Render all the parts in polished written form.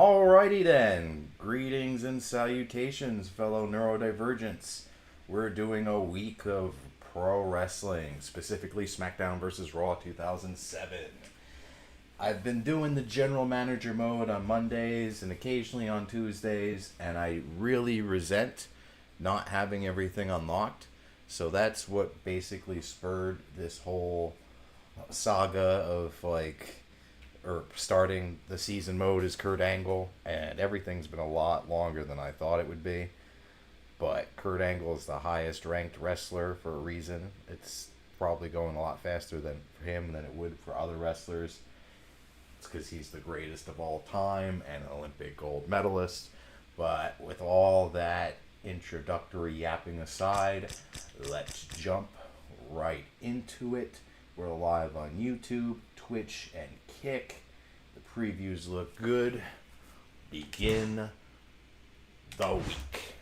Alrighty then. Greetings and salutations, fellow neurodivergents. We're doing a week of pro wrestling, specifically SmackDown vs. Raw 2007. I've been doing the general manager mode on Mondays and occasionally on Tuesdays, and I really resent not having everything unlocked. So that's what basically spurred this whole saga of starting the season mode as Kurt Angle, and everything's been a lot longer than I thought it would be. But Kurt Angle is the highest ranked wrestler for a reason. It's probably going a lot faster for him than it would for other wrestlers. It's because he's the greatest of all time and an Olympic Gold Medalist. But with all that introductory yapping aside, let's jump right into it. We're live on YouTube, Twitch, and Kick. The previews look good. Begin the week.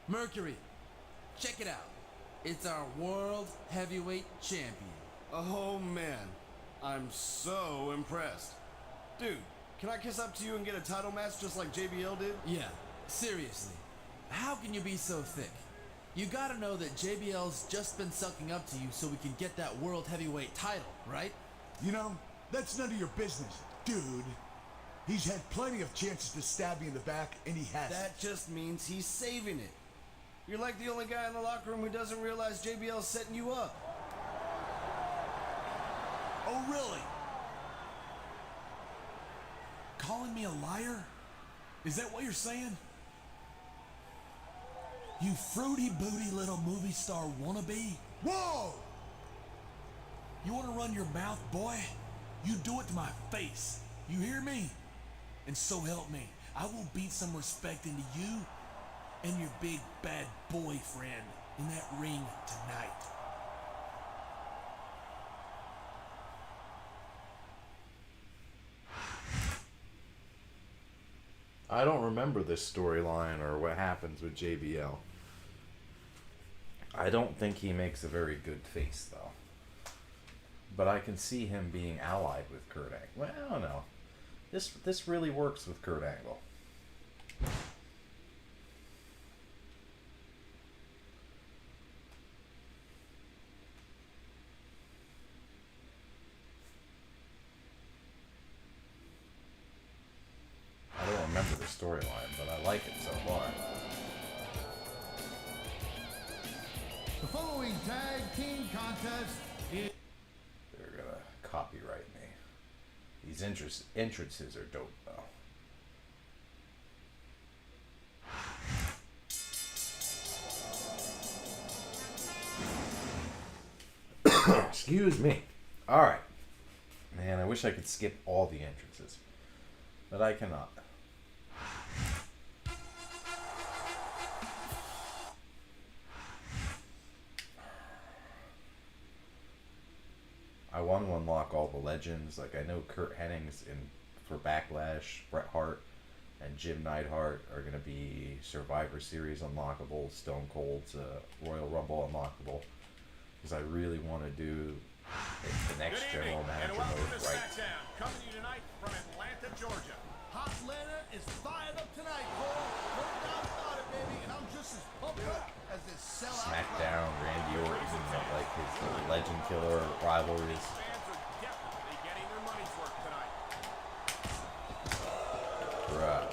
Mercury, check it out. It's our World Heavyweight Champion. Oh man, I'm so impressed. Dude, can I kiss up to you and get a title match just like JBL did? Yeah, seriously. How can you be so thick? You gotta know that JBL's just been sucking up to you so we can get that World Heavyweight title, right? You know, that's none of your business, dude. He's had plenty of chances to stab me in the back, and he hasn't. That just means he's saving it. You're like the only guy in the locker room who doesn't realize JBL's setting you up. Oh, really? Calling me a liar? Is that what you're saying? You fruity booty little movie star wannabe? Whoa! You want to run your mouth, boy? You do it to my face. You hear me? And so help me, I will beat some respect into you and your big bad boyfriend in that ring tonight. I don't remember this storyline or what happens with JBL. I don't think he makes a very good face, though. But I can see him being allied with Kurt Angle. Well, I don't know. This really works with Kurt Angle. I don't remember the storyline, but I like it so far. The following tag team contest is... They're gonna copyright me. These entrances are dope, though. Excuse me. Alright. Man, I wish I could skip all the entrances. But I cannot. I want to unlock all the legends. Like, I know Kurt Hennig's for Backlash, Bret Hart, and Jim Neidhart are going to be Survivor Series unlockable, Stone Cold's Royal Rumble unlockable. Because I really want to do the next general manager mode right. SmackDown, coming to you tonight from Atlanta, Georgia. Hot Atlanta is fired up tonight, Cole. No doubt about it, baby. And I'm just as pumped up as this sellout. SmackDown, Randy Orton, like his Legend Killer rivalries. Fans are definitely getting their money's worth tonight. Right.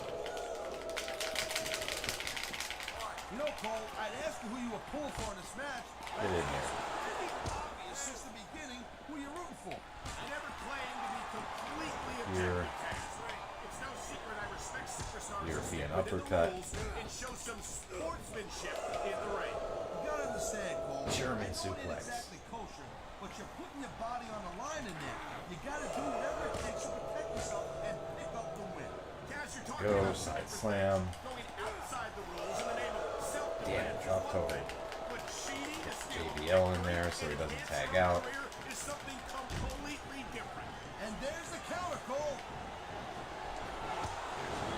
You know, Cole, I'd ask you who you were pulling for in this match. Get in there. Pretty obvious since the beginning who you're rooting for. I never claimed to be completely Here. objective. It's no secret I respect superstars European within uppercut. the rules and show some sportsmanship in the ring. You gotta understand, Cole. German This one ain't suplex. exactly kosher, but you're putting your body on the line in there. You gotta do whatever it takes to protect yourself and pick up the win. Cass, you're talking Go, about side self-defense, slam. going outside the rules in the name of self-defense. Damn, drop is one toe. thing, but cheating, stealing, JBL in there so he doesn't tag out. is something completely different. And there's the counter, Cole.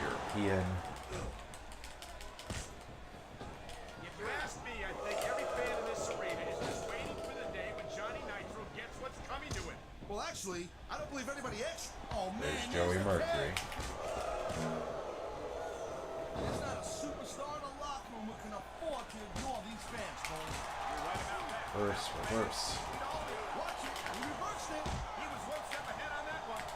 European. Well, actually, I don't believe anybody else. Oh, man. There's Joey Mercury. There's not a superstar in the locker room who can afford to ignore these fans, Cole. You're right about that. Reverse. Watch it. He reversed it. He was one step ahead on that one.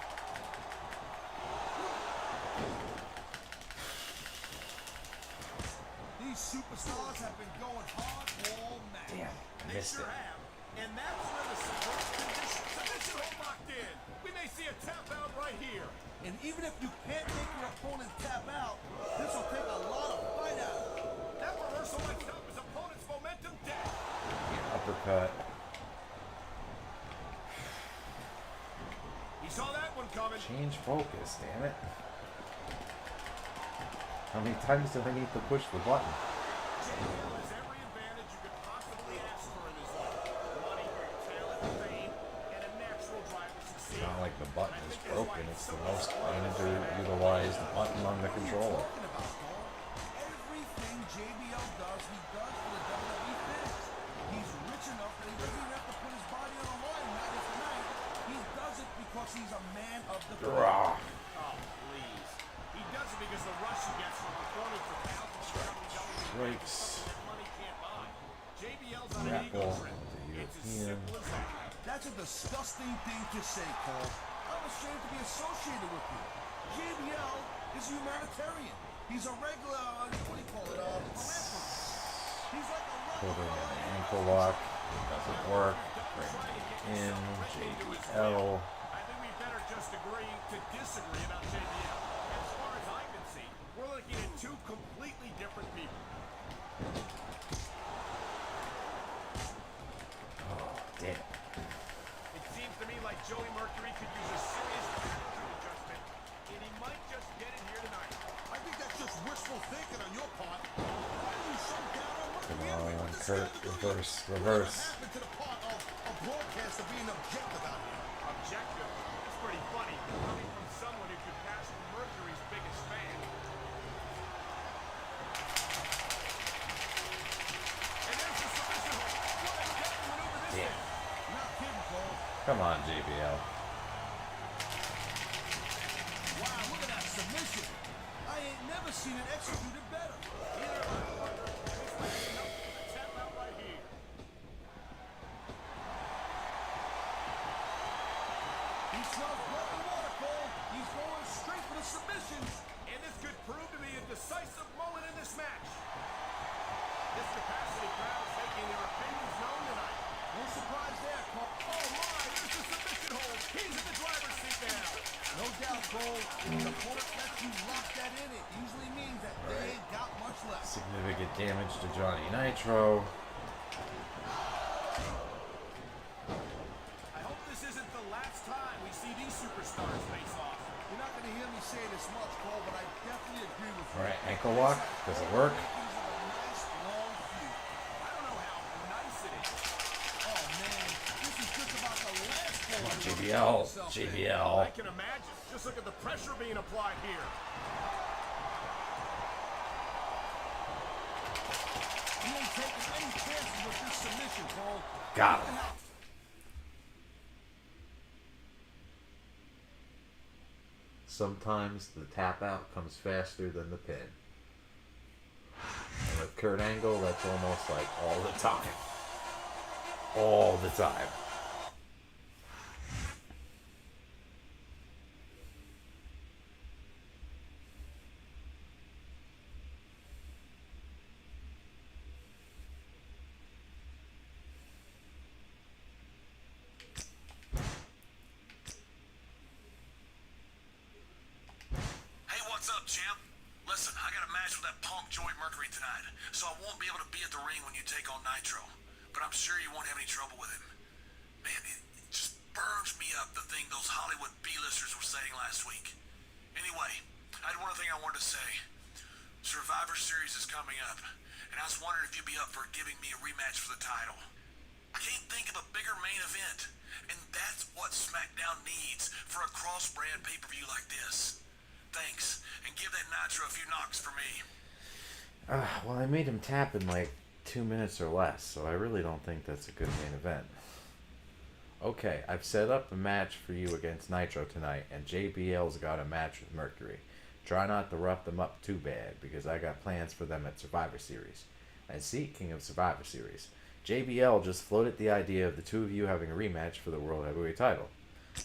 These superstars have been going hard all match. Damn, I They missed sure it. have. And that's where the support position hold locked in. We may see a tap out right here. And even if you can't make your opponent tap out, this will take a lot of fight out of him. That reversal might stop his opponent's momentum dead. Uppercut. He saw that one coming. Change focus, damn it. How many times do I need to push the button? JBL has every advantage you could possibly ask for in this life. Money, talent, fame, and a natural drive to succeed. It's not like the button is broken. It's the most underutilized button on the controller. Talking about, Cole, everything JBL does, he does for the WWE fans. He's rich enough that he doesn't even have to put his body on the line night after night. He does it because he's a man of the people. Rah. Oh, please. He does it because the rush he gets from performing for thousands of WWE Strikes. that money can't buy. JBL's on an ego Grapple. trip. It's as European. simple as that. That's a disgusting thing to say, Cole. I'm ashamed to be associated with you. JBL is a humanitarian. He's a regular, what do you call it, philanthropist. He's like a Put in Rockefeller. an ankle lock. It doesn't work. Bring it in. JBL. I think we better just agree to disagree about JBL. As far as I can see, we're looking at two completely different people. Oh, damn. It seems to me like Joey Mercury could use a serious attitude adjustment, and he might just get it here tonight. I think that's just wishful thinking on your part. Why do you shut down on Mercury Come anyway? on, What does Kurt. he have to do? Reverse. What Reverse. happened to the part of a broadcaster being objective out here? Objective. It's pretty funny coming from someone who could pass for Mercury's biggest fan. And there's the submission hold. What a deadly maneuver this Damn. is. Not kidding, Cole. Come on, JBL. Wow, look at that submission. I ain't never seen it executed better. Neither have I, partner. This might be enough for the tap out right here. He smells blood and water, Cole. He's going straight for the submissions. And this could prove to be a decisive moment in this match. This capacity crowd is making their opinions known tonight. No surprise there, Cole. Oh my, there's the submission hold. He's in the driver's seat now. No doubt, Cole. If the opponent lets you lock that in, it usually means that they ain't got much left. Significant damage to Johnny Nitro. I hope this isn't the last time we see these superstars face off. You're not going to hear me say this much, Cole, but I definitely agree with you. All right, ankle lock. Does it work? These are a nice, long feud. I don't know how nice it is. Oh, man. This is just about the last Cole I've ever JBL. seen myself in. JBL. I can imagine. Just look at the pressure being applied here. He ain't taking any chances with this submission, Cole. Got him. Sometimes the tap out comes faster than the pin. And with Kurt Angle, that's almost like all the time. All the time. Hey, what's up, champ? Listen, I got a match with that punk Joey Mercury tonight, so I won't be able to be at the ring when you take on Nitro. But I'm sure you won't have any trouble with him. Man, it just burns me up the thing those Hollywood B-listers were saying last week. Anyway, I had one thing I wanted to say. Survivor Series is coming up, and I was wondering if you'd be up for giving me a rematch for the title. I can't think of a bigger main event, and that's what SmackDown needs for a cross-brand pay-per-view like this. Thanks, and give that Nitro a few knocks for me. Well, I made him tap in like 2 minutes or less, so I really don't think that's a good main event. Okay, I've set up a match for you against Nitro tonight, and JBL's got a match with Mercury. Try not to rough them up too bad, because I got plans for them at Survivor Series. And speaking of Survivor Series, JBL just floated the idea of the two of you having a rematch for the World Heavyweight title.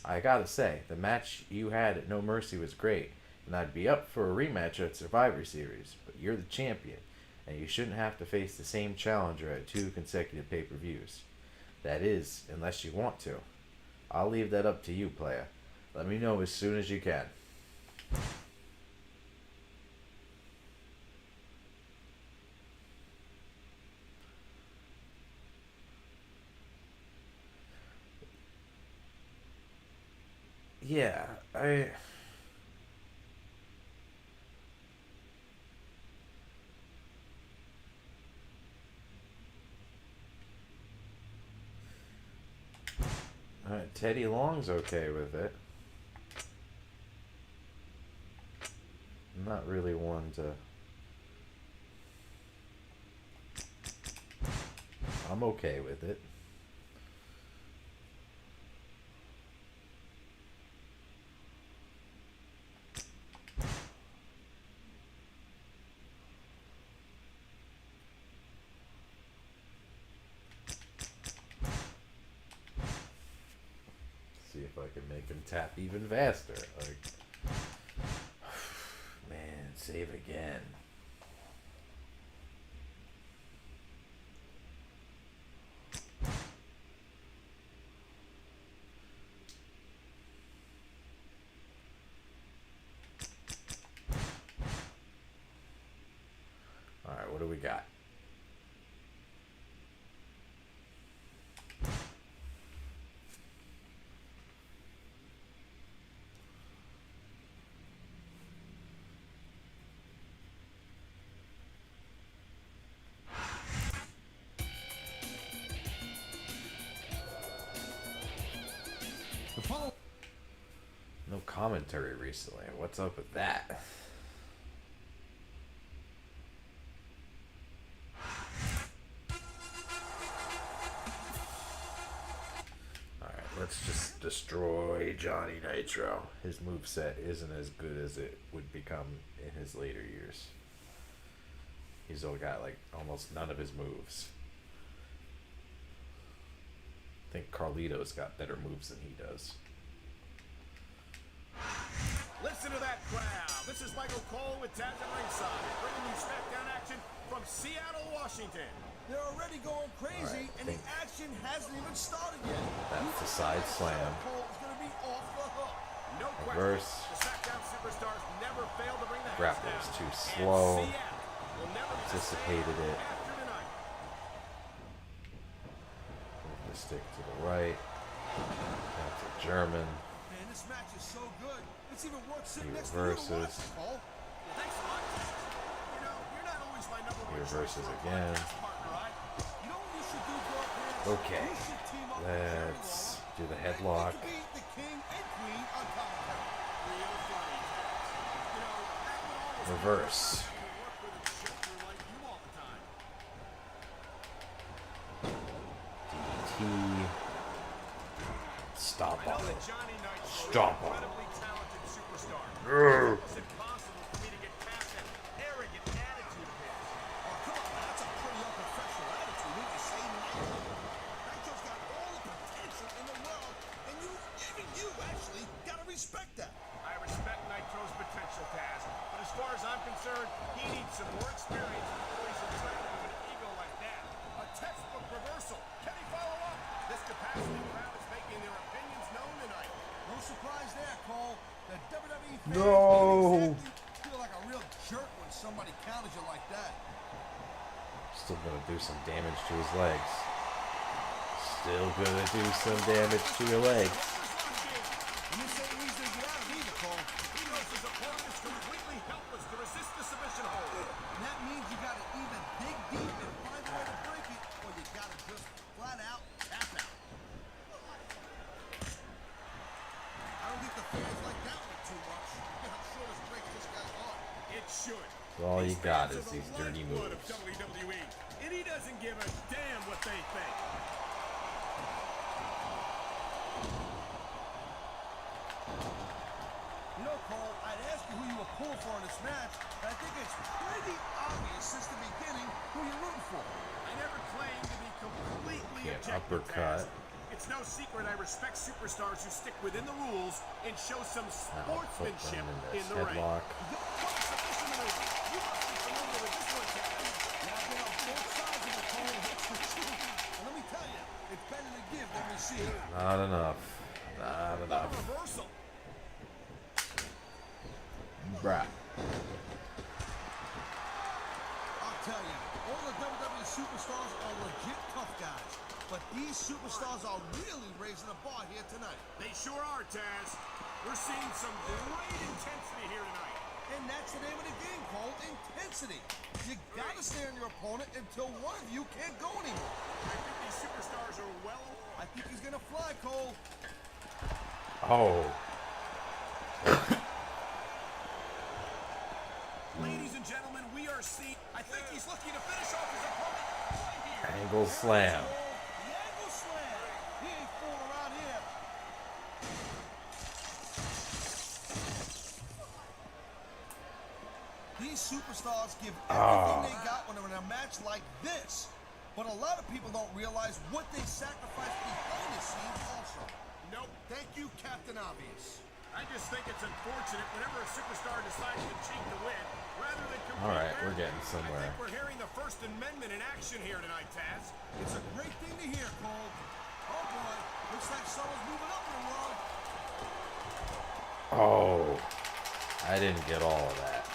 I gotta say, the match you had at No Mercy was great, and I'd be up for a rematch at Survivor Series, but you're the champion, and you shouldn't have to face the same challenger at 2 consecutive pay-per-views. That is, unless you want to. I'll leave that up to you, player. Let me know as soon as you can. Yeah, Teddy Long's okay with it. I'm not really one to... I'm okay with it. See if I can make him tap even faster. Like, man, save again. All right, what do we got? No commentary recently. What's up with that? Alright, let's just destroy Johnny Nitro. His moveset isn't as good as it would become in his later years. He's only got like almost none of his moves. I think Carlito's got better moves than he does. Listen to that crowd. This is Michael Cole with Taz at ringside, bringing you SmackDown action from Seattle, Washington. They're already going crazy, All right, and the action hasn't even started yet. That's a side slam. Cole is going to be off the hook. No Reverse. question. The SmackDown superstars never fail to bring the house Grapple down. was too And slow. Seattle will never be the Anticipated same it. after tonight. Move the stick to the right. That's a German. Man, this match is so good. It's even worth sitting He next to you to watch reverses. it, Cole. Well, thanks a lot. You know, you're not always my number He one reverses choice for a again. podcast partner, right? You know what you should do, Brock? Okay, You should team up with Jerry let's Lawler, do the and headlock. you could be the king and queen on commentary. Real funny, Taz. You know, that would always Reverse. be work with a shifter like you all the time. DDT. Stop I know on that it. Johnny Nitro Stop is on an it. incredibly talented superstar. Grr. It's almost impossible for me to get past that arrogant attitude of his. Oh, come on, that's a pretty unprofessional attitude. Wouldn't you say, Nitro? Nitro's got all the potential in the world, and even you actually gotta respect that. I respect Nitro's potential, Taz, but as far as I'm concerned, he needs some more experience before he's entitled to an ego like that. A textbook reversal. Can he follow up? This capacity crowd is making their opinions known tonight. No surprise there, Cole. The WWE fans No. don't exactly feel like a real jerk when somebody counters you like that. Still gonna do some damage to his legs. Still gonna do some damage to your legs. And this ain't easy to get out of either, Cole. He knows his opponent is completely helpless to resist the submission hold. And that means you gotta either dig deep and find a way to break it, or you gotta just flat out tap out. I don't think the fans like that one too much. I'm sure this breaks this guy's heart. It should. All you These got fans is are these the dirty lifeblood moves. of WWE, and he doesn't give a damn what they think. Cole, I'd ask you who you were pulling for in this match, but I think it's pretty obvious since the beginning who you're rooting for. I never claimed to be completely Can't objective, uppercut. Taz. It's no secret I respect superstars who stick within the rules and show some Now, put them sportsmanship in in this the ring. headlock. You must be familiar with this one, Chad. Now, I've been on both sides of the Cole. That's the truth. And let me tell you, it's better to give than receive. Not enough. Not enough. Reversal. Bruh. I'll tell you, all the WWE superstars are legit tough guys. But these superstars are really raising the bar here tonight. They sure are, Taz. We're seeing some great intensity here tonight. And that's the name of the game, Cole, intensity. You gotta stay on your opponent until one of you can't go anymore. I think these superstars are well. I think he's gonna fly, Cole. Oh. Ladies and gentlemen, we are seeing. I think he's looking to finish off his opponent right here. Angle slam. The angle slam. He ain't fooling around here. These superstars give everything they got when they're in a match like this. But a lot of people don't realize what they sacrifice behind the scenes also. Nope. Thank you, Captain Obvious. I just think it's unfortunate whenever a superstar decides to cheat to win, rather than compete. All right, we're fairly. getting I somewhere. think we're hearing the First Amendment in action here tonight, Taz. It's a great thing to hear, Cole. Oh boy, looks like someone's moving up in the world. Oh. I didn't get all of that.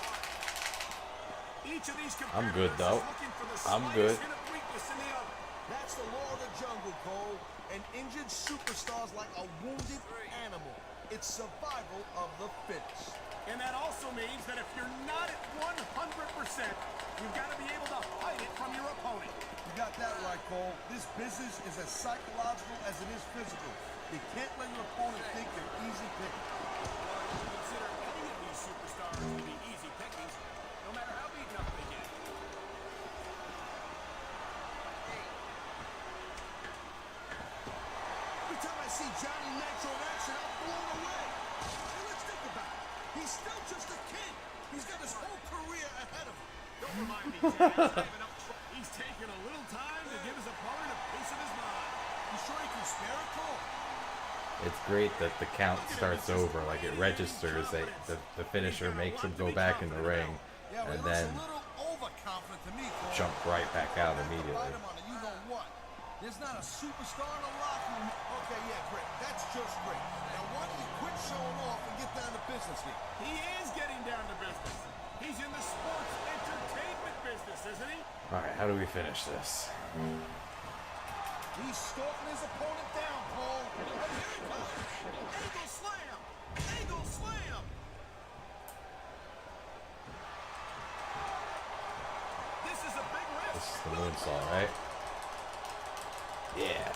Each of these I'm good, though. competitors is looking for the I'm slightest good. hint of weakness in the other. That's the law of the jungle, Cole. An injured superstar's like a wounded animal. It's survival of the fittest. And that also means that if you're not at 100%, you've got to be able to hide it from your opponent. You got that right, Cole. This business is as psychological as it is physical. You can't let your opponent think you're easy picking. You consider any of these superstars to be easy pickings, no matter how beaten up they get. Every time I see Johnny Nitro in action, I'm blown away. Hey, let's think about it. He's still just a kid. He's got his whole career ahead of him. Don't remind me, Taz. I have enough He's taking a little time to give his opponent a piece of his mind. You sure he can spare it, Cole? It's great that the count starts over, like it registers that the finisher makes him go back in the ring Yeah, but and he looks then a little overconfident to me, Cole. jump right back out immediately. Fight him on it, you know what? There's not a superstar in the locker room. Okay, yeah, great. That's just great. Now, why don't you quit showing off and get down to business here? He is getting down to business. He's in the sports entertainment business, isn't he? Alright, how do we finish this? He's stalking his opponent down, Cole. And here he comes. Angle slam! Angle slam! This is a big risk. This is the moonsault, right? Yeah.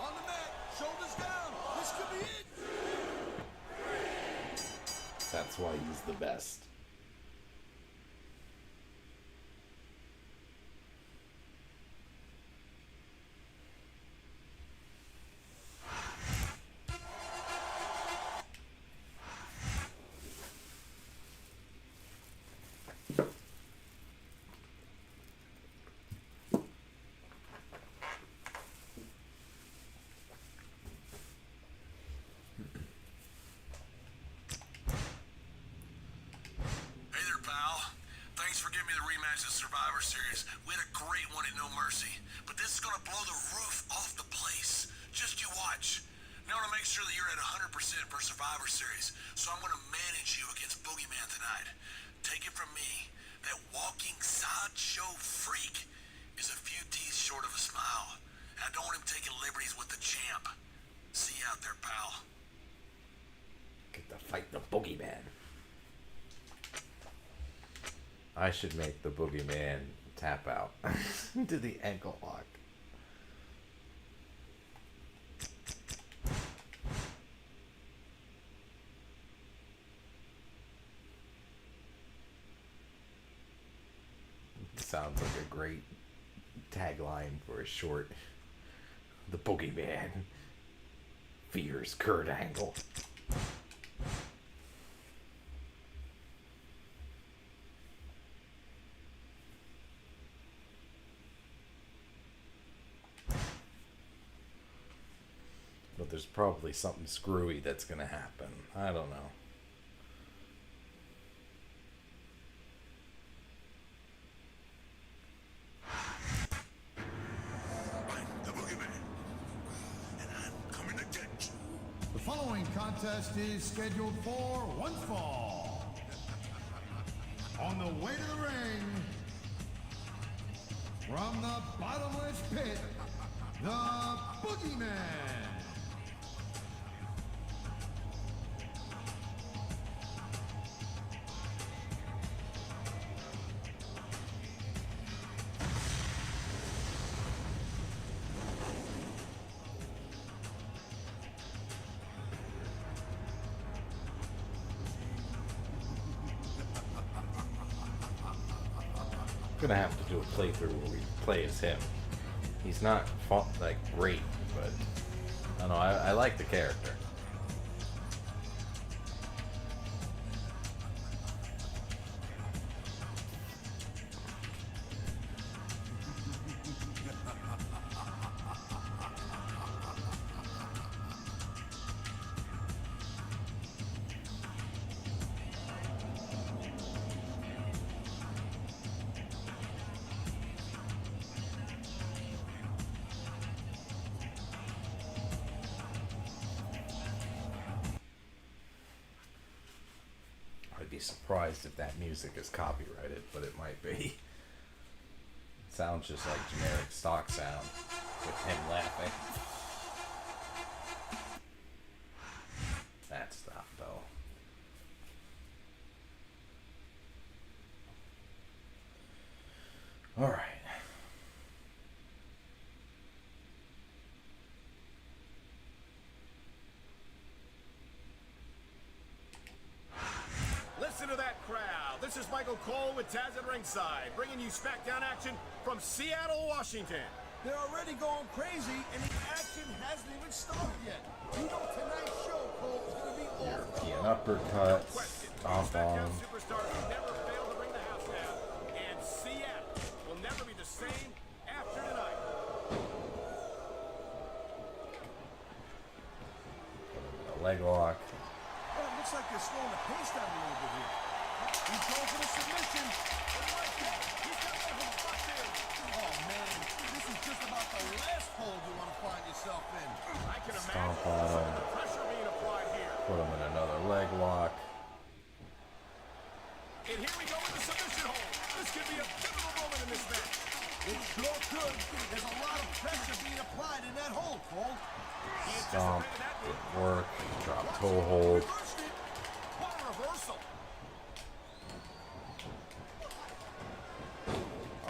On the mat, shoulders down. This could be it. That's why he's the best. Hey there, pal. Thanks for giving me the rematch of Survivor Series. We had a great one at No Mercy, but this is gonna blow the roof off the place. Just you watch. Now I want to make sure that you're at 100% for Survivor Series, so I'm gonna manage you against Boogeyman tonight. Take it from me, that walking sideshow freak is a few teeth short of a smile. And I don't want him taking liberties with the champ. See you out there, pal. Get to fight the boogeyman. I should make the boogeyman tap out to the ankle lock. Sounds like a great tagline for a short. The boogeyman fears Kurt Angle. But there's probably something screwy that's going to happen. I don't know. I'm the Boogeyman, and I'm coming to get you. The following contest is scheduled for one fall. On the way to the ring, from the bottomless pit, the Boogeyman. Gonna have to do a playthrough where we play as him. He's not like great, but I don't know. I like the character. I'd be surprised if that music is copyrighted, but it might be. It sounds just like generic stock sound with him laughing. That stopped though. All right. Listen to that crowd. This is Michael Cole with Taz at ringside, bringing you SmackDown action from Seattle, Washington. They're already going crazy, and the action hasn't even started yet. You know tonight's show, Cole, is going to be European all uppercut, Question. stomp SmackDown on. superstars never fail to bring the house down, and Seattle will never be the same after tonight. A leg lock. Well, it looks like they're slowing the pace down a little bit here. He's going for the submission. And right there, he's got one of them bucked in. Oh, man, this is just about the last hold you want to find yourself in. I can Stomp imagine on some him. of the pressure being applied here. Put him in another leg lock. And here we go with the submission hold. This could be a pivotal moment in this match. It sure could. There's a lot of pressure being applied in that hold, Cole. He Stomp. anticipated that move. Didn't work. Drop toe hold. Reversed it. What a reversal.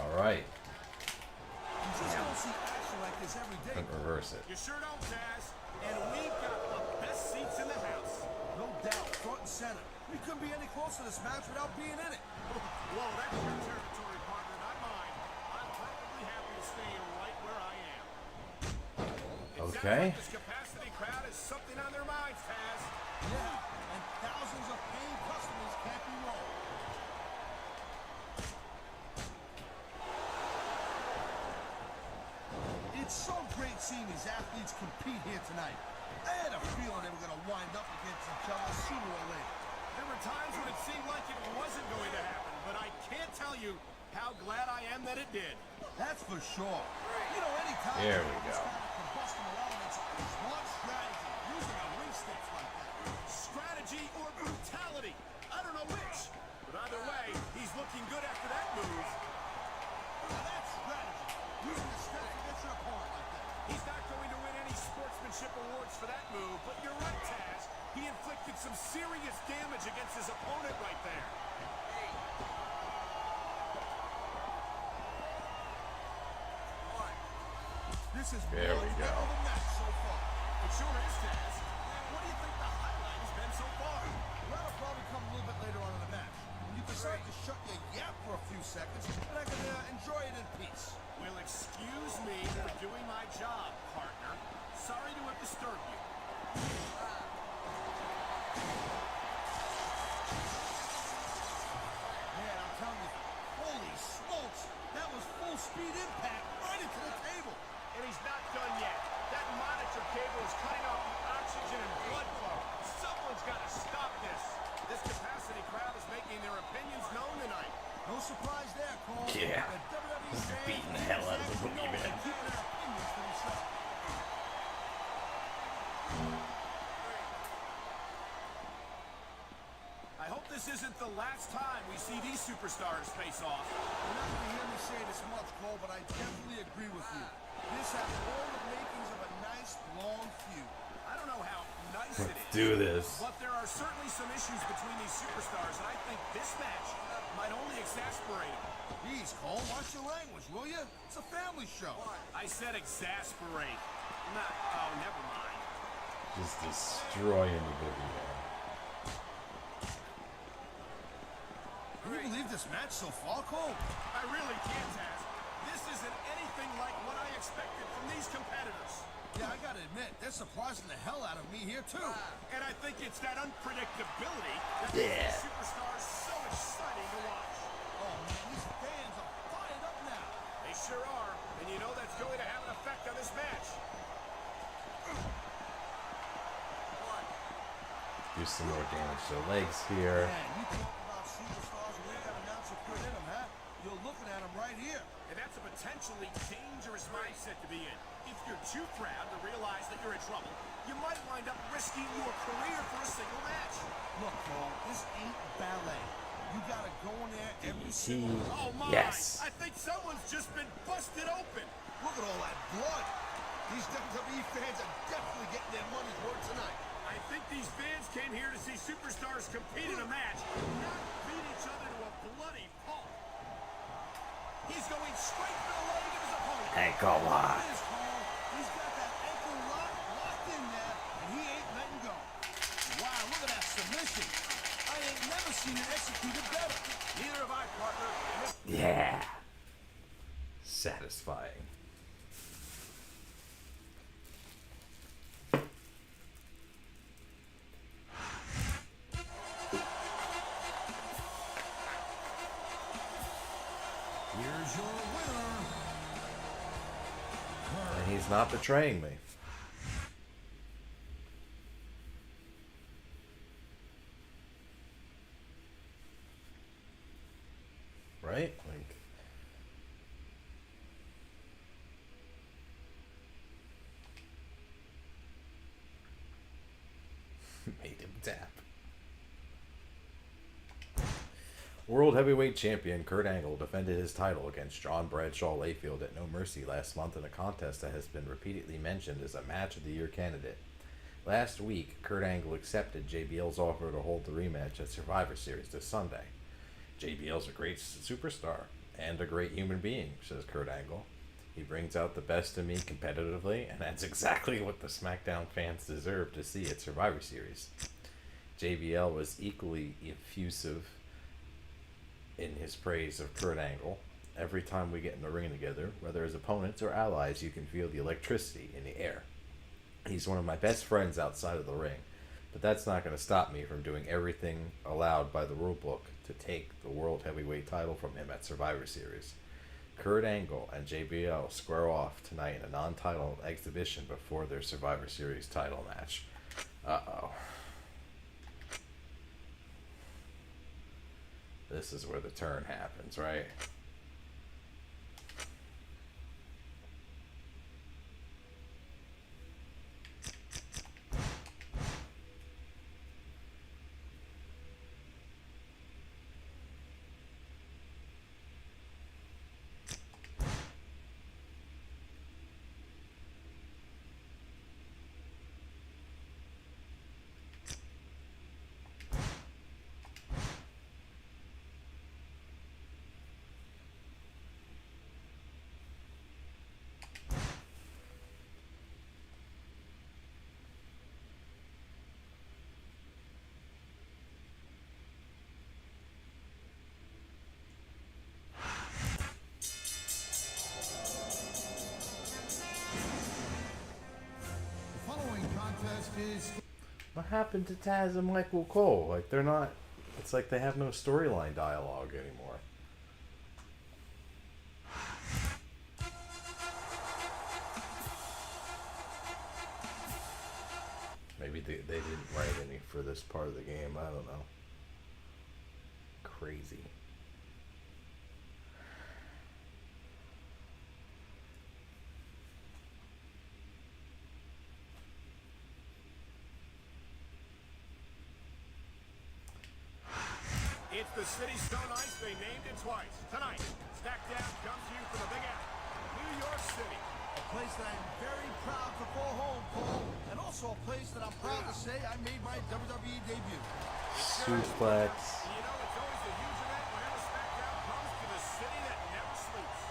Alright. You just don't see action like this every day. Couldn't reverse it. You sure don't, Taz. And we've got the best seats in the house. No doubt, front and center. We couldn't be any closer to this match without being in it. Whoa, that's your territory, partner, not mine. I'm perfectly happy to stay right where I am. It Okay. sounds like this capacity crowd has something on their minds, Taz. Yeah, and thousands of paying customers can't be wrong. It's so great seeing these athletes compete here tonight. I had a feeling they were going to wind up against each other sooner or later. There were times when it seemed like it wasn't going to happen, but I can't tell you how glad I am that it did. That's for sure. You know, anytime There we this go. kind of combustible elements, smart strategy, using a ring steps like that. Strategy or brutality. I don't know which. But either way, he's looking good after that move. Now that's strategy, using the steps against your opponent like that. He's not going to win any sportsmanship awards for that move, but you're right, Taz. He inflicted some serious damage against his opponent right there. This is There we one go. heck of a match so far. It sure is, Taz. What do you think the highlight has been so far? That'll probably come a little bit later on in the match. When you decide to shut your yap for a few seconds, and I can enjoy it in peace. Well, excuse me for doing my job, partner. Sorry to have disturbed you. Man, I'm telling you, holy smokes, that was full speed impact right into the table. And he's not done yet. That monitor cable is cutting off surprise there, Cole. Yeah. The WWE Just fans beating the hell out of the exactly know boogeyman. they're keeping their opinions to themselves. I hope this isn't the last time we see these superstars face off. You're not going to hear me say this much, Cole, but I definitely agree with you. This has all the makings of a nice, long feud. I don't know how nice it is. Do this. But there are certainly some issues between these superstars, and I think this match might only exasperate them. Jeez, Cole, watch your language, will you? It's a family show. I said exasperate. Oh, never mind. Just destroying the boogeyman. Can you believe this match so far, Cole? I really can't, Taz. This isn't anything like what I expected from these competitors. Yeah, I gotta admit, they're surprising the hell out of me here, too. And I think it's that unpredictability that makes Yeah. these superstars so exciting to watch. Oh, man, these fans are fired up now. They sure are, and you know that's going to have an effect on this match. Do some more damage to the legs here. Man, you talk about superstars who ain't got an ounce of grit in them, huh? You're looking at them right here. And that's a potentially dangerous mindset to be in. If you're too proud to realize that you're in trouble, you might wind up risking your career for a single match. Look, Cole, this ain't ballet. You gotta go in there every DDT. single... Oh my! Yes. I think someone's just been busted open. Look at all that blood. These WWE fans are definitely getting their money's worth tonight. I think these fans came here to see superstars compete in a match, not beat each other to a bloody pulp. He's going straight for the leg of his opponent. Ankle lock. It is, Cole. He's got that ankle locked in there, and he ain't letting go. Wow, look at that submission. I ain't never seen it executed better. Neither have I, partner. Yeah. Satisfying. Here's your winner. And he's not betraying me. Right? Like, made him tap. World Heavyweight Champion Kurt Angle defended his title against John Bradshaw Layfield at No Mercy last month in a contest that has been repeatedly mentioned as a Match of the Year candidate. Last week, Kurt Angle accepted JBL's offer to hold the rematch at Survivor Series this Sunday. JBL's a great superstar and a great human being, says Kurt Angle. He brings out the best in me competitively, and that's exactly what the SmackDown fans deserve to see at Survivor Series. JBL was equally effusive in his praise of Kurt Angle. Every time we get in the ring together, whether as opponents or allies, you can feel the electricity in the air. He's one of my best friends outside of the ring, but that's not going to stop me from doing everything allowed by the rule book to take the World Heavyweight title from him at Survivor Series. Kurt Angle and JBL square off tonight in a non-title exhibition before their Survivor Series title match. Uh-oh. This is where the turn happens, right? The following contest is What happened to Taz and Michael Cole? Like, they're not... It's like they have no storyline dialogue anymore. Maybe they didn't write any for this part of the game. I don't know. Crazy. the city's so nice they named it twice. Tonight, SmackDown comes to you from the Big Apple, New York City. A place that I'm very proud to call home, Cole, and also a place that I'm proud to say I made my WWE debut. Suplex. You know, it's always a huge event whenever SmackDown comes to the city that never sleeps.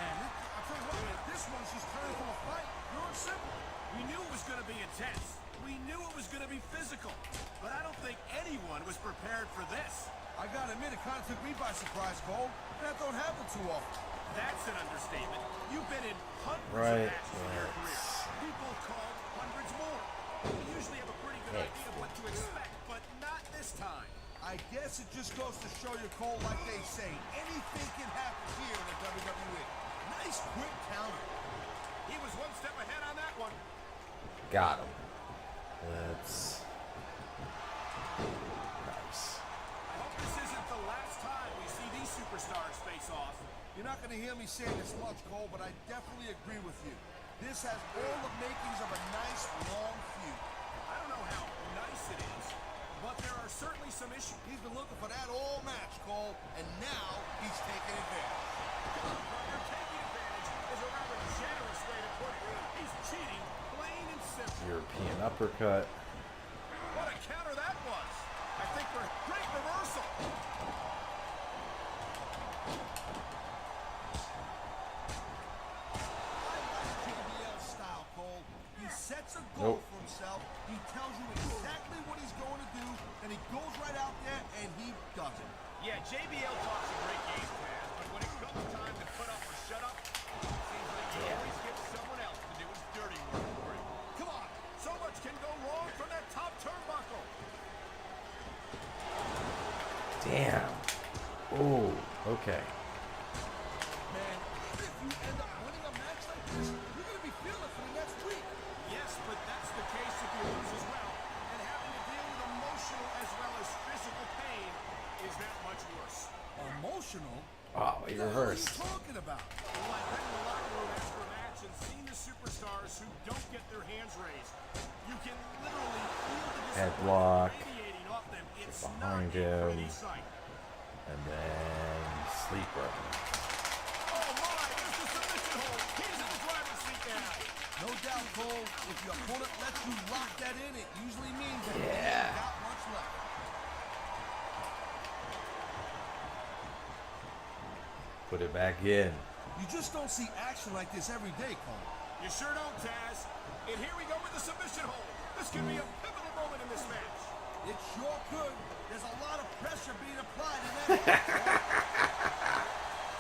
And I'll tell you what, man, this one's just turned into a fight. Pure and simple. We knew it was going to be intense. We knew it was going to be physical. But I don't think anyone was prepared for this. I gotta admit, it kind of took me by surprise, Cole. That don't happen too often. That's an understatement. You've been in hundreds of Right. matches in your career. People called hundreds more. We usually have a pretty good idea of what to expect, but not this time. I guess it just goes to show you, Cole, like they say, anything can happen here in the WWE. Nice quick counter. He was one step ahead on that one. Got him. That's nice. I hope this isn't the last time we see these superstars face off. You're not going to hear me say this much, Cole, but I definitely agree with you. This has all the makings of a nice, long feud. I don't know how nice it is, but there are certainly some issues. He's been looking for that all match, Cole, and now he's taking advantage. You're taking advantage is a rather generous way to put it. He's cheating, plain and simple. European uppercut. What a counter that was. I think we're great reversal. JBL's style, Cole. He sets a goal Nope. for himself. He tells you exactly what he's going to do, and he goes right out there and he does it. Yeah, JBL talks a great game, Taz, but when it comes time to put up or shut up, it seems like he always gets someone else to do his dirty work for him. Come on, so much can go wrong from that top turnbuckle. Damn. Oh, okay. Man, even if you end up winning a match like this, you're going to be feeling it for the next week. Yes, but that's the case if you lose as well, and having to deal with emotional as well as physical pain is that much worse. Emotional? Oh, he What reversed. are you talking about? Well, I've been in the locker room after a match and seen the superstars who don't get their hands raised. You can literally feel the Headlock. disappointment radiating off them. It's Behind not a him. pretty sight. And then sleeper. Oh my, there's the submission hold. He's in the driver's seat now. No doubt, Cole. If your opponent lets you lock that in, it usually means that they Yeah. ain't got much left. Put it back in. You just don't see action like this every day, Cole. You sure don't, Taz. And here we go with the submission hold. This could be a pivotal moment in this match. It sure could. There's a lot of pressure being applied in that.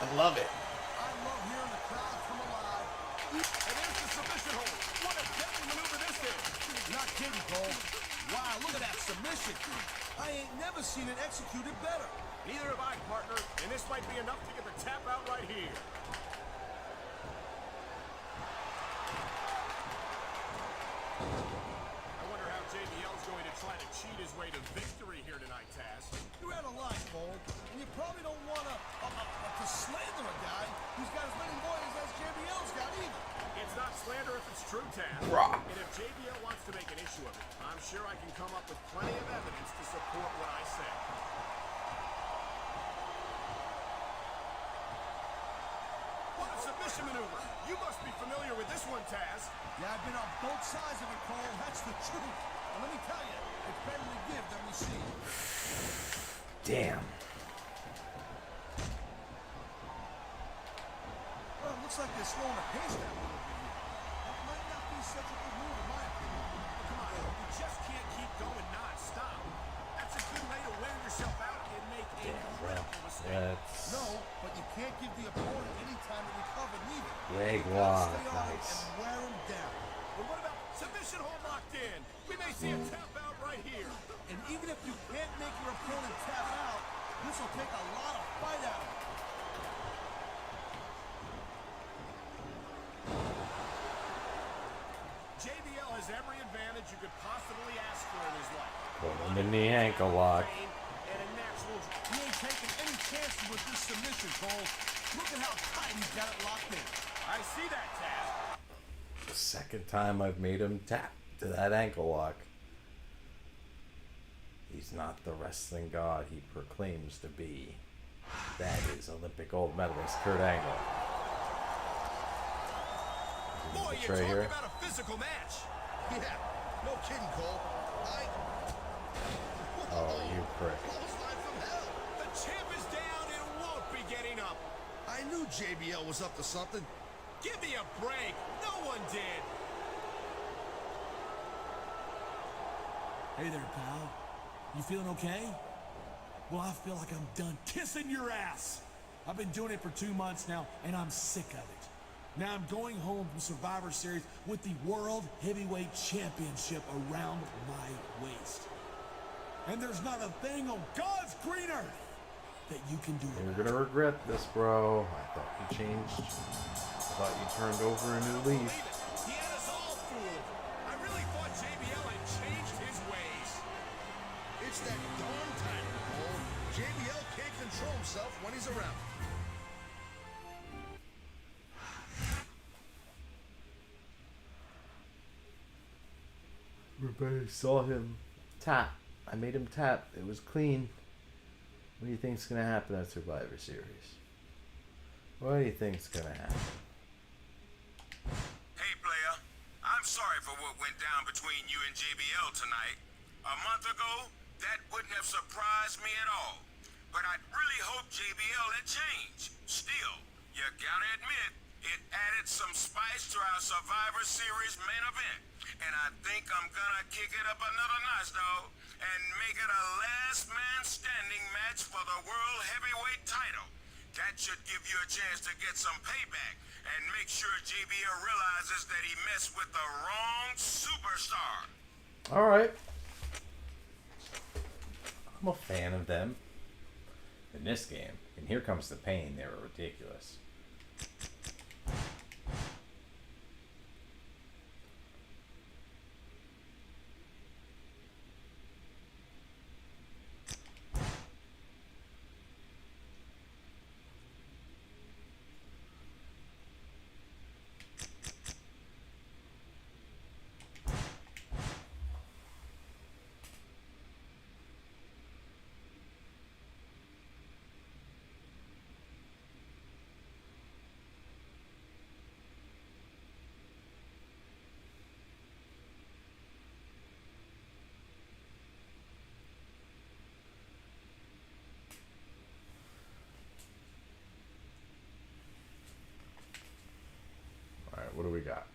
I love it. I love hearing the crowd come alive. And there's the submission hold. What a deadly maneuver this is. Not kidding, Cole. Wow, look at that submission. I ain't never seen it executed better. Neither have I, partner. And this might be enough to get the tap out right here. I wonder how JBL's going to try to cheat his way to victory here tonight, Taz. You're out of line, Cole. And you probably don't want to slander a guy who's got as many lawyers as JBL's got either. It's not slander if it's true, Taz. Rock. And if JBL wants to make an issue of it, I'm sure I can come up with plenty of evidence to support what I say. What a submission maneuver. You must be familiar with this one, Taz. Yeah, I've been on both sides of it, Cole. That's the truth. And let me tell you, it's better to give than receive. Damn. Well, it looks like they're slowing the pace down a little bit here. That might not be such a good move, in my opinion. Come on, you just can't keep going non-stop. That's a good way to wear yourself out and make a critical mistake. That's No, but you can't give the opponent any time to recover neither. leg You gotta lock. stay on it Nice. and wear him down. But what about submission hold locked in? We may see a tap out right here. And even if you can't make your opponent tap out, this will take a lot of fight out of him. JBL has every advantage you could possibly ask for in his life. Put him in the ankle lock. And a natural He ain't taking any chances with this submission, Cole. Look at how tight he's got it locked in. I see that, Taz. The second time I've made him tap. to that ankle lock. He's not the wrestling god he proclaims to be. That is Olympic gold medalist Kurt Angle. Boy, you talk about a physical match. Yeah, no kidding, Cole. Oh, you prick. Clothesline from hell. The champ is down and won't be getting up. I knew JBL was up to something. Give me a break. No one did. Hey there, pal. You feeling okay? Well, I feel like I'm done kissing your ass. I've been doing it for 2 months now, and I'm sick of it. Now I'm going home from Survivor Series with the World Heavyweight Championship around my waist. And there's not a thing on God's green earth that you can do. You're gonna regret this, bro. I thought you changed. I thought you turned over a new leaf. He had us all fooled. I really thought JBL had changed his ways. It's that darn time, Cole. JBL can't control himself when he's around. Everybody saw him tap. I made him tap. It was clean. What do you think's gonna happen at Survivor Series? What do you think's gonna happen? Hey, player. I'm sorry for what went down between you and JBL tonight. A month ago, that wouldn't have surprised me at all. But I really hope JBL had changed. Still, you gotta admit, it added some spice to our Survivor Series main event. And I think I'm gonna kick it up another notch, though, and make it a last man standing match for the World Heavyweight title. That should give you a chance to get some payback and make sure JBL realizes that he messed with the wrong superstar. Alright. I'm a fan of them. In this game, and Here Comes the Pain, they were ridiculous. What do we got?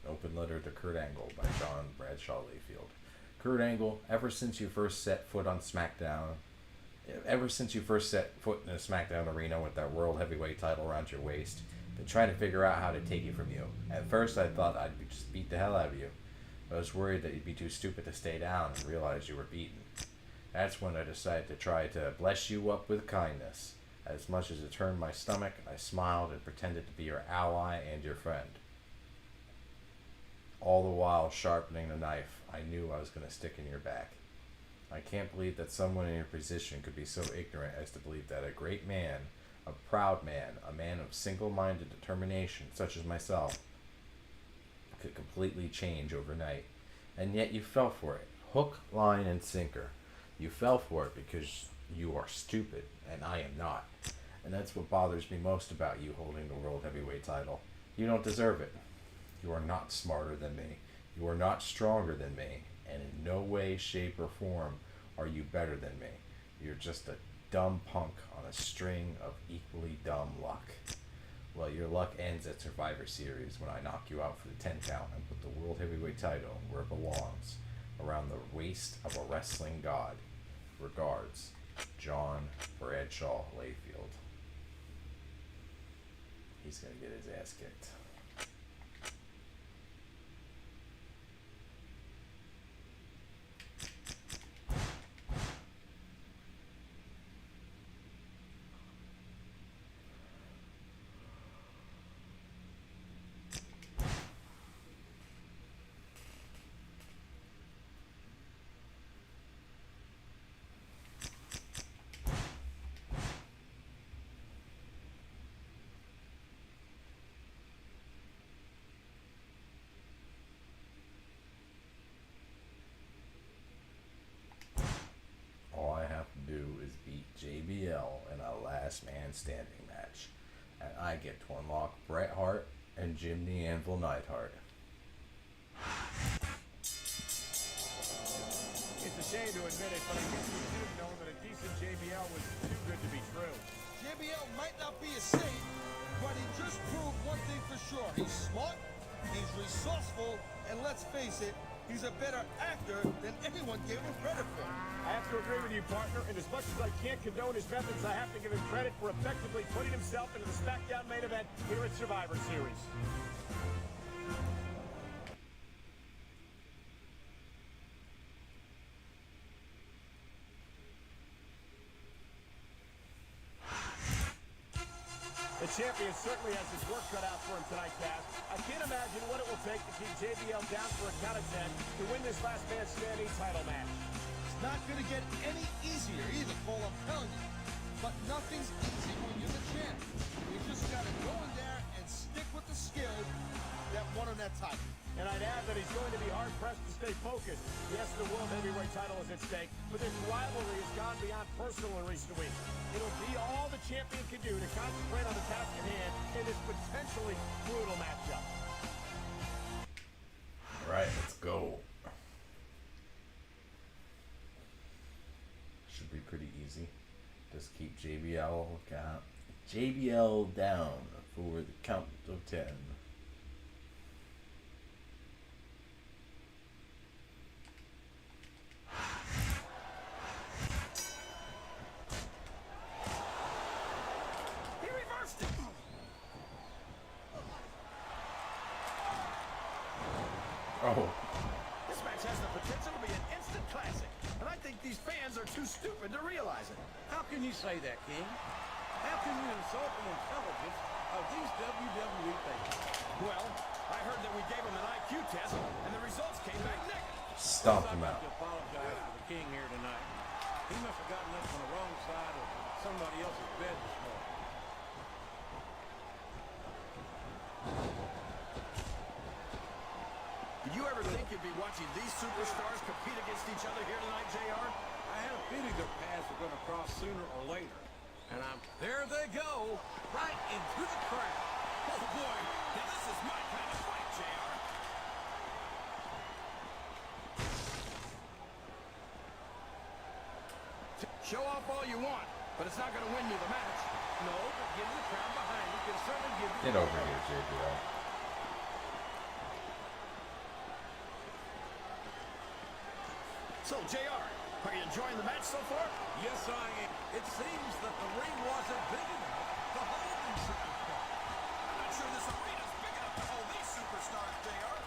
An open letter to Kurt Angle by John Bradshaw Layfield. Kurt Angle, ever since you first set foot in a SmackDown arena with that World Heavyweight title around your waist, been trying to figure out how to take it from you. At first I thought I'd just beat the hell out of you. I was worried that you'd be too stupid to stay down and realize you were beaten. That's when I decided to try to bless you up with kindness. As much as it turned my stomach, I smiled and pretended to be your ally and your friend. All the while sharpening the knife, I knew I was going to stick in your back. I can't believe that someone in your position could be so ignorant as to believe that a great man, a proud man, a man of single-minded determination such as myself, could completely change overnight. And yet you fell for it. Hook, line, and sinker. You fell for it because you are stupid, and I am not. And that's what bothers me most about you holding the World Heavyweight title. You don't deserve it. You are not smarter than me. You are not stronger than me. And in no way, shape, or form are you better than me. You're just a dumb punk on a string of equally dumb luck. Well, your luck ends at Survivor Series when I knock you out for the 10 count and put the World Heavyweight title where it belongs, around the waist of a wrestling god. Regards, John Bradshaw Layfield. He's gonna get his ass kicked. last man standing match. And I get to unlock Bret Hart and Jim the Anvil Neidhart. It's a shame to admit it, but I guess we should have known that a decent JBL was too good to be true. JBL might not be a saint, but he just proved one thing for sure. He's smart, he's resourceful, and let's face it, he's a better actor than anyone gave him credit for. I have to agree with you, partner, and as much as I can't condone his methods, I have to give him credit for effectively putting himself into the SmackDown main event here at Survivor Series. The champion certainly has his work cut out for him tonight, Cass. I can't imagine what it will take to keep JBL down for a count of 10 to win this last man standing title match. It's not going to get any easier either, Cole, I'm telling you. But nothing's easy when you're the champ. You just got to go in there and stick with the skill that won him that title. And I'd add that he's going to be hard-pressed to stay focused. Yes, the World Heavyweight title is at stake, but this rivalry has gone beyond personal in recent weeks. It'll be all the champion can do to concentrate on the task at hand in this potentially brutal matchup. All right, let's go. Should be pretty easy. Just keep JBL down for the count of 10. He reversed it. Oh. This match has the potential to be an instant classic, and I think these fans are too stupid to realize it. How can you say that, King? How can you insult the intelligence of these WWE fans? Well, I heard that we gave him an IQ test, and the results came back negative. Stomp him I'd out. like to apologize for the King here tonight. He must have gotten up on the wrong side of somebody else's bed this morning. Did you ever think you'd be watching these superstars compete against each other here tonight, JR? I had a feeling their paths were going to cross sooner or later. And there they go, right into the crowd. Oh boy, now this is my kind of fight, JR. Show off all you want, but it's not going to win you the match. No, but getting the crowd behind you can certainly give you... Get over here, JBL. So, JR, are you enjoying the match so far? Yes, I am. It seems that the ring wasn't big enough to hold these superstars. I'm not sure this arena's big enough to hold these superstars, JR.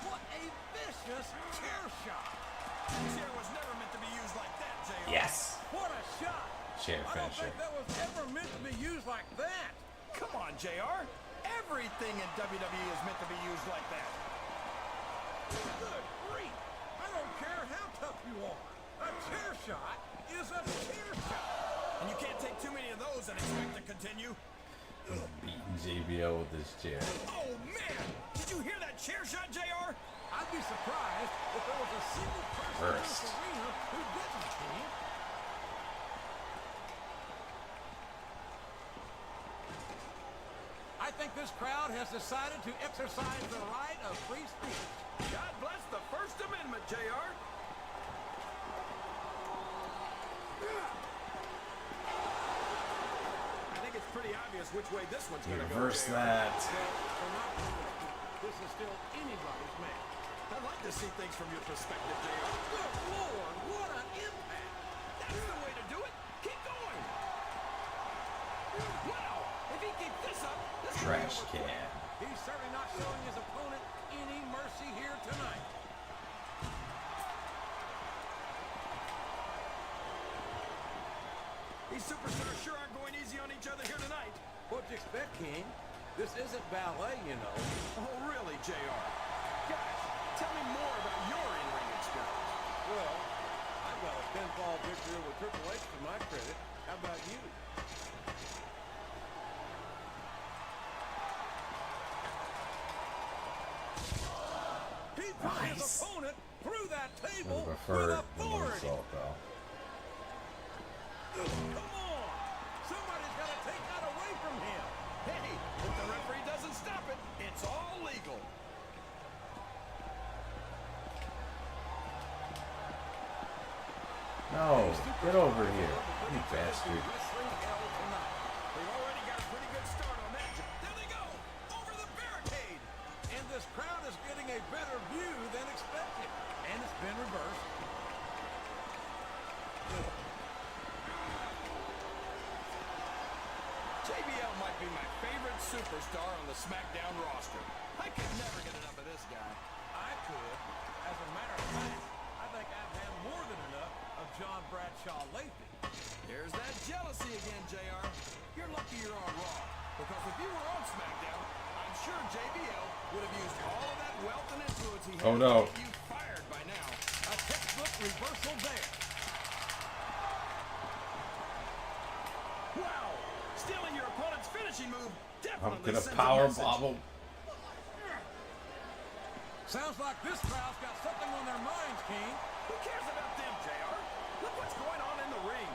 What a vicious chair shot. That chair was never meant to be used like that, JR. Yes. What a shot. Chair I don't finisher. think that was ever meant to be used like that. Come on, JR. Everything in WWE is meant to be used like that. Good grief. I don't care how tough you are. A chair shot is a chair shot. And you can't take too many of those and expect to continue. Beating JBL with this chair. Oh, man! Did you hear that chair shot, JR? I'd be surprised if there was a single person in this arena who didn't, King. I think this crowd has decided to exercise the right of free speech. God bless the First Amendment, JR. I think it's pretty obvious which way this one's going to go. Reverse JR. that. This is still anybody's match. I'd like to see things from your perspective, JR. Good Lord, what an impact! That's the way to do it. Keep going. Wow! If he keeps this up, this could be Trash over quick. can. He's certainly not showing his opponent any mercy here tonight. These superstars sure aren't going easy on each other here tonight. What'd you expect, King? This isn't ballet, you know. Oh, really, JR? Guys, tell me more about your in-ring experience. Well, I've got a pinfall victory with Triple H to my credit. How about you? He put his opponent through that I table would have preferred with the authority. moonsault, though. Come No, get over here, you bastard. They've already got a pretty good start on that. There they go! Over the barricade! And this crowd is getting a better view than expected. And it's been reversed. JBL might be my favorite superstar on the SmackDown roster. I could never get enough of this guy. I could. As a matter of fact, I think I've had more than enough of John Bradshaw lately. There's that jealousy again, JR. You're lucky you're on Raw. Because if you were on SmackDown, I'm sure JBL would have used all of that wealth and influence he had Oh, no. to get you fired by now. A textbook reversal there. Wow! Stealing your opponent's finishing move I'm definitely gonna sends a power message. bobble. Sounds like this crowd's got something on their minds, King. Who cares about them, JR? Look what's going on in the ring.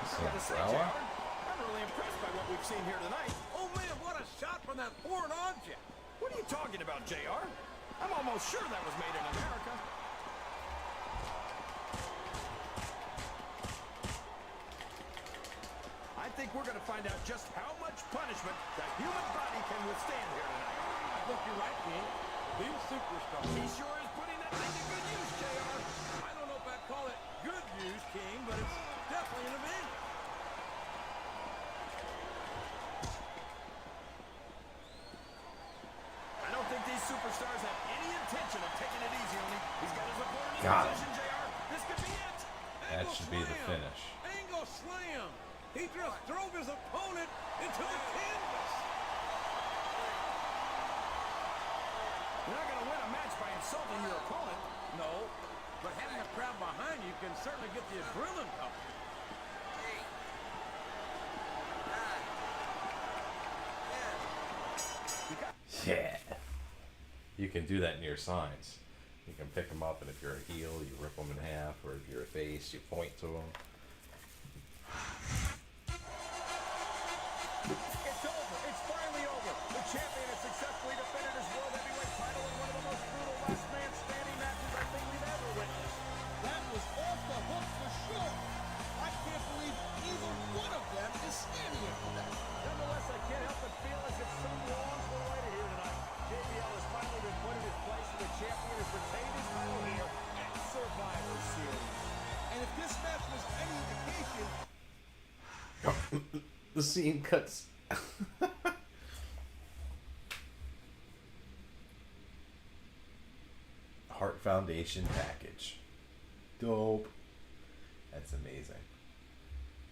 I gotta say, JR, I'm really impressed by what we've seen here tonight. Oh, man, what a shot from that foreign object. What are you talking about, JR? I'm almost sure that was made in America. I think we're going to find out just how much punishment the human body can withstand here tonight. I think you're right, King. These superstars. He sure is putting that thing to good use, JR. I don't know if I'd call it good news, King, but it's definitely an event. I don't think these superstars have any intention of taking it easy on him. He's got his opponent in Got him. position, JR. This could be it. That Angle should be the slam. finish. Angle slam. He just drove his opponent into the canvas. You're not going to win a match by insulting your opponent. No, but having a crowd behind you can certainly get the adrenaline pumping. Yeah. You can do that near signs. You can pick them up, and if you're a heel, you rip them in half, or if you're a face, you point to them. It's over. It's finally over. The champion has successfully defended his World Heavyweight title in one of the most brutal last man standing matches I think we've ever witnessed. That was off the hook for sure. I can't believe either one of them is standing here for that. Nonetheless, I can't help but feel as if some wrongs were righted here tonight. JBL has finally been put in his place, and the champion has retained his title here at Survivor Series. And if this match was any indication, The scene cuts. Heart Foundation package. Dope. That's amazing.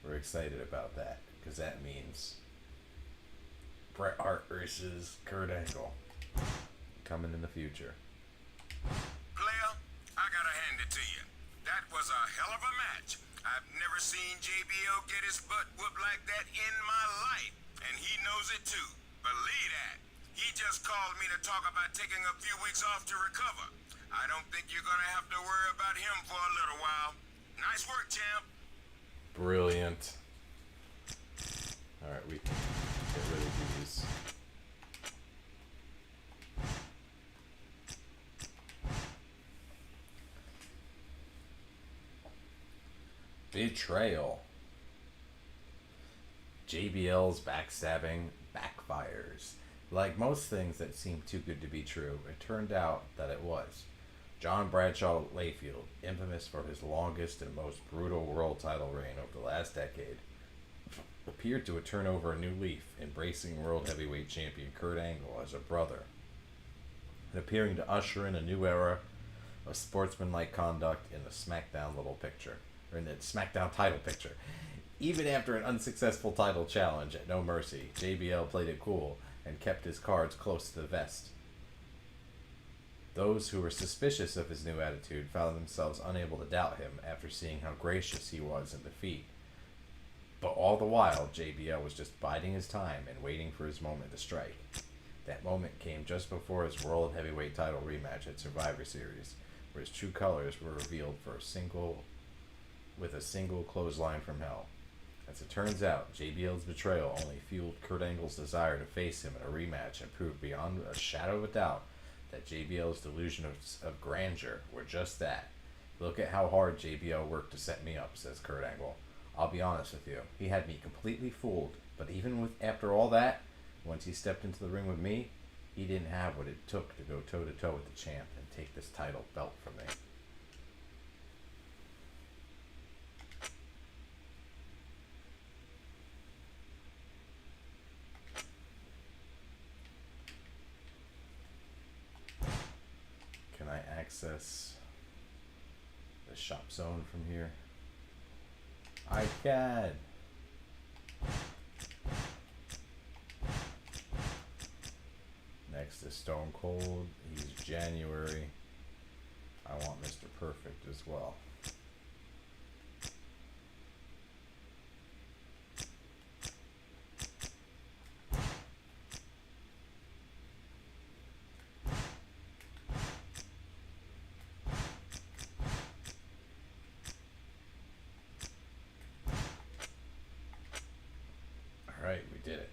We're excited about that because that means Bret Hart versus Kurt Angle coming in the future. Player, I gotta hand it to you. That was a hell of a match. I've never seen JBL get his butt whooped like that in my life. And he knows it too. Believe that. He just called me to talk about taking a few weeks off to recover. I don't think you're gonna have to worry about him for a little while. Nice work, champ. Brilliant. Alright, we can get rid of these. Betrayal. JBL's backstabbing backfires. Like most things that seem too good to be true, it turned out that it was. John Bradshaw Layfield, infamous for his longest and most brutal world title reign over the last decade, appeared to turn over a new leaf, embracing World Heavyweight Champion Kurt Angle as a brother, and appearing to usher in a new era of sportsmanlike conduct in the SmackDown little picture, or in the SmackDown title picture. Even after an unsuccessful title challenge at No Mercy, JBL played it cool and kept his cards close to the vest. Those who were suspicious of his new attitude found themselves unable to doubt him after seeing how gracious he was in defeat. But all the while, JBL was just biding his time and waiting for his moment to strike. That moment came just before his World Heavyweight title rematch at Survivor Series, where his true colors were revealed with a single clothesline from hell. As it turns out, JBL's betrayal only fueled Kurt Angle's desire to face him in a rematch and proved beyond a shadow of a doubt that JBL's delusion of grandeur were just that. Look at how hard JBL worked to set me up, says Kurt Angle. I'll be honest with you, he had me completely fooled, but after all that, once he stepped into the ring with me, he didn't have what it took to go toe-to-toe with the champ and take this title belt from me. Can I access the shop zone from here? I can. Next is Stone Cold. He's January. I want Mr. Perfect as well. Alright, we did it.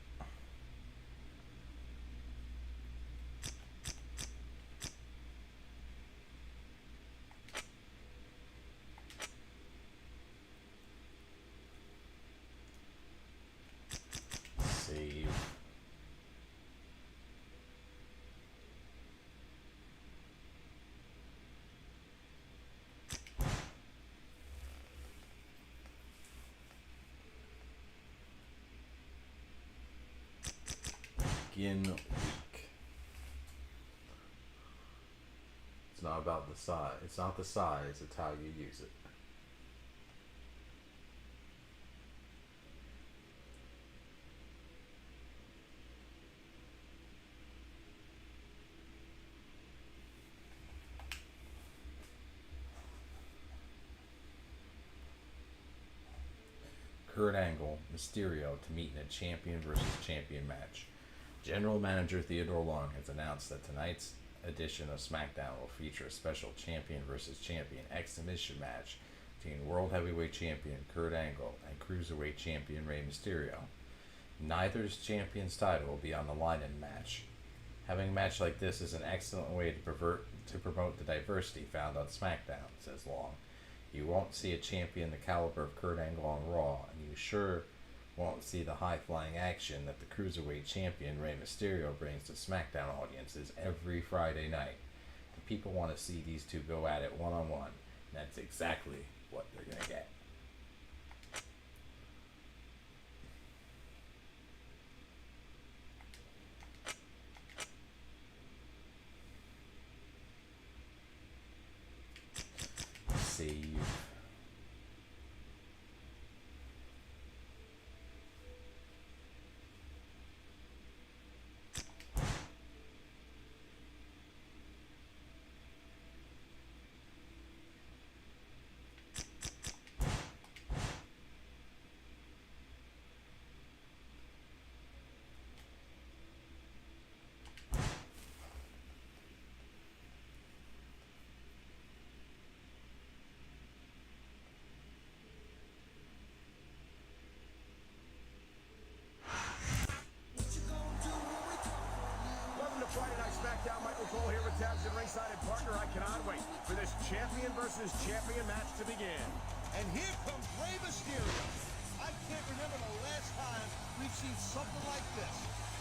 Save. Begin week. It's not about the size. It's not the size, it's how you use it. Kurt Angle, Mysterio to meet in a champion versus champion match. General Manager Theodore Long has announced that tonight's edition of SmackDown will feature a special champion versus champion exhibition match between World Heavyweight Champion Kurt Angle and Cruiserweight Champion Rey Mysterio. Neither's champion's title will be on the line in the match. Having a match like this is an excellent way to promote the diversity found on SmackDown, says Long. You won't see a champion the caliber of Kurt Angle on Raw, and you sure won't see the high-flying action that the Cruiserweight Champion Rey Mysterio brings to SmackDown audiences every Friday night. And people want to see these two go at it one-on-one, and that's exactly what they're going to get. Save. Friday Night SmackDown, Michael Cole here with Tabs and ringside and partner. I cannot wait for this champion versus champion match to begin. And here comes Rey Mysterio. I can't remember the last time we've seen something like this.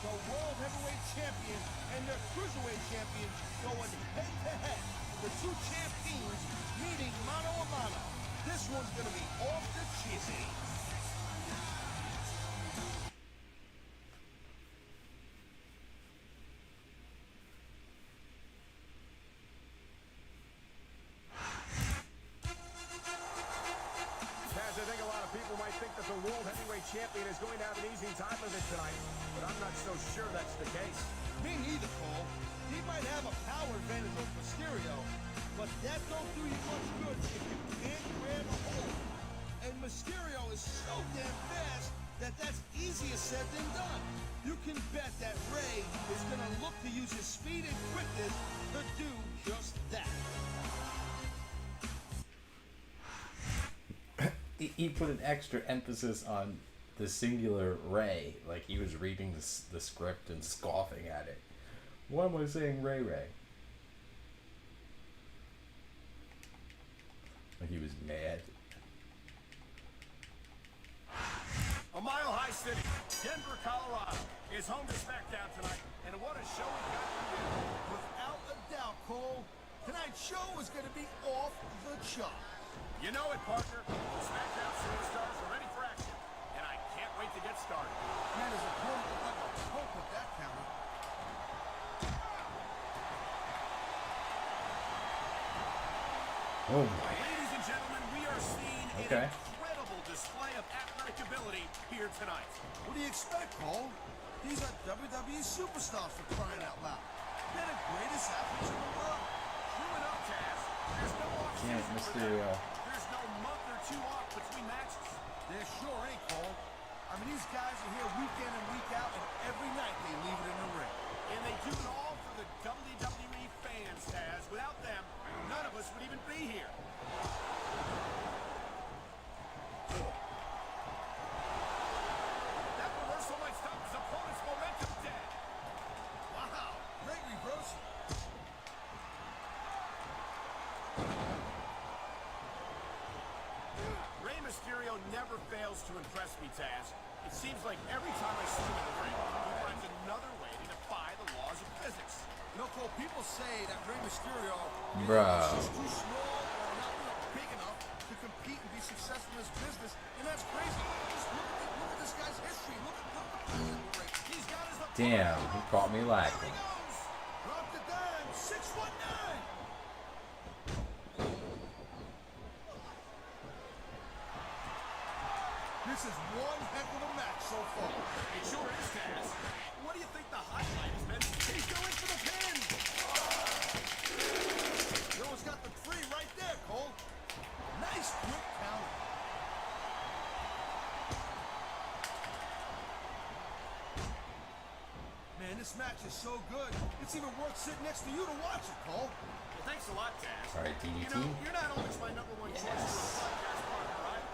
The World Heavyweight Champion and the Cruiserweight Champion going head-to-head. The two champions meeting mano a mano. This one's going to be off the cheesy. The World Heavyweight Champion is going to have an easy time of it tonight, but I'm not so sure that's the case. Me neither, Cole. He might have a power advantage over Mysterio, but that don't do you much good if you can't grab a hold. And Mysterio is so damn fast that that's easier said than done. You can bet that Rey is going to look to use his speed and quickness to do just that. He put an extra emphasis on the singular Ray, like he was reading the script and scoffing at it. Why am I saying Ray Ray? He was mad. A Mile High City, Denver, Colorado, is home to SmackDown tonight, and what a show we got for you. Without a doubt, Cole, tonight's show is going to be off the chart. You know it, partner. The SmackDown superstars are ready for action, and I can't wait to get started. Man, his opponent looked like a poke with that counter. Oh boy. Ladies and gentlemen, we are seeing an incredible display of athletic ability here tonight. What do you expect, Cole? These are WWE superstars for crying out loud. They're the greatest athletes in the world. True enough, Taz. There's no Can't off-season for Mysterio. them. There's no month or two off between matches. There sure ain't, Cole. I mean, these guys are here week in and week out, and every night they leave it in the ring. And they do it all for the WWE fans, Taz. Without them, none of us would even be here. That reversal might stop his opponent's momentum dead. Wow, great reversal. Rey Mysterio never fails to impress me, Taz. It seems like every time I see him in the ring, he finds another way to defy the laws of physics. You know, Cole, people say that Rey Mysterio Bruh. is just too small or not big enough to compete and be successful in this business, and that's crazy. Just look at this guy's history. Look at the precedent rate. He's got his opponent. Damn, he caught me There he lacking. goes. Dropped it down. 619. This is one heck of a match so far. It sure is, Taz. What do you think the highlight has been? He's going for the pin. You almost got the three right there, Cole. Nice quick counter. Man, this match is so good. It's even worth sitting next to you to watch it, Cole. Well, thanks a lot, Taz. All right, You DDT. know, you're not always my number one choice for a podcast partner, right?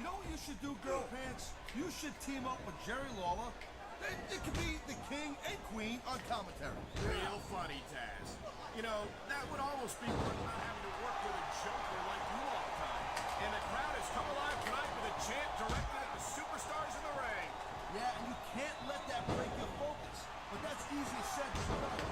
You know what you should do, Girl Pants? You should team up with Jerry Lawler. It could be the king and queen on commentary. Real funny, Taz. You know, that would almost be worth not having to work with a joker like you all the time. And the crowd has come alive tonight with a chant directed at the superstars in the ring. Yeah, and you can't let that break your focus. But that's easier said than done.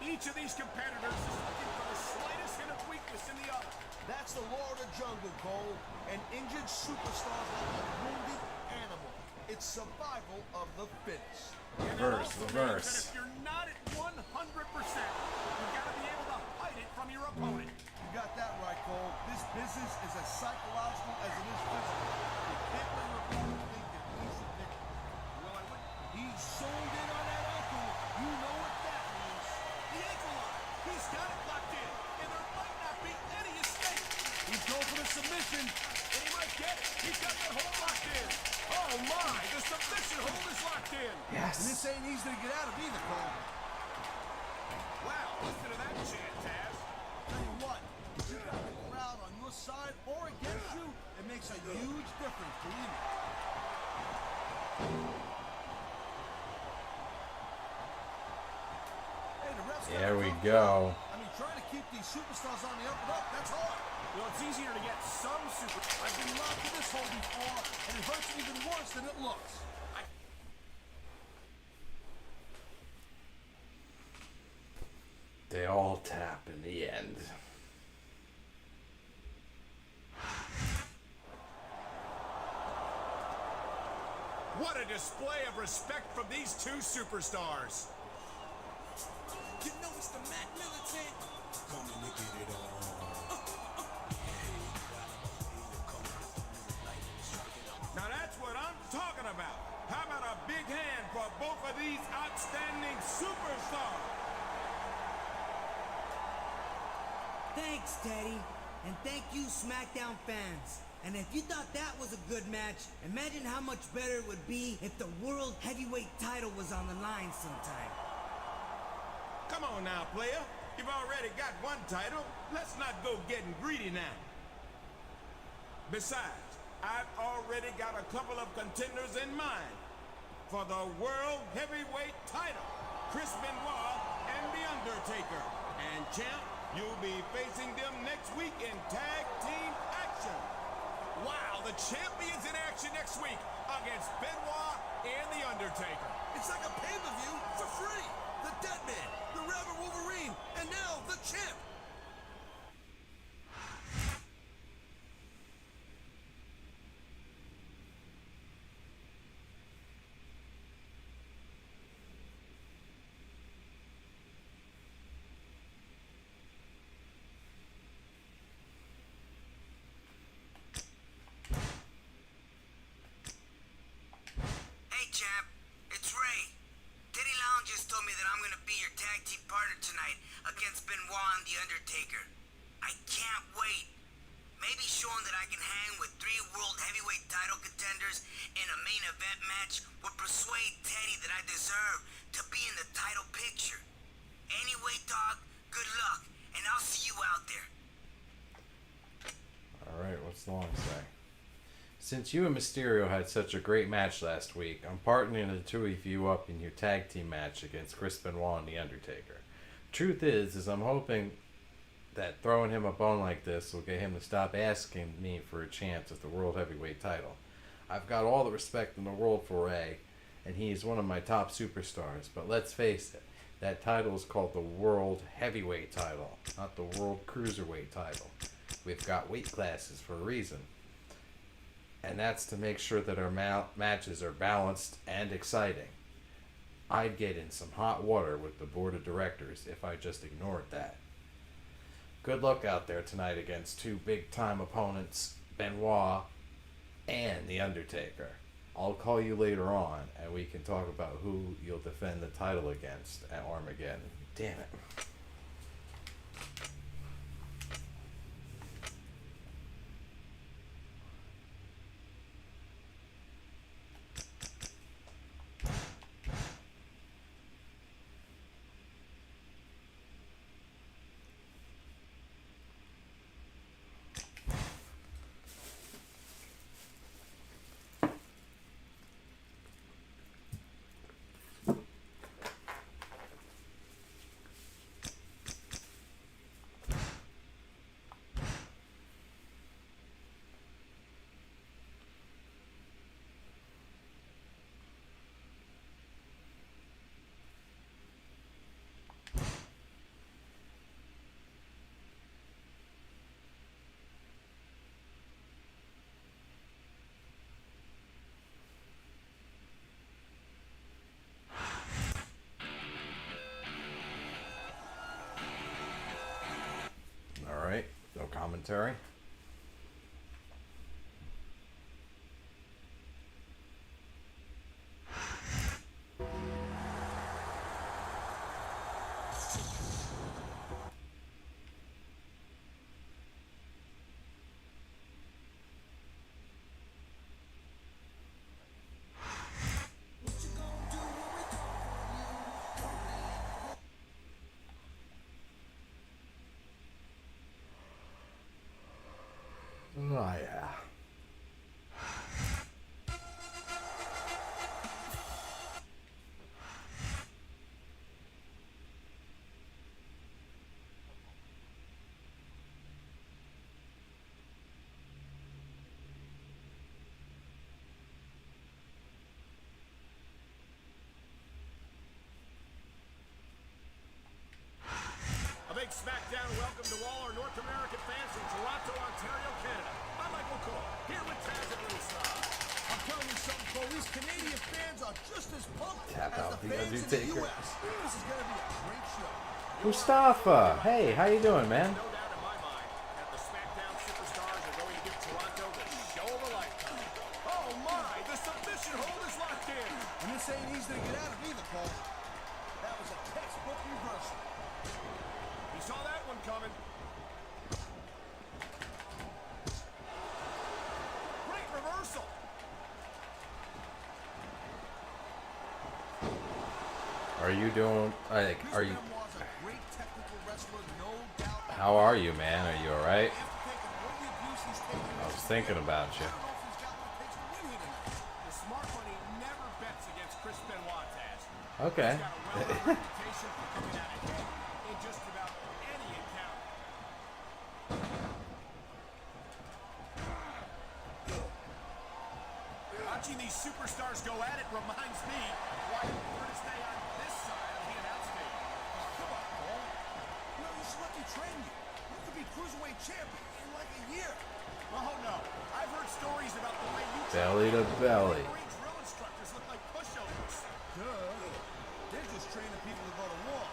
Each of these competitors is looking for the slightest hint of weakness in the other. That's the law of the jungle, Cole. An injured superstar is like a wounded animal. It's survival of the fittest. And that Reverse, also means reverse. that if you're not at 100%, you've got to be able to hide it from your opponent. You got that right, Cole. This business is as psychological as it is physical. You can't let your opponent think that he's the victim. Well, I wouldn't. He's sold in on that ankle. You know what that means. The ankle lock. He's got it locked in, and there might not be any escape. He's going for the submission. And he might get it. He's got that hold locked in. Oh my, the submission hold is locked in. And this ain't easy to get out of either, Cole. Wow, listen to that chant, Taz. Tell you what, if you got the crowd on your side or against you, it makes a huge difference, believe me. Hey, the refs got There a we tough go. job. I mean, trying to keep these superstars on the up and up, that's hard. Well, it's easier to get some super. I've been locked in this hole before, and it hurts even worse than it looks. They all tap in the end. What a display of respect from these two superstars. You know it's the Mac Militant. Coming to get it on. Now that's what I'm talking about. How about a big hand for both of these outstanding superstars? Thanks, Teddy. And thank you, SmackDown fans. And if you thought that was a good match, imagine how much better it would be if the World Heavyweight title was on the line sometime. Come on now, player. You've already got one title. Let's not go getting greedy now. Besides, I've already got a couple of contenders in mind for the World Heavyweight title. Chris Benoit and Undertaker. And champ, you'll be facing them next week in tag team action. Wow, the champions in action next week against Benoit and The Undertaker. It's like a pay-per-view for free. The Dead Man, the Rabbit Wolverine, and now the champ. Hey, champ. It's Ray. Teddy Long just told me that I'm gonna be your tag team partner tonight against Benoit and The Undertaker. I can't wait. Maybe showing that I can hang with 3 world heavyweight title contenders in a main event match would persuade Teddy that I deserve to be in the title picture. Anyway, dog, good luck, and I'll see you out there. Alright, what's Long say? Since you and Mysterio had such a great match last week, I'm partnering the two of you up in your tag team match against Chris Benoit and The Undertaker. Truth is I'm hoping that throwing him a bone like this will get him to stop asking me for a chance at the World Heavyweight title. I've got all the respect in the world for Ray, and he is one of my top superstars, but let's face it, that title is called the World Heavyweight title, not the World Cruiserweight title. We've got weight classes for a reason. And that's to make sure that our matches are balanced and exciting. I'd get in some hot water with the board of directors if I just ignored that. Good luck out there tonight against 2 big-time opponents, Benoit and The Undertaker. I'll call you later on, and we can talk about who you'll defend the title against at Armageddon. Damn it. Alright, no commentary. Oh, yeah. A big SmackDown welcome to all our North American fans from Toronto, Ontario, Canada. I'm Michael Cole, here with Taz at ringside. I'm telling you something, Cole. These Canadian fans are just as pumped Tap as out the the fans in the Undertaker. U.S. This is going to be a great show. Mustafa, hey, how you doing, man? No doubt in my mind that the SmackDown superstars are going to give Toronto the show of a lifetime. Oh my, the submission hold is locked in. And this ain't easy to get out of either, Cole. That was a textbook reversal. He saw that one coming. Great reversal. Are you doing, like, Chris are you, Benoit's a great technical wrestler, no doubt. how are you, man? Are you alright? After taking all the abuse he's taken, I was thinking about you. I don't know if he's got what it takes to win here tonight. The smart money never bets against Chris Benoit, Taz. Okay. He's got a well-earned reputation for coming out ahead. just about any encounter. Watching these superstars go at it reminds me why you prefer to stay on this side of the announce table. Oh, come on, Cole. You know, you should let me train you. You could be Cruiserweight Champion in like a year. Oh, no. I've heard stories about the way you Belly to belly. drill instructors look like pushovers. Duh. They're just training people to go to war.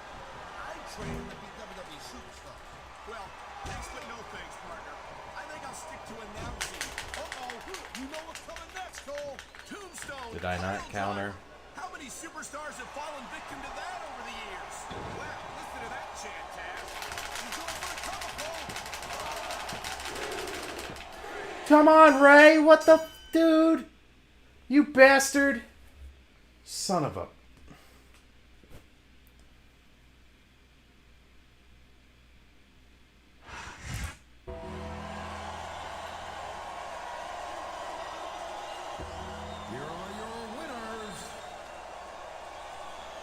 I train them to be WWE superstars. Well, thanks but no thanks, partner. I think I'll stick to announcing. Uh-oh. You know what's coming next, Cole. Tombstone. Did I not Pile counter? driver. How many superstars have fallen victim to that over the years? Well, listen to that chant, Taz. He's going for the cover, Cole. Come on, Ray! What the dude? You bastard! Son of a... Here are your winners.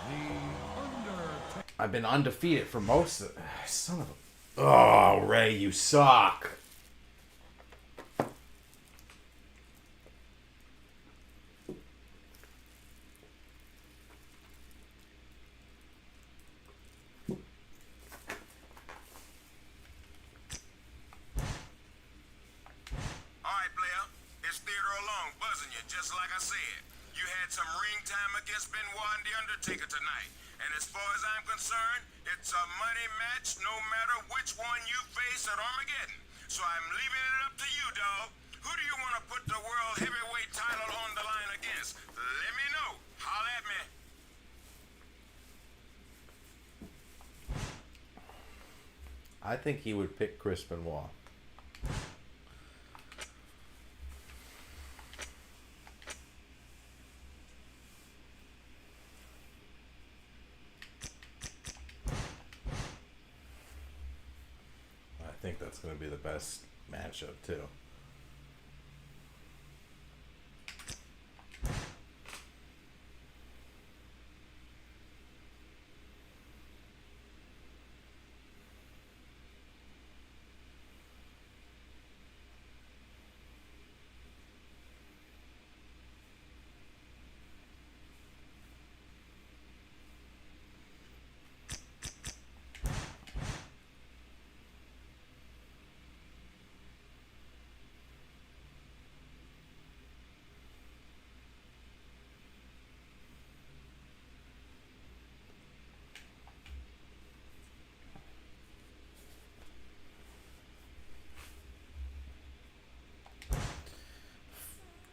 The Undertaker. I've been undefeated for most of... Son of a... Oh, Ray, you suck! Alright, player. It's Theodore Long buzzing you, just like I said. You had some ring time against Benoit and The Undertaker tonight. And as far as I'm concerned, it's a money match no matter which one you face at Armageddon. So I'm leaving it up to you, dawg. Who do you want to put the World Heavyweight title on the line against? Let me know. Holla at me. I think he would pick Chris Benoit. I think that's going to be the best matchup, too.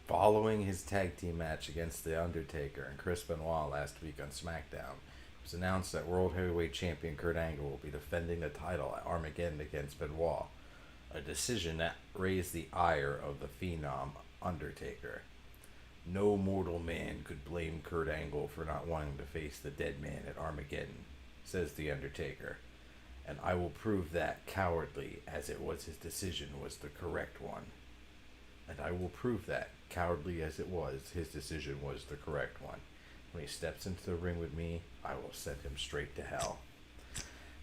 Following his tag team match against The Undertaker and Chris Benoit last week on SmackDown, it was announced that World Heavyweight Champion Kurt Angle will be defending the title at Armageddon against Benoit, a decision that raised the ire of the Phenom Undertaker. No mortal man could blame Kurt Angle for not wanting to face the dead man at Armageddon, says The Undertaker, and I will prove that, cowardly as it was, his decision was the correct one. And I will prove that, cowardly as it was, his decision was the correct one. When he steps into the ring with me, I will send him straight to hell.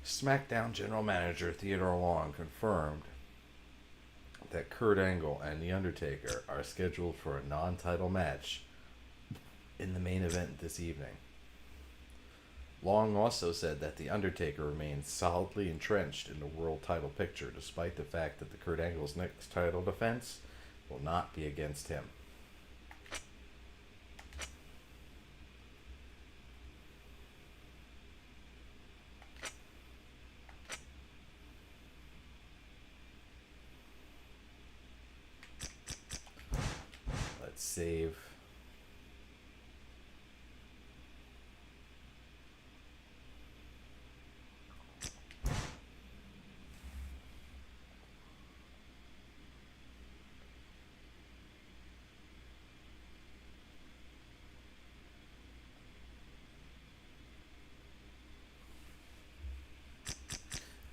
SmackDown General Manager Theodore Long confirmed that Kurt Angle and The Undertaker are scheduled for a non-title match in the main event this evening. Long also said that The Undertaker remains solidly entrenched in the world title picture, despite the fact that the Kurt Angle's next title defense will not be against him. Let's save.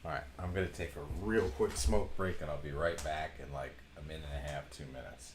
Alright, I'm going to take a real quick smoke break and I'll be right back in like a minute and a half, 2 minutes.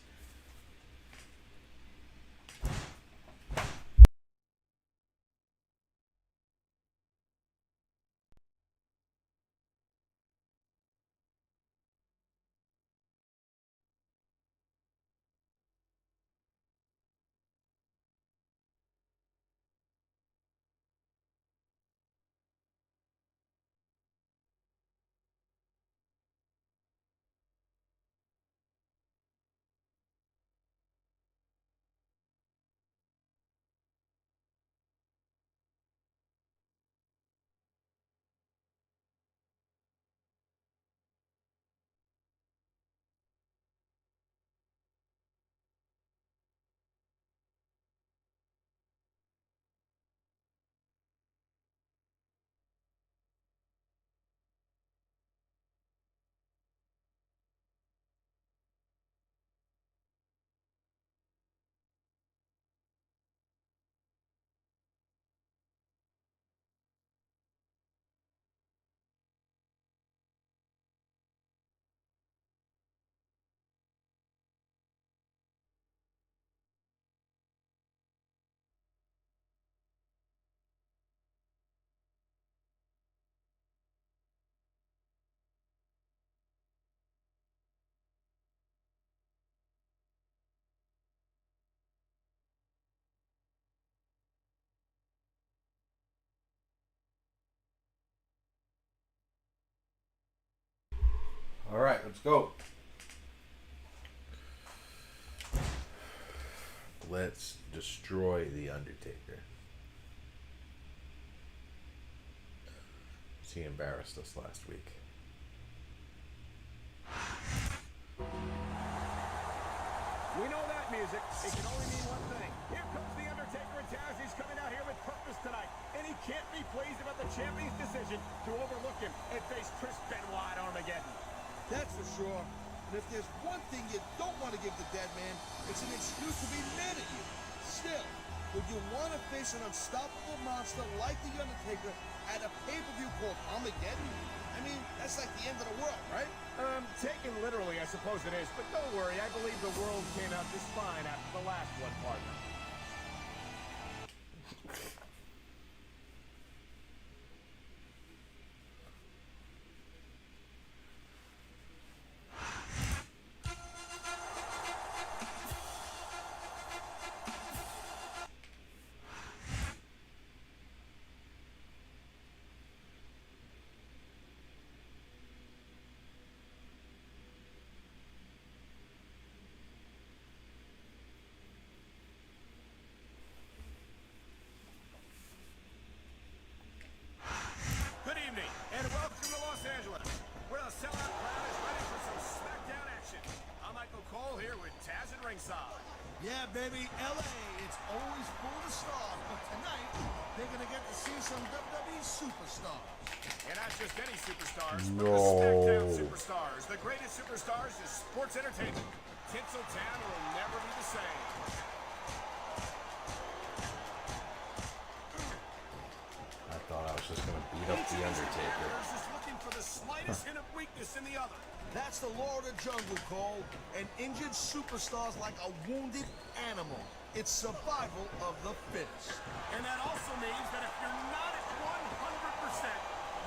All right, let's go. Let's destroy The Undertaker. He embarrassed us last week. We know that music. It can only mean one thing. Here comes The Undertaker and Taz. He's coming out here with purpose tonight. And he can't be pleased about the champion's decision to overlook him and face Chris Benoit at Armageddon. That's for sure. And if there's one thing you don't want to give the dead man, it's an excuse to be mad at you. Still, would you want to face an unstoppable monster like The Undertaker at a pay-per-view called Armageddon? I mean, that's like the end of the world, right? Taken literally, I suppose it is. But don't worry, I believe the world came out just fine after the last one, partner. Good evening, and welcome to Los Angeles, where the sellout crowd is ready for some SmackDown action. I'm Michael Cole here with Taz at ringside. Yeah, baby, LA, it's always full of stars, but tonight, they're gonna get to see some WWE superstars. And not just any superstars, No. but the SmackDown superstars. The greatest superstars is sports entertainment. Tinseltown will never be the same. I thought I was just going to beat up The Undertaker. Is looking for the slightest hint of weakness in the other. That's the law of the jungle, Cole. An injured superstar's like a wounded animal. It's survival of the fittest. And that also means that if you're not at 100%,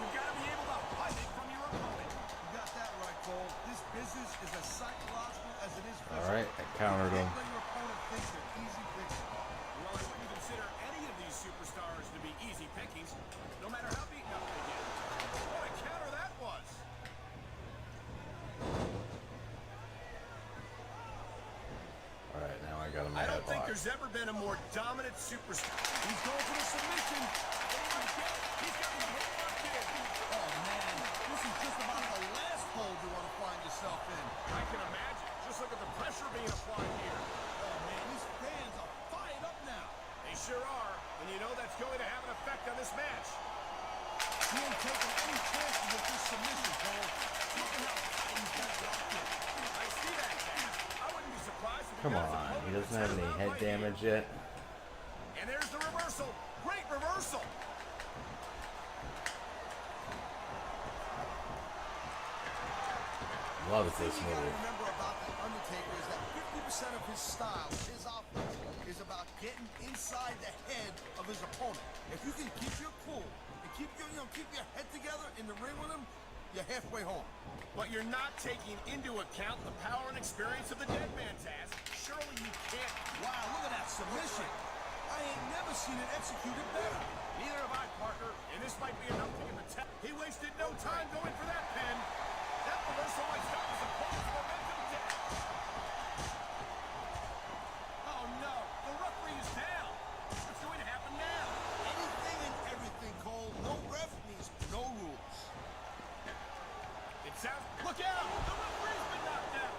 you've got to be able to hide it from your opponent. You got that right, Cole. This business is as psychological as it is physical. All right, I countered him. Can't let your opponent think they're easy pickings. Well, I wouldn't consider any of these superstars to be easy pickings, no matter how beaten up they get. What a counter that was! All right, now I got him. I don't think there's ever been a more dominant superstar. He's going for the submission. He's got him hooked up here. Oh, man. This is just about the last hold you want to find yourself in. I can imagine. Just look at the pressure being applied here. Oh, man, these fans are fired up now. They sure are, and you know that's going to have an effect on this match. He ain't taking any chances with this submission, Cole. Look at how tight he's got locked in. I see that, Taz. I wouldn't be surprised if Come on, he doesn't have any head damage yet. And there's the reversal. Great reversal. Love The thing this you gotta move. remember about The Undertaker is that 50% of his style, his offense, is about getting inside the head of his opponent. If you can keep your cool and keep your head together in the ring with him, you're halfway home. But you're not taking into account the power and experience of the dead man, Taz. Surely you can't. Wow, look at that submission. I ain't never seen it executed better. Neither have I, partner. And this might be enough to get the tap. He wasted no time going for that pin. That reversal might stop his opponent's momentum down. Oh no, the referee is down. What's going to happen now? Anything and everything, Cole. No ref means no rules. It sounds. Look out! The referee's been knocked out.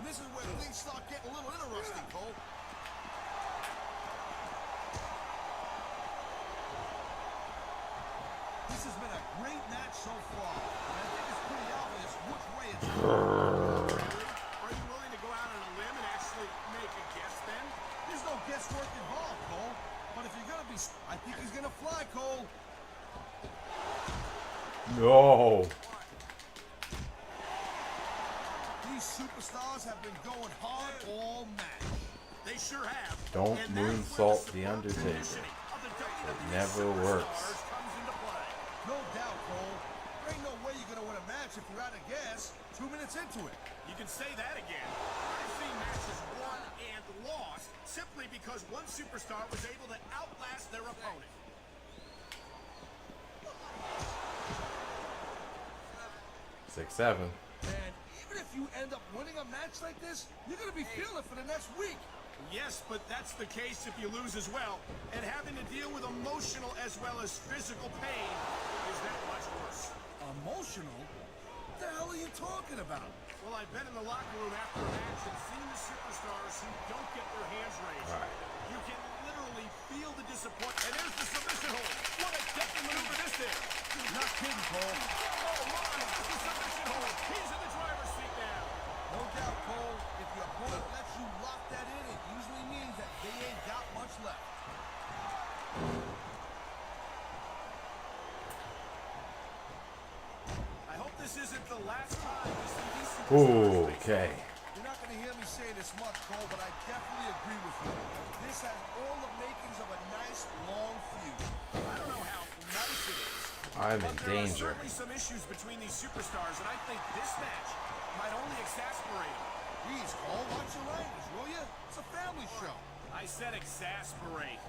And this is where things start getting a little interesting, Cole. This has been a great match so far. And I think it's pretty obvious which way it's going. Are you willing to go out on a limb and actually make a guess then? There's no guesswork involved, Cole. But if you're going to be... I think he's going to fly, Cole. No. These superstars have been going hard all match. They sure have. Don't And that's where moonsault the The superb Undertaker. conditioning of the WWE It never superstars works. comes into play. No doubt, Cole. There ain't no way you're going to win a match if you're out of gas 2 minutes into it. You can say that again. I've seen matches won and lost simply because one superstar was able to outlast their opponent. 6-7. And you end up winning a match like this, you're gonna be feeling it for the next week. Yes, but that's the case if you lose as well. And having to deal with emotional as well as physical pain is that much worse. Emotional? What the hell are you talking about? Well, I've been in the locker room after a match and seen the superstars who don't get their hands raised. Right. You can literally feel the disappointment. And there's the submission hold. What a deadly maneuver this is. Not kidding, Cole. Oh, my. The submission hold. He's in the driver's seat now. No doubt, Cole. If your opponent lets you lock that in, it usually means that they ain't got much left. I hope this isn't the last time we see these superstars. Ooh, okay. You're not going to hear me say this much, Cole, but I definitely agree with you. This has all the makings of a nice, long feud. I don't know how nice it is. I'm in but there are danger. certainly some issues between these superstars, and I think this match might only exasperate them. Please, Cole, watch your language, will you? It's a family show. I said exasperate.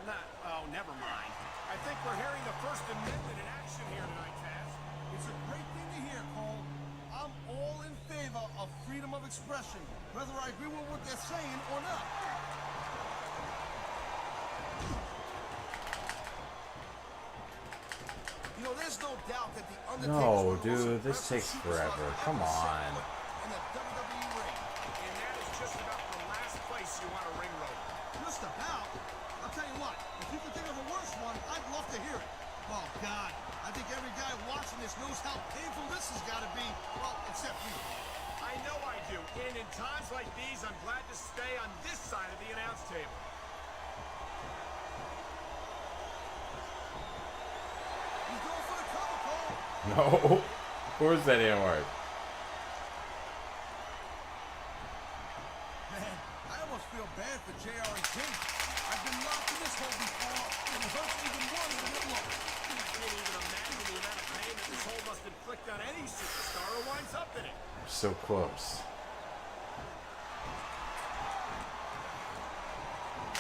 Not, oh, never mind. I think we're hearing the First Amendment in action here tonight, Taz. It's a great thing to hear, Cole. I'm all in favor of freedom of expression, whether I agree with what they're saying or not. You know, there's no doubt that the Undertaker's No, one of the most dude, this impressive takes superstars forever. ever Come set on. foot in the WWE ring. And that is just about the last place you want a ring rope. Just about. I'll tell you what, if you can think of a worse one, I'd love to hear it. Oh, God. I think every guy watching this knows how painful this has got to be. Well, except me. I know I do. And in times like these, I'm glad to stay on this side of the announce table. He's going for the cover, Cole. No, of course that didn't work. Man, I almost feel bad for JR and King. I've been locked in this hole before, and it hurts even more than it looks. I can't even imagine the amount of pain that this hole must inflict on any superstar who winds up in it. So close.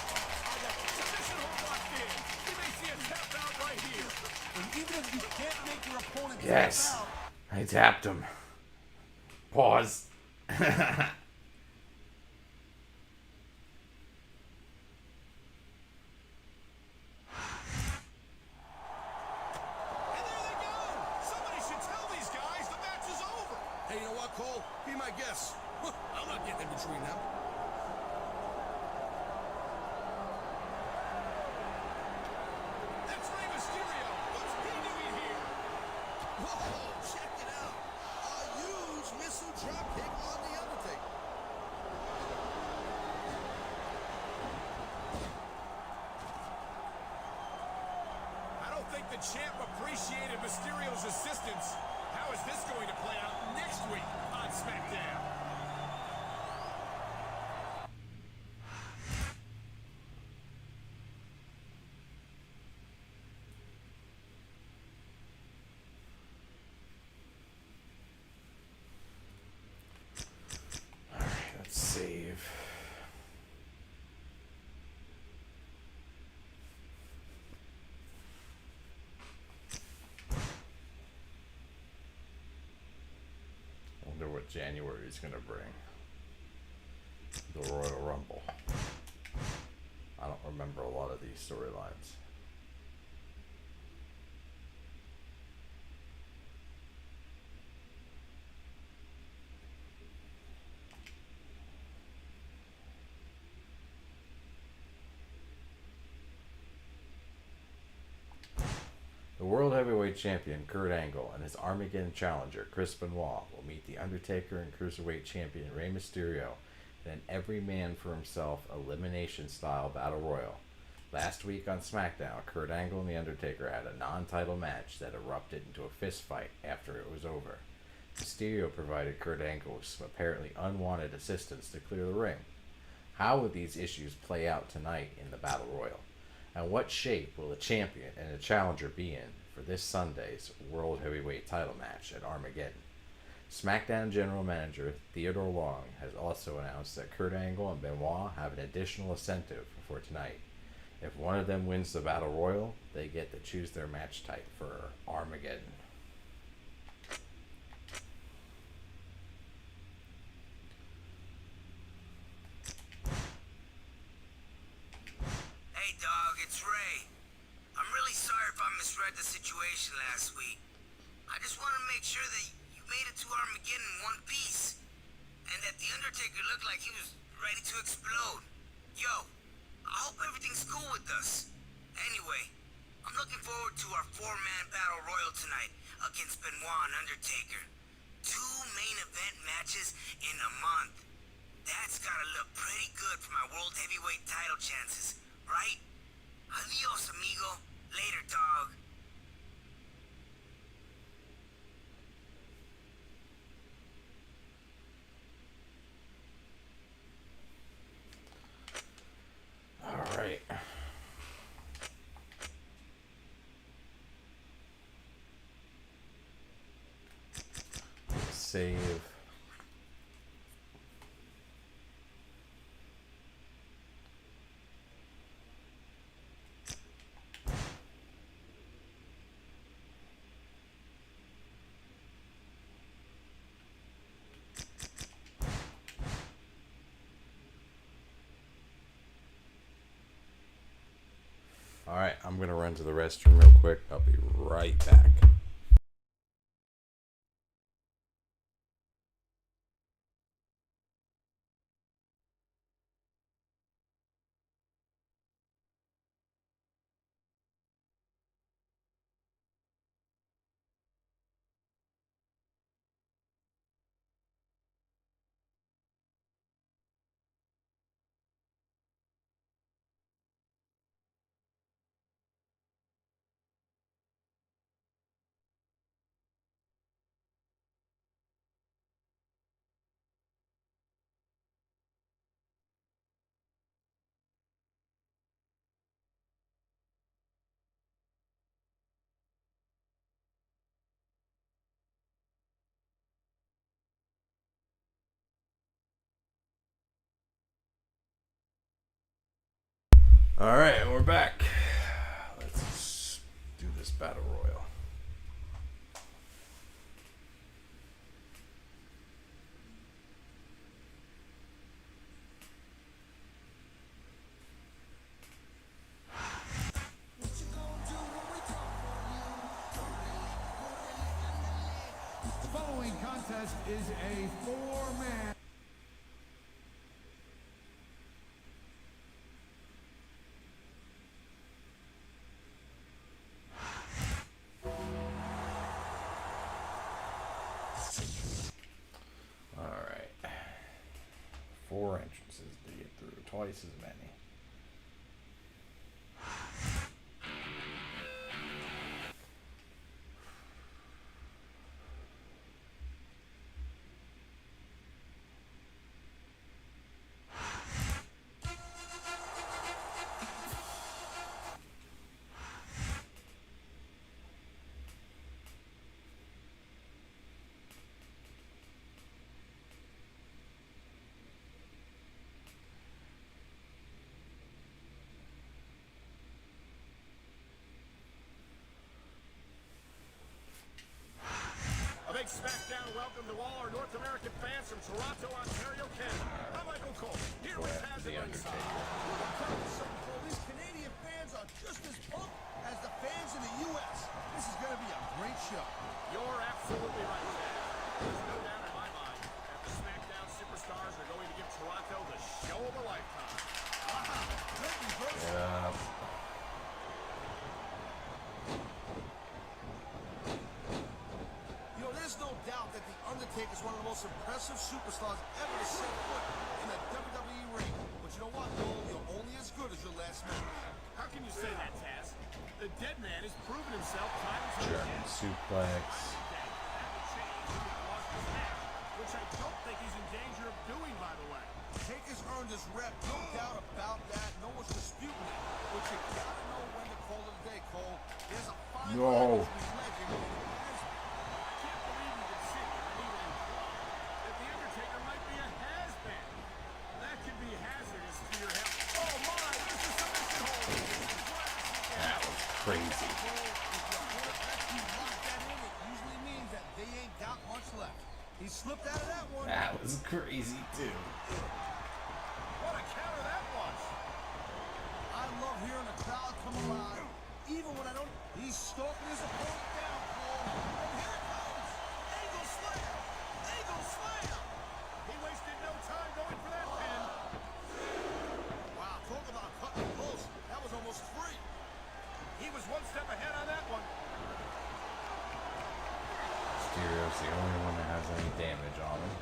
Submission hold locked in. You may see a tap out right here. And even if you can't make your opponent Yes, tap out, I tapped him. Pause. And there they go. Somebody should tell these guys the match is over. hey, you know what, Cole? Be my guest. I'm not getting in between them. That's Rey Mysterio. What's he doing here? Whoa, check it out. A huge missile dropkick on The Undertaker. I don't think the champ appreciated Mysterio's assistance. How is this going to play out next week on SmackDown? Alright, let's save. Wonder what January is gonna bring. The Royal Rumble. I don't remember a lot of these storylines. The World Heavyweight Champion Kurt Angle and his Armageddon challenger Chris Benoit will meet The Undertaker and Cruiserweight Champion Rey Mysterio in an every man for himself elimination style battle royal. Last week on SmackDown, Kurt Angle and The Undertaker had a non-title match that erupted into a fist fight after it was over. Mysterio provided Kurt Angle with some apparently unwanted assistance to clear the ring. How will these issues play out tonight in the Battle Royal? And what shape will the champion and the challenger be in for this Sunday's World Heavyweight title match at Armageddon? SmackDown General Manager Theodore Long has also announced that Kurt Angle and Benoit have an additional incentive for tonight. If one of them wins the Battle Royal, they get to choose their match type for Armageddon. celebration last week. I just want to make sure that you made it to Armageddon in one piece. And that the Undertaker looked like he was ready to explode. Yo, I hope everything's cool with us. Anyway, I'm looking forward to our 4-man battle royal tonight against Benoit and Undertaker. 2 main event matches in a month. That's gotta look pretty good for my World Heavyweight title chances, right? Adios, amigo. Later, dog. All right. Save. All right, I'm going to run to the restroom real quick. I'll be right back. All right, we're back. Let's do this battle royal. The following contest is a 4-man. All right. 4 entrances to get through. Twice as many. A big SmackDown welcome to all our North American fans from Toronto, Ontario, Canada. I'm Michael Cole, here with Taz at ringside. These Canadian fans are just as pumped as the fans in the U.S. This is going to be a great show. You're absolutely right, Taz. There's no doubt in my mind that the SmackDown superstars are going to give Toronto the show of a lifetime. Yeah. You know, there's no doubt that The Undertaker is one of the most impressive superstars ever to set foot in a WWE ring. But you know what, Cole? You're only as good as your last match. How can you say that, Taz? The dead man has proven himself time and time German again. suplex. Which I don't think he's in danger of doing, by the way. Taker's earned his rep, no doubt about that. No one's disputing it. But you gotta know when to call it a day, Cole. There's a fine line between legend and has-been. I can't believe you could sit here and even imply that The Undertaker might be a has-been. That could be hazardous to your health. Oh my, this is submission hold. That was crazy. Cole, if your opponent lets you lock that in, it usually means that they ain't got much left. He slipped out of that one. That was crazy too. What a counter that was. I love hearing the crowd come alive, even when I don't He's stalking his opponent down, Cole. And here it comes. Angle slam. Angle slam. He wasted no time going for that pin. Wow, talk about cutting close. That was almost free. He was one step ahead on that one. Mysterio's the only one that has any damage on him.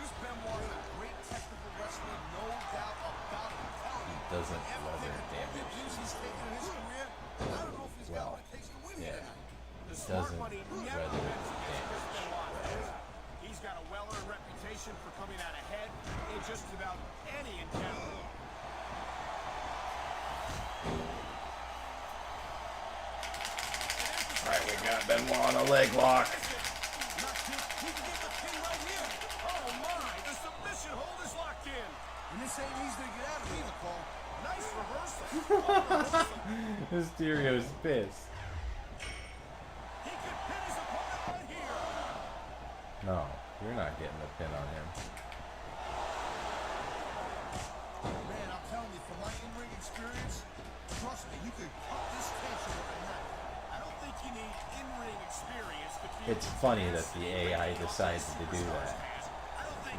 This Benoit is a great technical wrestler, no doubt about it. He doesn't leather damage. He's taken in his career. I don't know if he's got what it takes to win here. The He smart doesn't money never leather bets against Chris damage. Benoit. He's got a well-earned reputation for coming out ahead in just about any encounter. Alright, we got Benoit on a leg lock. Oh my, the submission hold is locked in. And this ain't easy to get out of either, Cole. Nice reversal. Mysterio's pissed. He could pin his opponent right here. No, you're not getting the pin on him. Man, I'm telling you, from my in-ring experience, trust me, you could cut this tension overnight. I don't think you need in-ring experience to feel It's funny that the AI decided to do that.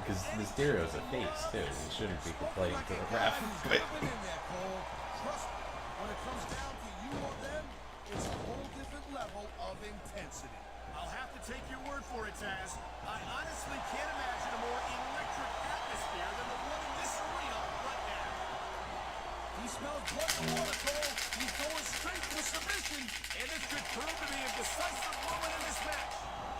Because Mysterio's a face, too. He shouldn't be complaining to the ref. But Trust me, when it comes down to you or them, it's a whole different level of intensity. I'll have to take your word for it, Taz. I honestly can't imagine a more electric atmosphere than the one in this arena right now. He smells blood and water, Cole. He's going straight for submission. And this could prove to be a decisive moment in this match.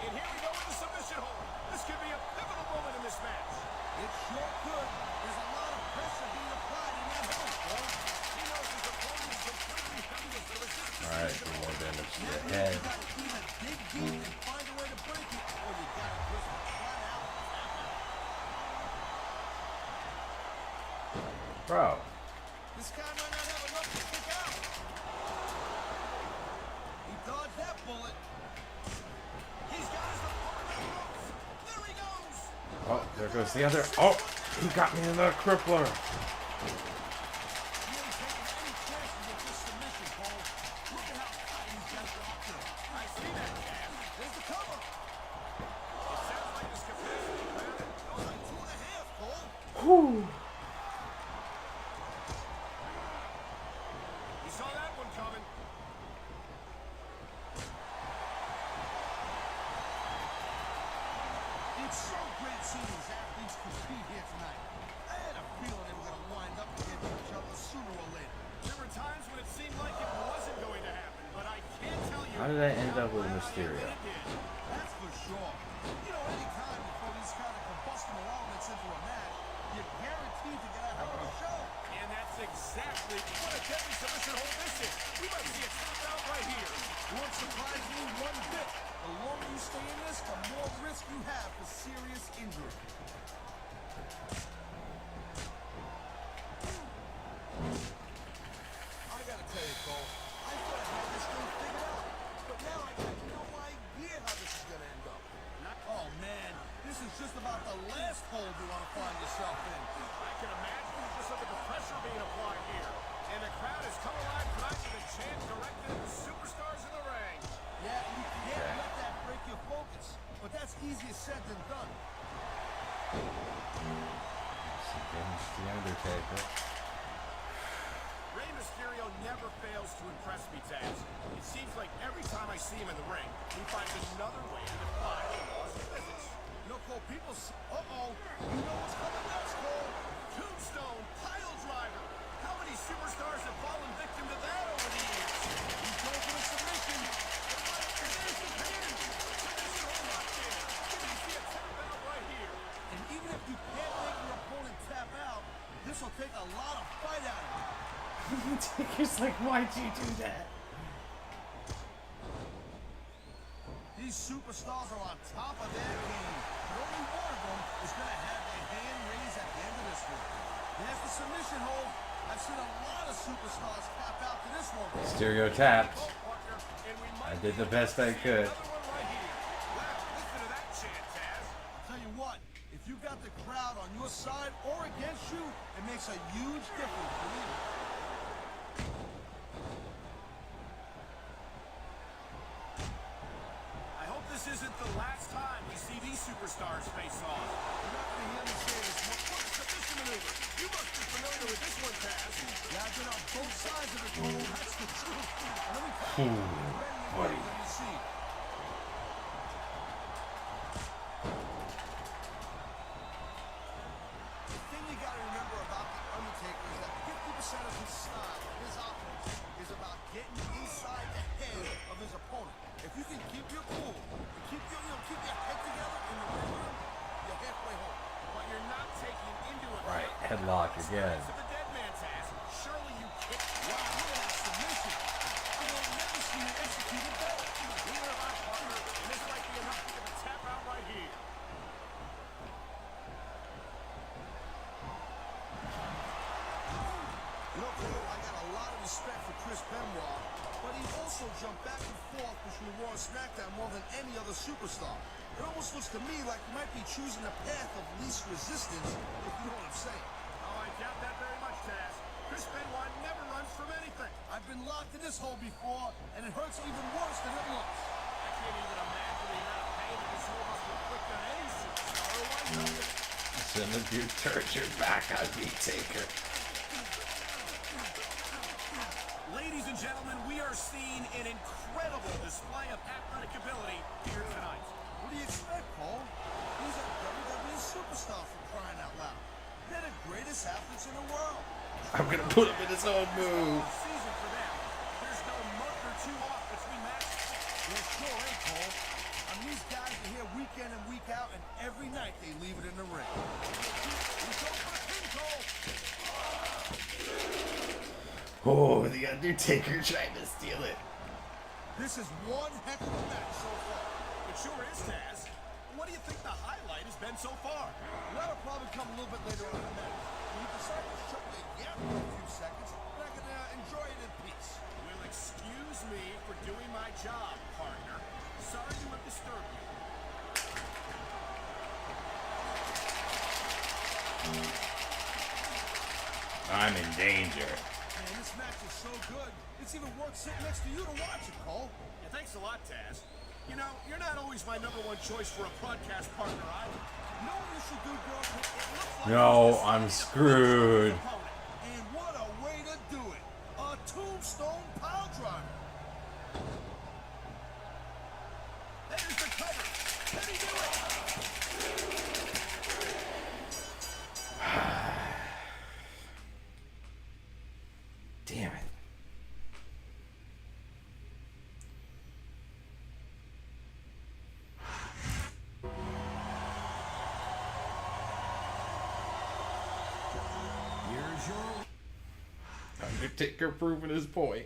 And here we go with the submission hold. This could be a pivotal moment in this match. It sure could. There's a lot of pressure being applied in that hold, Cole. He knows his opponent is completely helpless to resist this. alright, do more damage to the head. You gotta either dig deep and find a way to break it, or you gotta just flat out tap out. Bro. This guy might not have enough to kick out. He dodged that bullet. He's got his opponent on the ropes. There he goes. Oh, there goes the other. Oh, he got me in the crippler. He ain't taking any chances with this submission, Cole. Look at how tight he's got it locked in. I see that, Taz. There's the cover. It sounds like his capacity granted. Goes like 2.5, Cole. Whew. He saw that one coming. It's so great seeing these athletes compete here tonight. I had a feeling they were going to wind up against each other sooner or later. There were times when it seemed like it wasn't going to happen, but I can't tell you. How did that end up with how glad I am Mysterio? that it did. That's for sure. You know, anytime you throw these kind of combustible elements into a match, you're guaranteed to get a hell of a show. And that's exactly what a deadly submission hold this is. We might see it tap out right here. Won't surprise me one bit. The longer you stay in this, the more risk you have for serious injury. I gotta tell you, Cole, I thought I had this thing figured out, but now I got no idea how this is gonna end up. Oh man, this is just about the last hole you want to find yourself in. I can imagine just look at the pressure being applied here. And the crowd has come alive tonight with a chant directed at the superstars in the ring. Yeah, you can't let that break your focus, but that's easier said than done. Some damage to the Undertaker. Rey Mysterio never fails to impress me, Taz. It seems like every time I see him in the ring, he finds another way to defy the laws of physics. You know, Cole, people uh-oh, you know what's coming next, Cole. Tombstone, pile driver. How many superstars have fallen victim to that over the years? He's going for the submission. There's the pin. Submission hold locked in. You can see a tap out right here. And even if you can't make your opponent tap out, this will take a lot of fight out of him. Undertaker's like, why'd you do that? These superstars are on top of their game. But only one of them is going to have their hand raised at the end of this one. There's the submission hold. I've seen a lot of superstars tap out to this one. Mysterio tapped. Oh, partner, and we I might did the best I could. another one right here. Wow, listen to that chant, Taz. I'll tell you what, if you got the crowd on your side or against you, it makes a huge difference, believe me. isn't the last time we see these superstars face off. You're not going to hear me say this. What submission maneuver? You must be familiar with this one, Taz. Yeah, I've been on both sides of it, Cole. That's the truth. And let me tell you, buddy. let me see. The thing you got to remember about The Undertaker is that 50% of his style, his offense, is about getting inside the head of his opponent. If you can keep your cool and keep your head together in the ring room, you're halfway home. But you're not taking into account Right, headlock again. of the dead man's ass. Surely you kick. Wow, look at that submission. I will never see it executed better. Neither have I, partner. And this might be enough to get the tap out right here. You know, Cole, I got a lot of respect for Chris Benoit, but he also jumped back and forth between Raw and SmackDown more than any other superstar. It almost looks to me like he might be choosing the path of least resistance, if you know what I'm saying. Oh, I doubt that very much, Taz. Chris Benoit never runs from anything. I've been locked in this hole before, and it hurts even worse than it looks. I can't even imagine the amount of pain that this hole must inflict on any superstar. Or why not? Some of you turned your back on me, Taker. Ladies and gentlemen, we are seeing an incredible display of athletic ability here tonight. What do you expect, Cole? He's a WWE superstar for crying out loud. They're the greatest athletes in the world. I'm gonna put him in his own move. Season for them. There's no month or two off between matches. There sure ain't, Cole. I mean, these guys are here week in and week out, and every night they leave it in the ring. We go for the pin, Cole. Oh, the Undertaker trying to steal it. This is one heck of a match so far. It sure is, Taz. What do you think the highlight has been so far? That'll probably come a little bit later on in the match. When you decide to shut the gap for a few seconds, and I can enjoy it in peace. Well, excuse me for doing my job, partner. Sorry to have disturbed you. I'm in danger. Man, this match is so good. It's even worth sitting next to you to watch it, Cole. Yeah, thanks a lot, Taz. You know, you're not always my number one choice for a broadcast partner either. You know what you should do, girl? It looks like No, I'm screwed. and what a way to do it. A tombstone pile driver. There's the cover. Can he do it? Damn it. Here's your Undertaker proving his point.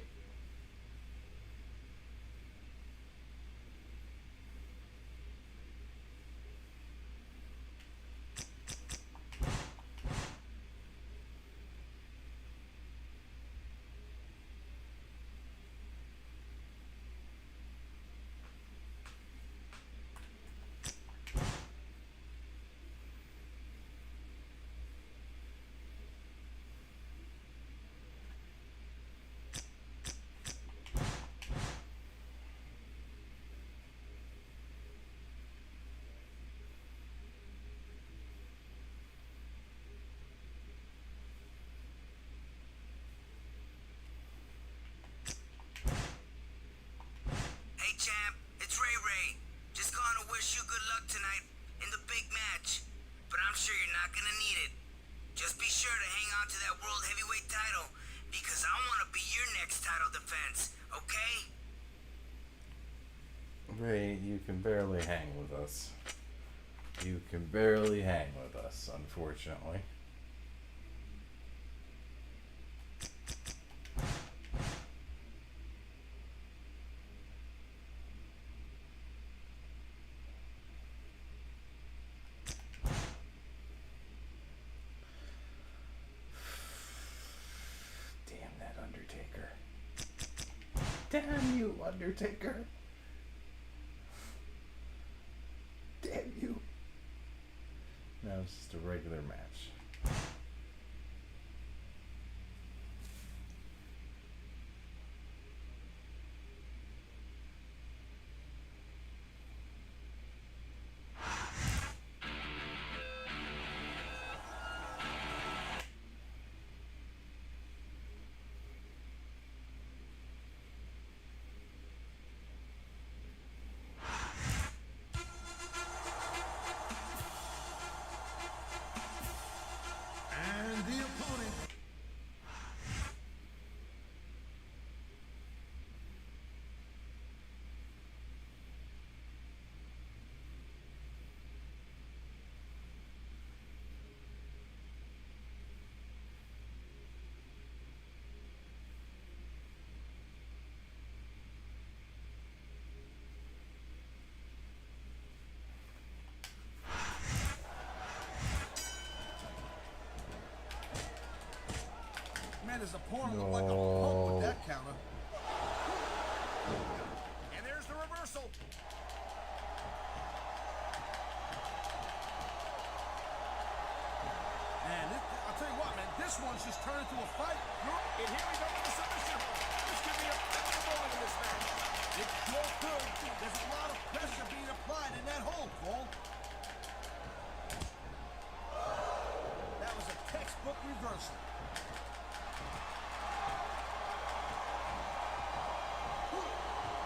Hey champ, it's Ray Ray. Just calling to wish you good luck tonight in the big match. But I'm sure you're not gonna need it. Just be sure to hang on to that World Heavyweight title because I want to be your next title defense, okay? Ray, you can barely hang with us. You can barely hang with us, unfortunately. Damn that Undertaker. Damn you, Undertaker. Damn you. Now it's just a regular match. his opponent look like a punk with that counter. And there's the reversal. Man, I'll tell you what, man, this one's just turned into a fight. And here we go with the submission hold. This could be a pivotal moment in this match. It sure could. There's a lot of pressure being applied in that hold, Cole. That was a textbook reversal.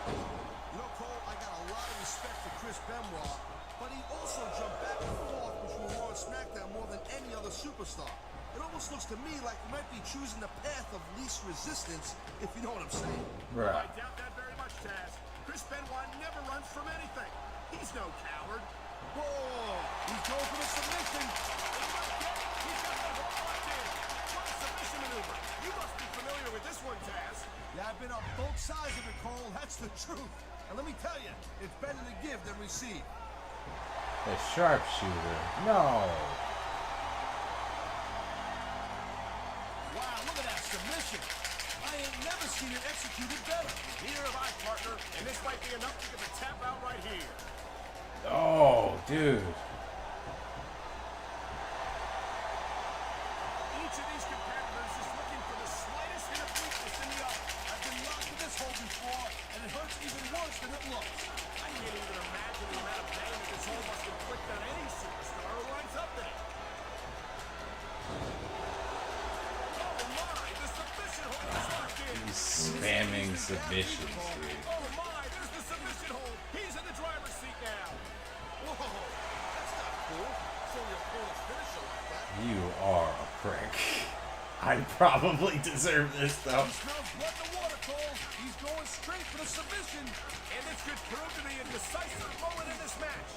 You know, Cole, I got a lot of respect for Chris Benoit, but he also jumped back and forth between Raw and SmackDown more than any other superstar. It almost looks to me like he might be choosing the path of least resistance, if you know what I'm saying. Right. I doubt that very much, Taz. Chris Benoit never runs from anything. He's no coward. Whoa! He's going for the submission. He might get it. He's got the whole idea. What a submission maneuver. You must be familiar with this one, Taz. Yeah, I've been on both sides of it, Cole. That's the truth. And let me tell you, it's better to give than receive. The sharpshooter. No. Wow, look at that submission. I ain't never seen it executed better. Neither have I, partner. And this might be enough to get the tap out right here. Oh, dude. Each of these competitors is looking for the slightest hint of weakness in the other. I've been locked in this hole before, and it hurts even worse than it looks. I can't even imagine the amount of pain that this hole must inflict on any superstar who winds up in it. Oh my, the submission hold is locked in. He's spamming submissions, dude. Oh my, there's the submission hold. He's in the driver's seat now. Whoa, that's not cool. Show your opponent's finisher like that. You are a prick. I probably deserve this, though. He smells blood in the water, Cole. He's going straight for the submission. And this could prove to be a decisive moment in this match.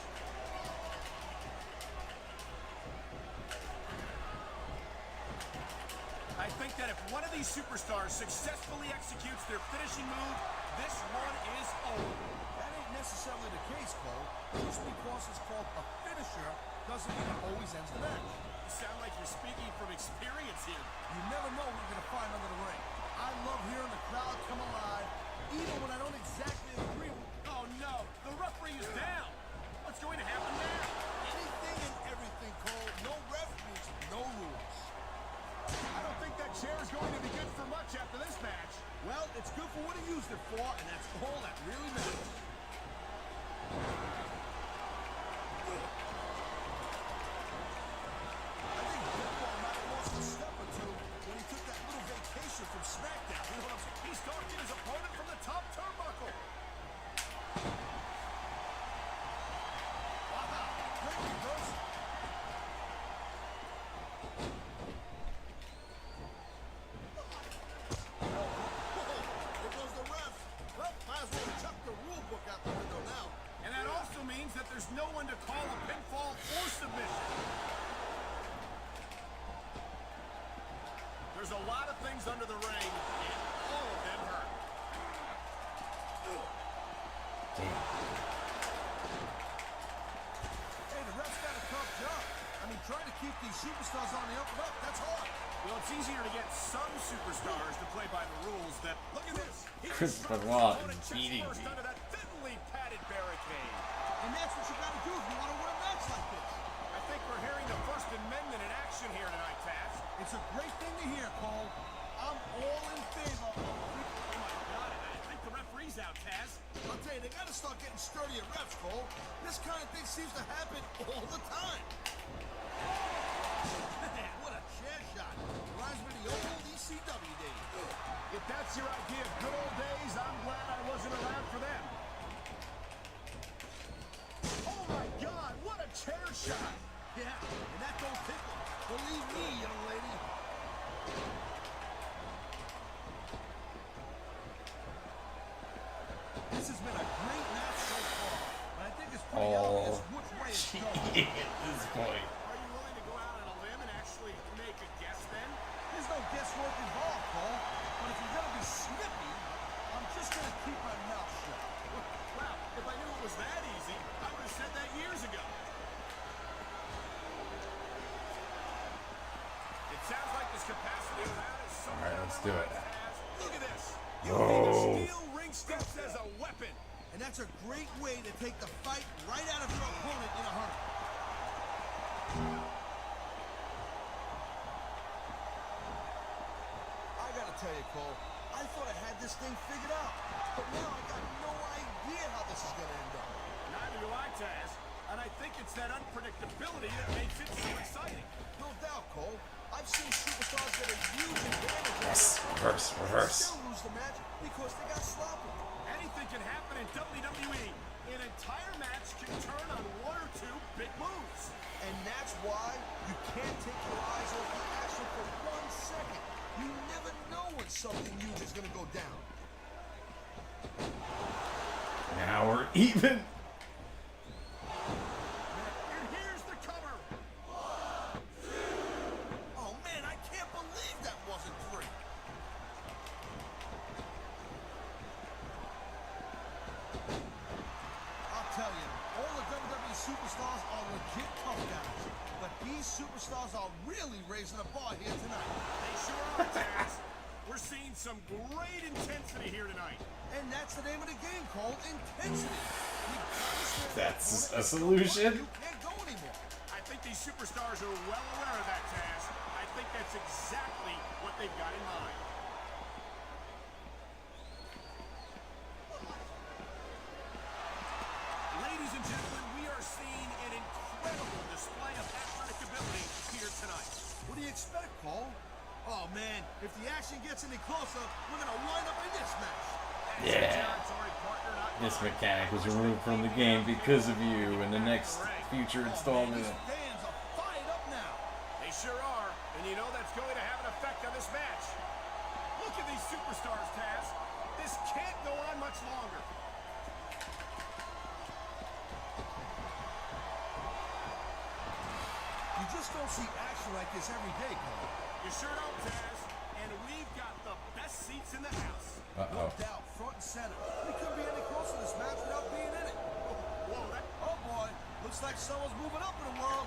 I think that if one of these superstars successfully executes their finishing move, this one is over. That ain't necessarily the case, Cole. Just because it's called a finisher doesn't mean it always ends the match. You sound like you're speaking from experience here. You never know what you're going to find under the ring. I love hearing the crowd come alive, even when I don't exactly agree with. Oh no, the referee is down. What's going to happen now? Anything and everything, Cole. No ref means no rules. I don't think that chair is going to be good for much after this match. Well, it's good for what he used it for, and that's all that really matters. I think Benoit might have lost a step or two when he took that little vacation from SmackDown. You know what I'm saying? He's stalking his opponent from the top turnbuckle. Wow, great reversal. There goes the ref. Well, might as well chuck the rule book out the window now. And that also means that there's no one to call a pinfall or submission. There's a lot of things under the ring, and all of them hurt. Hey, the ref's got a tough job. I mean, trying to keep these superstars on the up and up, that's hard. Well, it's easier to get some superstars to play by the rules that, look at this. He Chris just dropped his Benoit opponent is chest beating first me. under that thinly padded barricade. And that's what you got to do if you want to win a match like this. I think we're hearing the First Amendment in action here tonight, Taz. It's a great thing to hear, Cole. I'm all in favor of free. Oh my God, I think the referee's out, Taz. I'll tell you, they got to start getting sturdier refs, Cole. This kind of thing seems to happen all the time. Man, what a chair shot. Reminds me of the old ECW days. If that's your idea of good old days, I'm glad I wasn't around for them. Oh my God, what a chair shot! Yeah, and that don't tickle. Believe me, young lady. This has been a great match so far, but I think it's pretty obvious which way it's going. At this point. Are you willing to go out on a limb and actually make a guess then? There's no guesswork involved, Cole. But if you're gonna be snippy, I'm just gonna keep my mouth shut. Wow, if I knew it was that easy, I would have said that years ago. It sounds like this capacity crowd is somewhere Alright, let's Let's do it. Look at this. Whoa. Using the steel ring steps as a weapon. And that's a great way to take the fight right out of your opponent in a hurry. I gotta tell you, Cole, I thought I had this thing figured out. But now I got no idea how this is gonna end up. Neither do I, Taz. And I think it's that unpredictability that makes it so exciting. No doubt, Cole. I've seen superstars get a huge advantage. Yes, reverse, reverse. Still lose the match because they got sloppy. Anything can happen in WWE. An entire match can turn on one or two big moves. And that's why you can't take your eyes off the action for 1 second. You never know when something huge is gonna go down. Now we're even. And here's the cover. Oh man, I can't believe that wasn't 3. I'll tell you, all the WWE superstars are legit tough guys. But these superstars are really raising the bar here tonight. They sure are, Taz. We're seeing some great intensity here tonight. And that's the name of the game, Cole. Intensity. You gotta stand That's up, a solution. You can't go anymore. I think these superstars are well aware of that, Taz. I think that's exactly what they've got in mind. Ladies and gentlemen, we are seeing an incredible display of athletic ability here tonight. What do you expect, Cole? Oh man, if the action gets any closer, we're gonna wind up in this match. Yeah. This mechanic was removed from the game because of you in the next future installment. These fans are fired up now. They sure are, and you know that's going to have an effect on this match. Look at these superstars, Taz. This can't go on much longer. You just don't see action like this every day, Cole. You sure don't, Taz. And we've got the best seats in the house. No doubt, front and center. We couldn't be any closer to this match without being in it. Whoa, that... Oh boy, looks like someone's moving up in the world.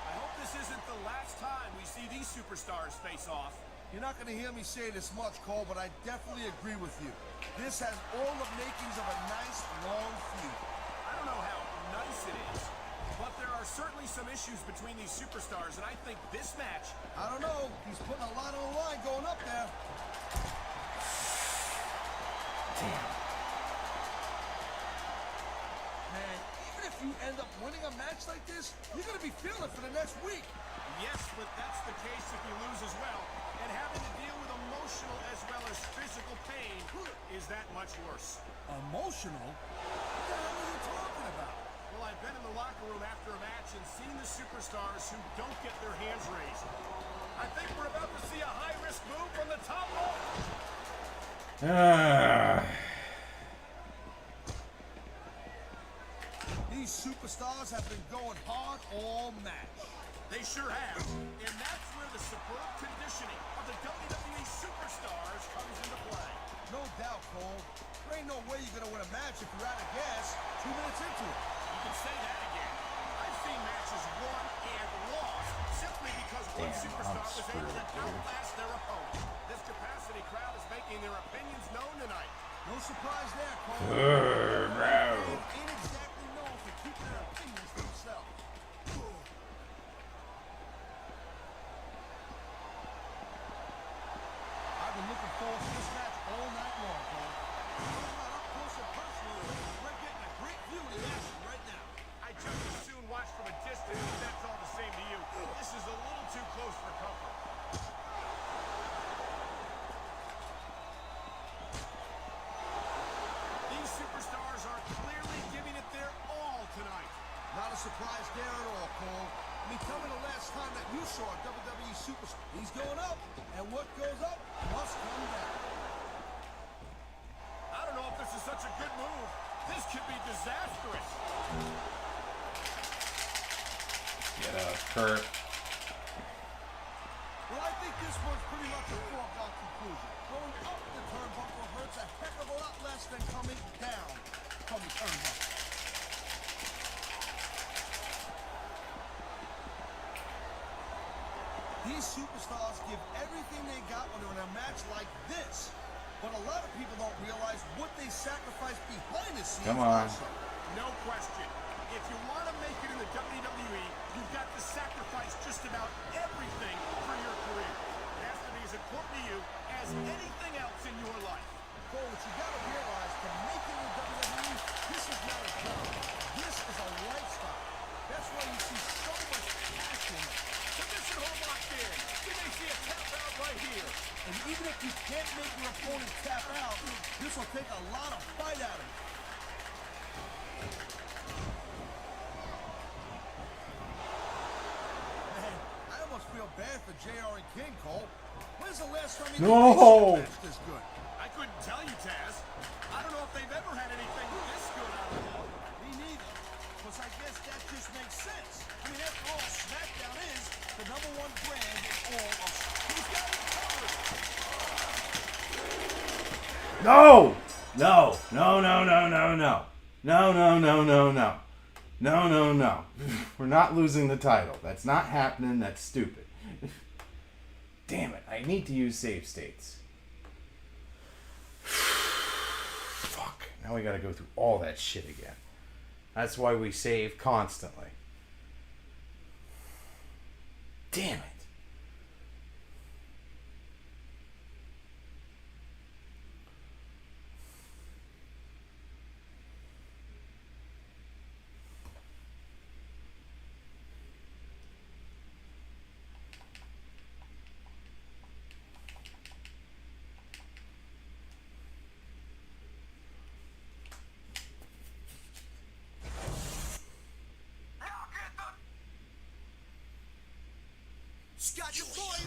I hope this isn't the last time we see these superstars face off. You're not going to hear me say this much, Cole, but I definitely agree with you. This has all the makings of a nice, long feud. I don't know how nice it is, but there are certainly some issues between these superstars, and I think this match... I don't know. He's putting a lot on the line going up there. Damn. Man, even if you end up winning a match like this, you're going to be feeling it for the next week. Yes, but that's the case if you lose as well. And having to deal with emotional as well as physical pain is that much worse. Emotional? What the hell are you talking about? Well, I've been in the locker room after a match and seen the superstars who don't get their hands raised. I think we're about to see a high-risk move from the top rope. These superstars have been going hard all match. They sure have. And that's where the superb conditioning of the WWE superstars comes into play. No doubt, Cole. There ain't no way you're going to win a match if you're out of gas 2 minutes into it. You can say that again. I've seen matches won and lost simply because one superstar was able to outlast their opponent. This capacity crowd is making their opinions known tonight. No surprise there, Cole. Bro. Ain't exactly known for keeping their opinions to themselves. I've been looking forward to this match all night long, Cole. Not up close and personal, we're getting a great view of the action right now. I just as soon watch from a distance if that's all the same to you. This is a little too close for comfort. These superstars are clearly giving it their all tonight. Not a surprise there at all, Cole. I mean, tell me the last time that you saw a WWE superstar. He's going up, and what goes up must come down. I don't know if this is such a good move. This could be disastrous. Get up, Kurt. Well, I think this one's pretty much a foregone conclusion. Going up the turnbuckle hurts a heck of a lot less than coming down from the turnbuckle. These superstars give everything they got when they're in a match like this. But a lot of people don't realize what they sacrifice behind the scenes. Come on. Also. No question. If you want to make it in the WWE, you've got to sacrifice just about everything for your career. It has to be as important to you as anything else in your life. Cole, what you got to realize, to make it in the WWE, this is not a job. This is a lifestyle. That's why you see so much passion. Submission hold locked in. You may see a tap out right here. And even if you can't make your opponent tap out, this will take a lot of fight out of him. Man, I almost feel bad for JR and King, Cole. When's the last time you did a match this good? I couldn't tell you, Taz. I don't know if they've ever had anything this good out of them. Me neither. Because I guess that just makes sense. I mean, after all, SmackDown is the #1 brand in all of... He's got it covered. No! No! No, no, no, no, no. No, no, no, no, no. No, no, no. We're not losing the title. That's not happening. That's stupid. Damn it. I need to use save states. Fuck. Now we gotta go through all that shit again. That's why we save constantly. Damn it. Scott, you boy.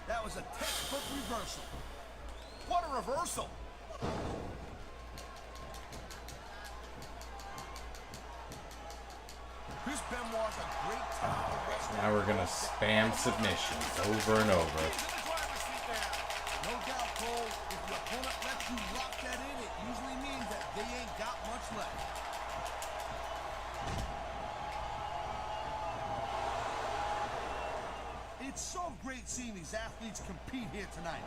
That was a textbook reversal. What a reversal! Chris Benoit's a great technical wrestler. Now we're gonna spam submissions over and over. No doubt, Cole. If your opponent lets you lock that in, it usually means that they ain't got much left. It's so great seeing these athletes compete here tonight.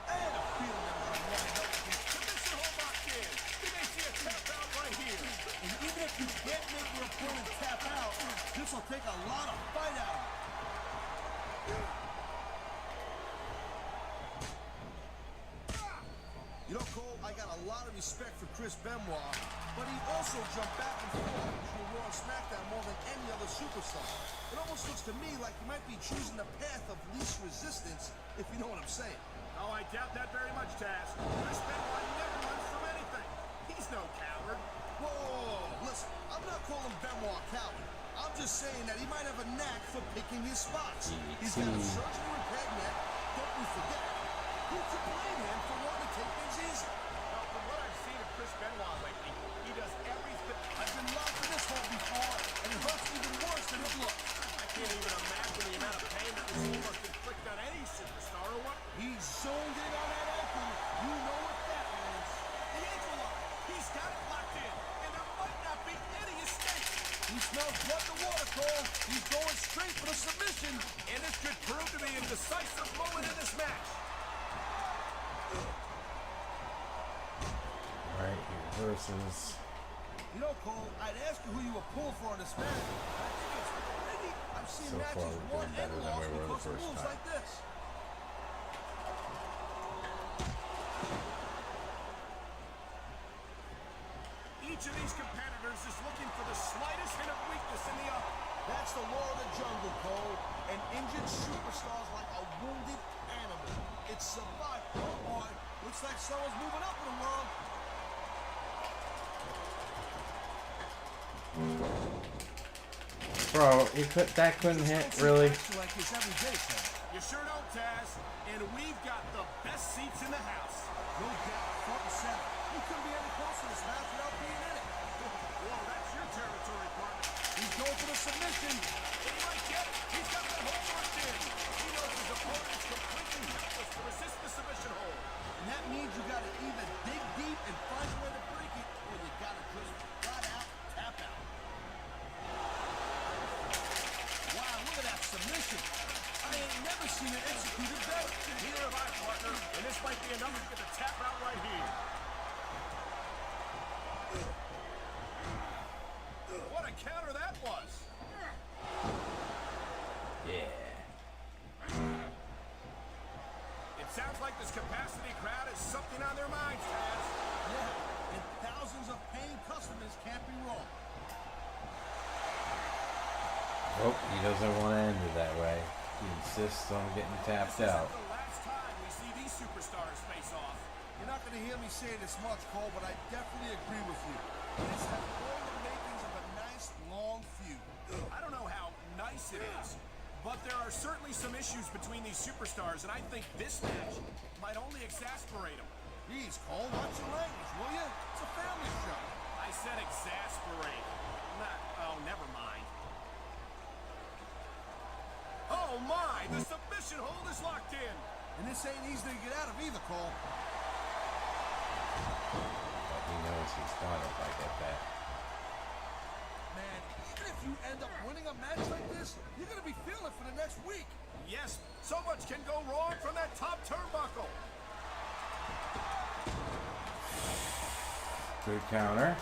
I had a feeling that was going to help against Submission hold locked in. You may see a tap out right here. And even if you can't make your opponent tap out, this will take a lot of fight out of him. You know, Cole, I got a lot of respect for Chris Benoit, but he also jumped back and forth between Raw and SmackDown more than any other superstar. It almost looks to me like he might be choosing the path of least resistance, if you know what I'm saying. Oh, I doubt that very much, Taz. Chris Benoit never runs from anything. He's no coward. Whoa, listen, I'm not calling Benoit a coward. I'm just saying that he might have a knack for picking his spots. He's got a surgery repaired neck, don't we forget. Who could blame him for wanting to take things easy? Well, from what I've seen of Chris Benoit lately, he does everything. I've been locked in this hole before, and it hurts even worse than it looks. I can't even imagine the amount of pain that this thing must inflict on any superstar or what. He's zoned in on that ankle. You know what that means. The ankle lock. He's got it locked in, and there might not be any escape. He's smells blood in the water, Cole. He's going straight for the submission. And this could prove to be a decisive moment in this match. Right here versus. You know, Cole, I'd ask you who you were pulling for in this match. I think it's pretty. I've seen So far, matches we're won doing better and than lost we were the because of first moves time. like this. Each of these competitors is looking for the slightest hint of weakness in the other. That's the law of the jungle, Cole. An injured superstar is like a wounded animal. It's survival. Oh, boy. Looks like someone's moving up in the world. Bro, that couldn't hit, really? Like this every day, Cole. You sure don't, Taz. And we've got the best seats in the house. No doubt, front and center. You couldn't be any closer to this match without being in it. Well, that's your territory, partner. He's going for the submission. And he might get it. He's got that hold locked in. He knows his opponent is completely helpless to resist the submission hold. And that means you got to either dig deep and find a way to break it, or you got to just flat out tap out. Wow, look at that submission. I ain't never seen it executed better. Neither have I, partner. And this might be enough to get the tap out right here. What a counter that was. Yeah. It sounds like this capacity crowd has something on their minds, Taz. Yeah, and thousands of paying customers can't be wrong. Oh, he doesn't want to end it that way. He insists on getting tapped This out. isn't the last time we see these superstars face off. You're not going to hear me say this much, Cole, but I definitely agree with you. This has all the makings of a nice, long feud. I don't know how nice it is, but there are certainly some issues between these superstars, and I think this match might only exasperate them. Jeez, Cole, watch your language, will you? It's a family show. I said exasperate. Never mind. Oh my, the submission hold is locked in. And this ain't easy to get out of either, Cole. But he knows he's got it if I get that. Man, even if you end up winning a match like this, you're going to be feeling it for the next week. Yes, so much can go wrong from that top turnbuckle. Good counter.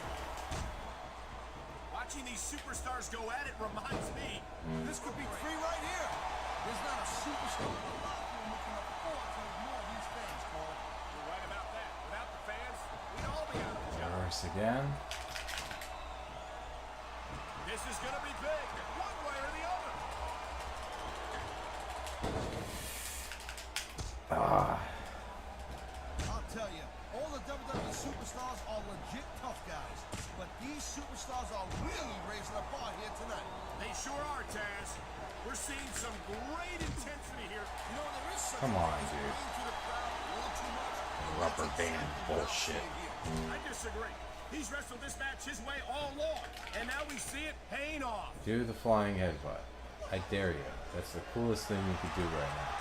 Watching these superstars go at it reminds me. This could be three right here. There's not a superstar in the locker room who can afford to ignore these fans, Cole. You're right about that. Without the fans, we'd all be out of the job. Reverse again. This is going to be big, one way or the other. I'll tell you, all the WWE superstars are legit tough guys. But these superstars are really raising the bar here tonight. They sure are, Taz. We're seeing some great intensity here. You know, there is such Come a on, thing as dude. playing to the crowd a little too much. and Rubber that's band exactly what I'm bullshit. saying here. I disagree. He's wrestled this match his way all along, and now we see it paying off. Do the flying headbutt. I dare you. That's the coolest thing you could do right now.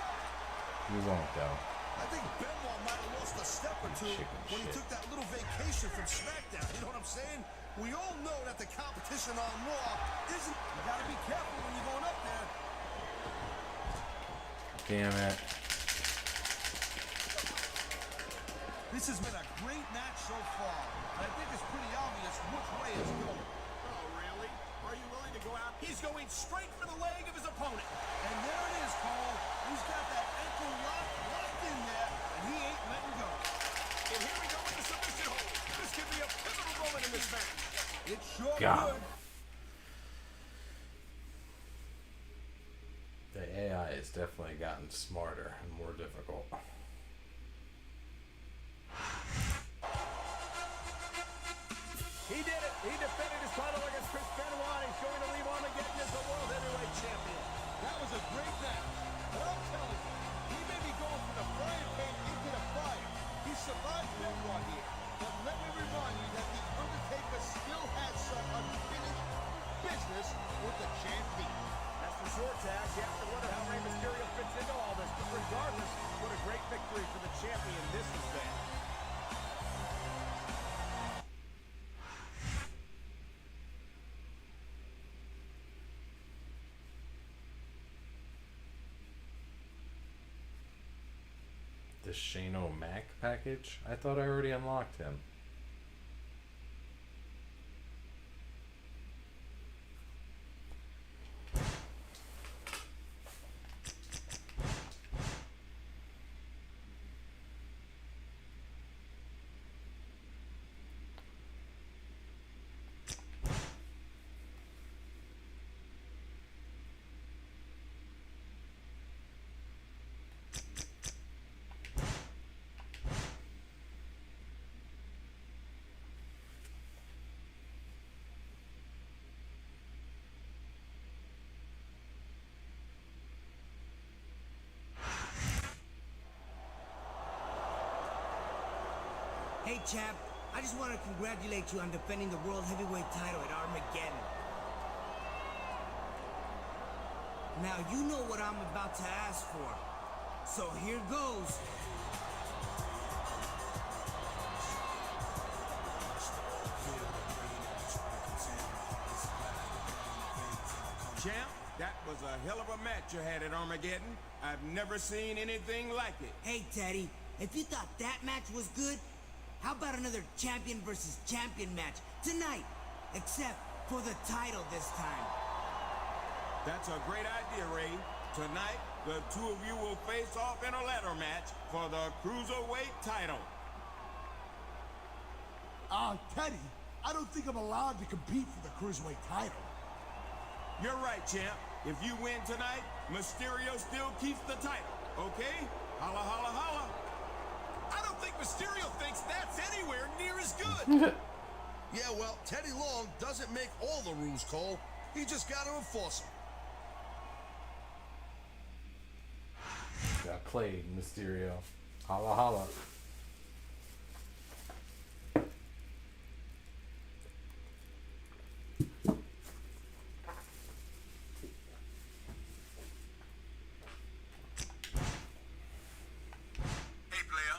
You won't, though. I think Benoit might have lost a step or two Chicken when he shit. took that little vacation from SmackDown. You know what I'm saying? We all know that the competition on Raw isn't. You gotta be careful when you're going up there. Damn it. This has been a great match so far. I think it's pretty obvious which way it's going. Oh, really? Are you willing to go out? He's going straight for the leg of his opponent. And there it is, Cole. He's got that ankle locked in there, and he ain't letting go. And here we go with the submission hold. This could be a pivotal moment in this match. It sure God. could. The AI has definitely gotten smarter and more difficult. He did it. He defended his title against Chris Benoit. He's going to leave Armageddon as the World Heavyweight Champion. That was a great match. But I'm telling you, he may be going from the frying pan into the fire. He survived Benoit here. But let me remind you that The Undertaker still has some unfinished business with the champion. That's for sure, Taz. You have to wonder how Rey Mysterio fits into all this. But regardless, what a great The Shane O'Mac package? I thought I already unlocked him. Hey, champ, I just want to congratulate you on defending the World Heavyweight title at Armageddon. Now, you know what I'm about to ask for. So here goes. Champ, that was a hell of a match you had at Armageddon. I've never seen anything like it. Hey, Teddy, if you thought that match was good, how about another champion versus champion match tonight? Except for the title this time. That's a great idea, Ray. Tonight, the two of you will face off in a ladder match for the Cruiserweight title. Teddy, I don't think I'm allowed to compete for the Cruiserweight title. You're right, champ. If you win tonight, Mysterio still keeps the title, okay? Holla, holla, holla. I don't think Mysterio thinks that's anywhere near as good. Yeah, well, Teddy Long doesn't make all the rules, Cole. He just got to enforce them. Got played, Mysterio. Holla holla. Hey, player.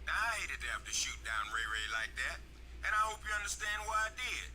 Now, I hated to have to shoot down Ray Ray like that, and I hope you understand why I did.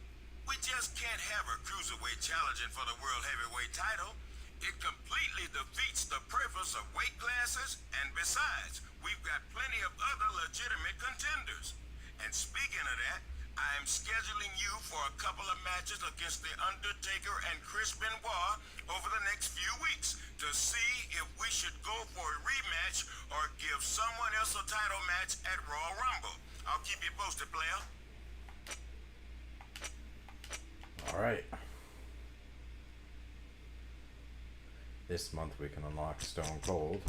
We just can't have a cruiserweight challenging for the World Heavyweight title. It completely defeats the purpose of weight classes, and besides, we've got plenty of other legitimate contenders. And speaking of that, I am scheduling you for a couple of matches against The Undertaker and Chris Benoit over the next few weeks to see if we should go for a rematch or give someone else a title match at Royal Rumble. I'll keep you posted, player. All right. This month we can unlock Stone Cold.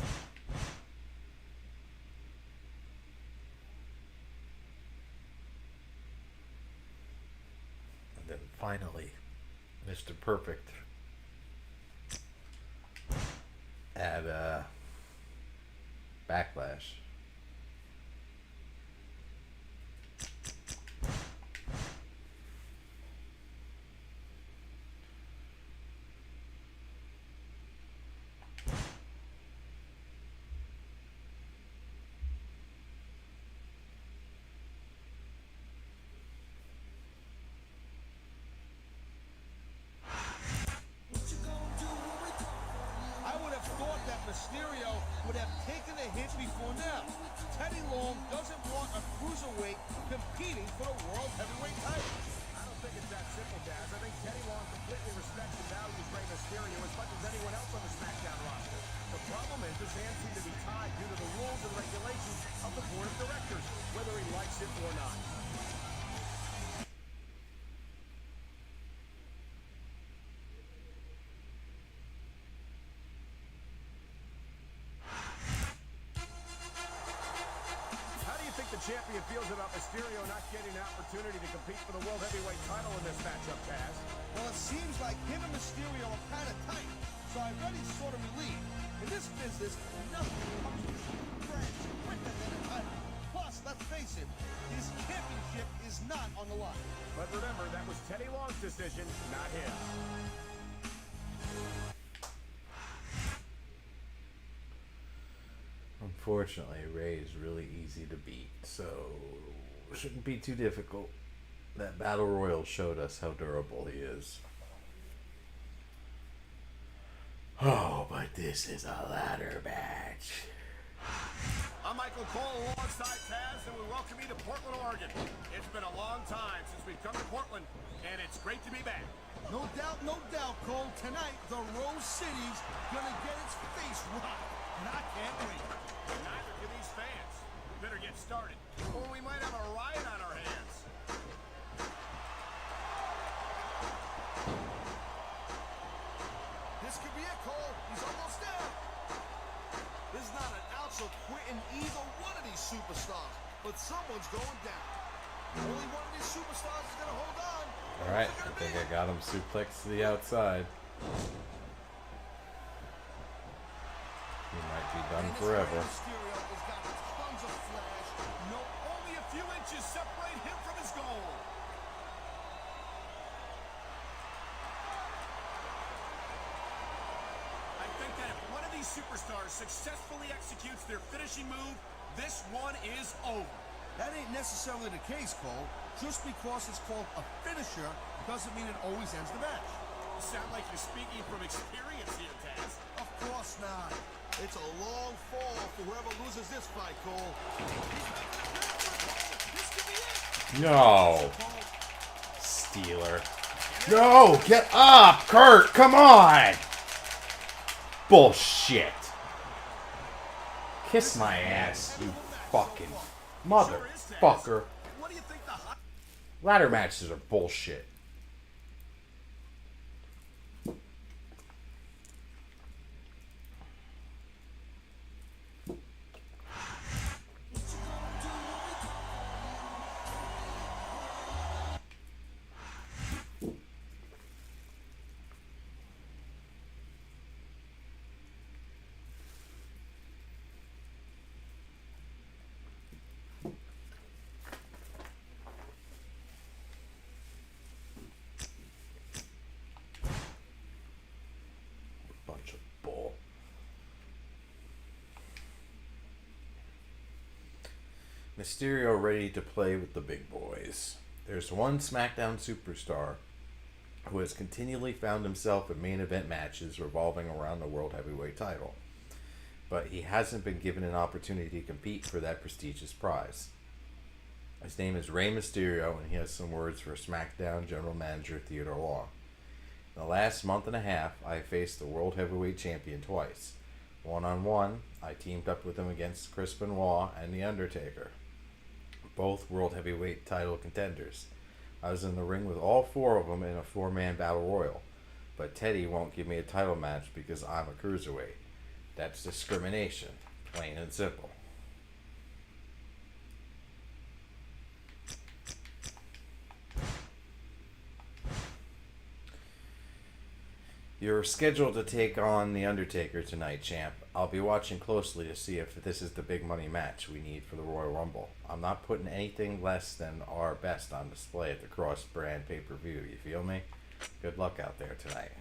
And then finally, Mr. Perfect at Backlash. Mysterio would have taken a hit before now. Teddy Long doesn't want a cruiserweight competing for the World Heavyweight title. I don't think it's that simple, Daz. I think Teddy Long completely respects and values Rey Mysterio as much as anyone else on the SmackDown roster. The problem is his hands seem to be tied due to the rules and regulations of the board of directors, whether he likes it or not. Champion feels about Mysterio not getting an opportunity to compete for the World Heavyweight title in this matchup, Taz. Well, it seems like him and Mysterio are kind of tight, so I bet he's sort of relieved. In this business, nothing comes to friends quicker than a title. Plus, let's face it, his championship is not on the line. But remember, that was Teddy Long's decision, not his. Unfortunately, Ray is really easy to beat, so shouldn't be too difficult. That Battle Royal showed us how durable he is. Oh, but this is a ladder match. I'm Michael Cole alongside Taz, and we welcome you to Portland, Oregon. It's been a long time since we've come to Portland, and it's great to be back. No doubt, Cole. Tonight, the Rose City's gonna get its face rocked, and I can't wait. Neither can these fans. We better get started, or we might have a riot on our hands. This could be it, Cole. He's almost there. This is not an ounce of quitting either one of these superstars, but someone's going down. Only one of these superstars is gonna hold on. Alright, I think I got him suplexed to the outside. He might be done forever. Mysterio has got tons of flash. No, only a few inches separate him from his goal. I think that if one of these superstars successfully executes their finishing move, this one is over. That ain't necessarily the case, Cole. Just because it's called a finisher doesn't mean it always ends the match. You sound like you're speaking from experience here, Taz. Of course not. It's a long fall for whoever loses this fight, Cole. This could be it. No. Steeler. No, get up, Kurt. Come on. Bullshit. Kiss my ass, you fucking motherfucker. What do you think the hot... Ladder matches are bullshit. Bunch of bull. Mysterio ready to play with the big boys. There's one SmackDown superstar who has continually found himself in main event matches revolving around the World Heavyweight title, but he hasn't been given an opportunity to compete for that prestigious prize. His name is Rey Mysterio, and he has some words for SmackDown General Manager Theodore Law. In the last month and a half, I faced the World Heavyweight Champion twice. One-on-one, I teamed up with him against Chris Benoit and The Undertaker, both World Heavyweight title contenders. I was in the ring with all four of them in a four-man battle royal, but Teddy won't give me a title match because I'm a cruiserweight. That's discrimination, plain and simple. You're scheduled to take on The Undertaker tonight, champ. I'll be watching closely to see if this is the big money match we need for the Royal Rumble. I'm not putting anything less than our best on display at the Cross Brand pay-per-view, you feel me? Good luck out there tonight.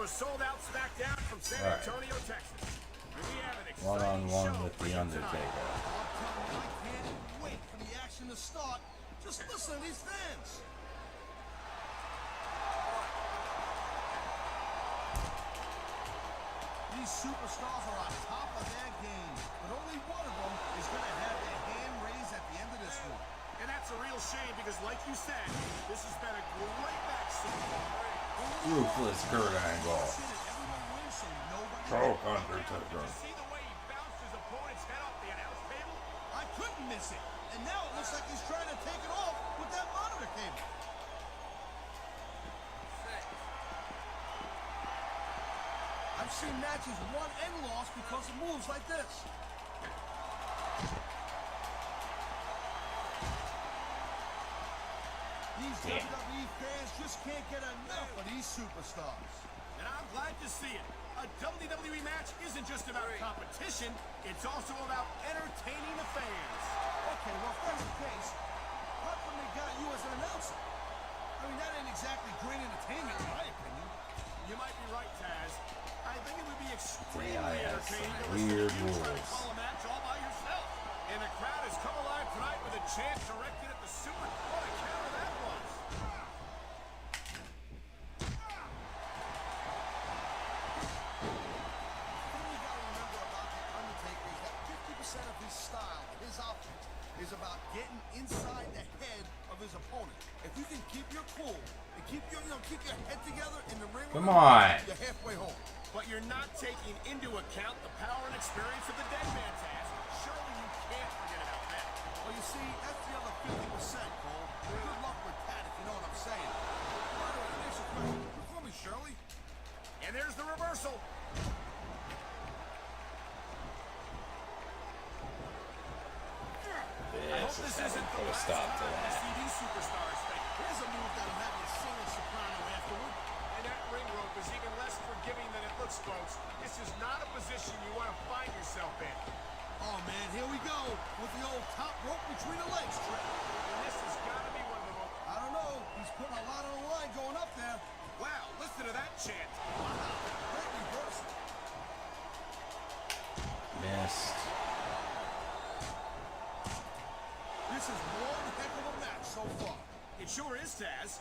a sold-out SmackDown from San Antonio, Texas. And we have an exciting One-on-one show with for The you Undertaker. tonight. I'll tell you, I can't wait for the action to start. Just listen to these fans. These superstars are on top of their game, but only one of them is going to have their hand raised at the end of this one. And that's a real shame because, like you said, this has been a great match so far. Ruthless Kurt Angle. Choke Undertaker. Did you see the way he bounced his opponent's head off the announce table? I couldn't miss it. And now it looks like he's trying to take it off with that monitor cable. I've seen matches won and lost because of moves like this. These WWE fans just can't get enough of these superstars. And I'm glad to see it. A WWE match isn't just about competition, it's also about entertaining the fans. Okay, well, if that's the case, how come they got you as an announcer? I mean, that ain't exactly great entertainment, in my opinion. You might be right, Taz. I think it would be extremely Yeah, entertaining to weird listen to you try to rules. call a match all by yourself. And the crowd has come alive tonight with a chant directed at the super. What a counter that was. His style, his outfit, is about getting inside the head of his opponent. If you can keep your cool and keep your, keep your head together in the ring, Come on. you're halfway home. But you're not taking into account the power and experience of the dead man, Taz. Surely you can't forget about that. Well, you see, that's the other 50%, Cole. Good luck with that, if you know what I'm saying. By the way, let me ask you a question. For me, Shirley. And there's the reversal. This is gonna put a stop to that. These superstars think. Here's a move that'll have you singing soprano afterward. And that ring rope is even less forgiving than it looks, folks. This is not a position you want to find yourself in. Oh, man, here we go with the old top rope between the legs trick. And this has got to be one of the most... I don't know. He's putting a lot on the line going up there. Wow, listen to that chant. Wow, great reversal. Missed. This is one heck of a match so far. It sure is, Taz.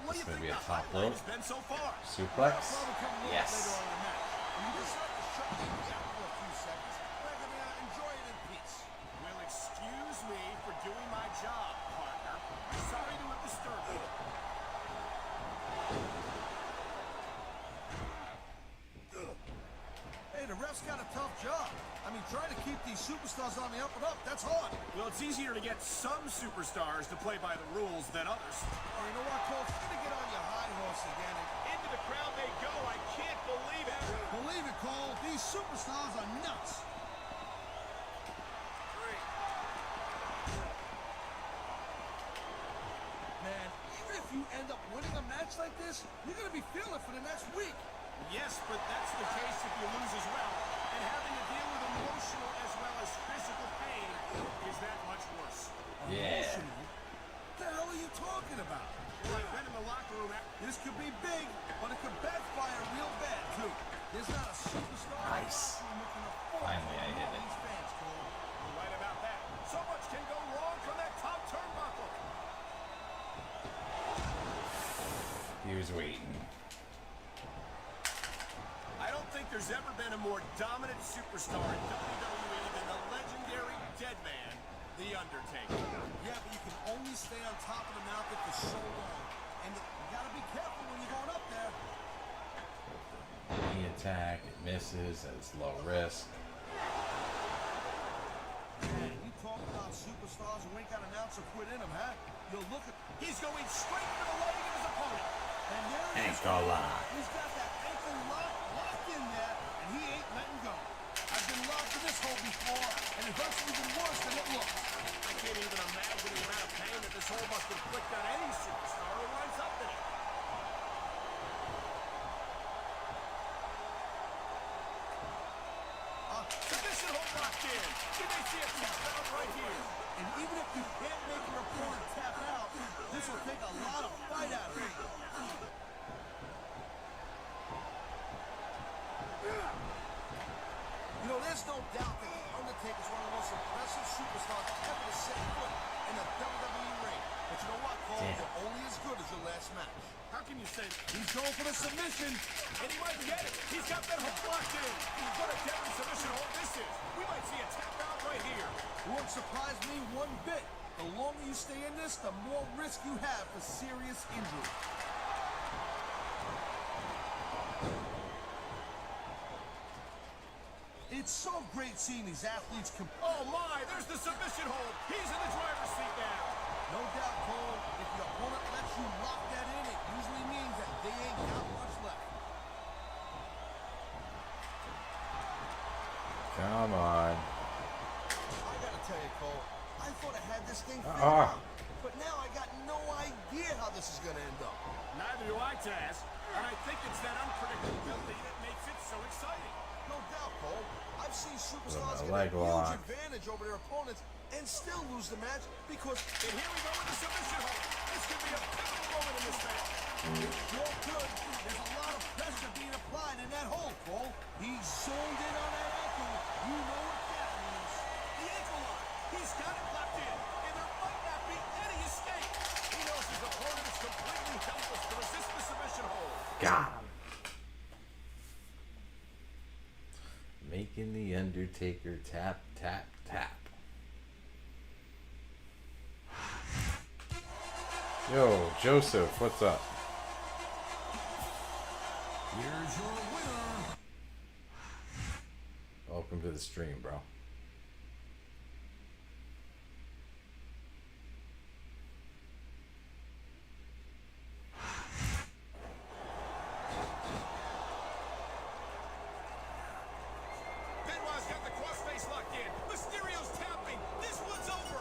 What do you Gonna think be the a top highlight rope. has been so far? Suplex. Probably come a little Yes. later on in the match. You just have to shut me down for a few seconds. I can enjoy it in peace. Well, excuse me for doing my job, partner. Sorry to have disturbed you. Hey, the ref's got a tough job. I mean, trying to keep these superstars on the up and up, that's hard. Well, it's easier to get some superstars to play by the rules than others. Oh, you know what, Cole? You're going to get on your high horse again. Into the crowd they go. I can't believe it. Believe it, Cole. These superstars are nuts. Man, even if you end up winning a match like this, you're going to be feeling it for the next week. Yes, but that's the case if you lose as well. And having to deal with emotional as well as physical pain is that much worse. Yeah. Emotional? What the hell are you talking about? Well, I've been in the locker room. This could be big, but it could backfire real bad, too. There's not a superstar Nice. looking to force Finally, I hit it. these fans, Cole. You're right about that. So much can go wrong from that top turnbuckle. He was waiting. I don't think there's ever been a more dominant superstar in WWE than the legendary dead man, The Undertaker. Yeah, but you can only stay on top of the mountain for so long. And you gotta be careful when you're going up there. Knee attack, it misses, it's low risk. Man, you talk about superstars who ain't got an ounce of quit in them, huh? You'll look at... He's going straight for the leg of his opponent. And there he is. Ankle lock. He's got that ankle locked in there, and he ain't letting go. I've been locked in this hole before, and it hurts even worse than it looks. I can't even imagine the amount of pain that this hole must inflict on any superstar who winds up in it. Submission hold locked in. You may see a tap out right here. And even if you can't make your opponent tap out, this will take a lot of fight out of him. You know, there's no doubt that The Undertaker is one of the most impressive superstars ever to set foot in a WWE ring. But you know what, Cole? You're only as good as your last match. How can you say that? He's going for the submission. And he might get it. He's got that hook locked in. What a deadly submission hold this is. We might see a tap out right here. It won't surprise me one bit. The longer you stay in this, the more risk you have for serious injury. It's so great seeing these athletes compete. Oh my, there's the submission hold. He's in the driver's seat now. No doubt, Cole, if your opponent lets you lock that in, it usually means that they ain't got much left. Come on. I gotta tell you, Cole, I thought I had this thing figured out. But now I got no idea how this is gonna end up. Neither do I, Taz. And I think it's that unpredictability that makes it so exciting. No doubt, Cole. I've seen superstars get leg a huge lock. advantage over their opponents and still lose the match because... And here we go with the submission hold. This could be a pivotal moment in this match. It sure could. There's a lot of pressure being applied in that hold, Cole. He's zoomed in on that ankle. You know what that means. The ankle lock. He's got it locked in. And there might not be any escape. He knows his opponent is completely helpless to resist the submission hold. Got him. Making the Undertaker tap, tap, tap. Yo, Joseph, what's up? Here's your winner. Welcome to the stream, bro. Benoit's got the crossface locked in. Mysterio's tapping. This one's over.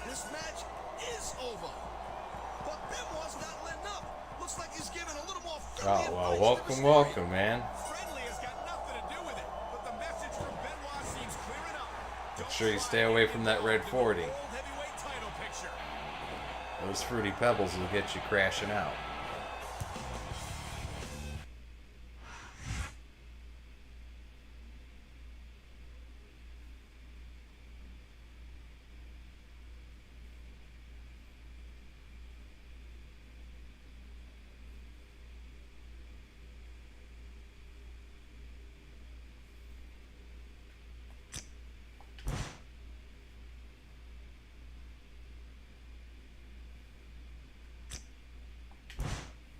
This match is over. But Benoit's not letting up. Looks like he's giving a little more friendly Oh, well, advice welcome, to Mysterio. welcome, man. Friendly has got nothing to do with it. But the message from Benoit seems clear enough. Make sure you stay away from that red 40. World heavyweight title picture. Those fruity pebbles will get you crashing out.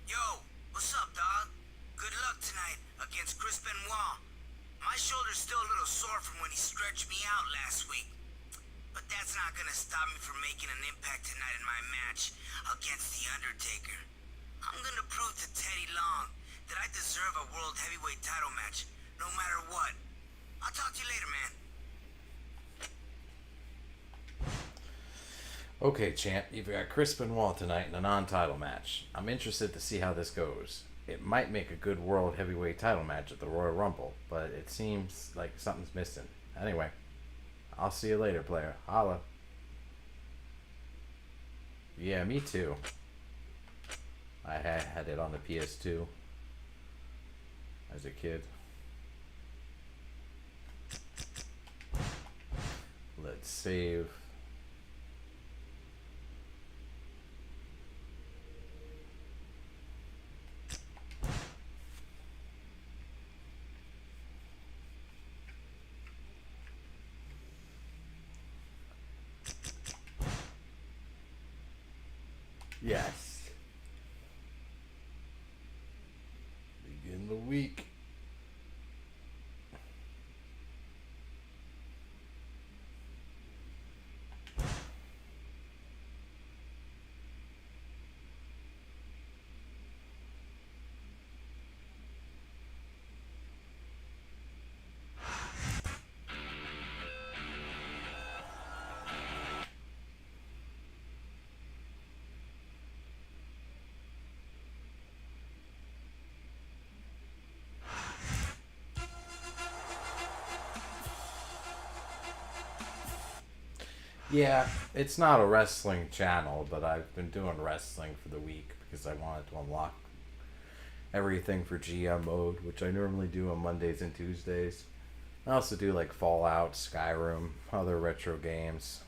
Yo, what's up, dog? Good luck tonight against Chris Benoit. My shoulder's still a little sore from when he stretched me out last week. But that's not gonna stop me from making an impact tonight in my match against The Undertaker. I'm gonna prove to Teddy Long that I deserve a World Heavyweight title match, no matter what. I'll talk to you later, man. Okay, champ, you've got Chris Benoit tonight in a non-title match. I'm interested to see how this goes. It might make a good World Heavyweight title match at the Royal Rumble, but it seems like something's missing. Anyway, I'll see you later, player. Holla. Yeah, me too. I had it on the PS2 as a kid. Let's save. Yes. Begin the week. Yeah, it's not a wrestling channel, but I've been doing wrestling for the week because I wanted to unlock everything for GM mode, which I normally do on Mondays and Tuesdays. I also do like Fallout, Skyrim, other retro games.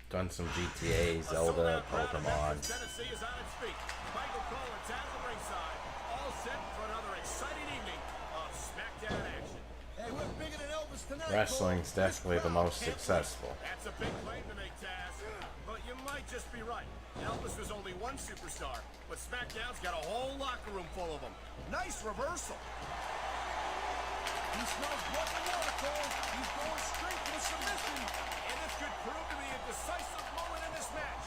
Done some GTA, Zelda, Pokemon. Tennessee is on its feet. Michael Cole and Taz at ringside, all set for another exciting evening of SmackDown action. Hey, we're bigger than Elvis tonight. Wrestling's Cole. definitely the most successful. That's a big claim to make, Taz. But you might just be right. Elvis was only one superstar, but SmackDown's got a whole locker room full of them. Nice reversal. He smells blood and water, Cole. He's going straight for the submission. And this could prove to be a decisive moment in this match.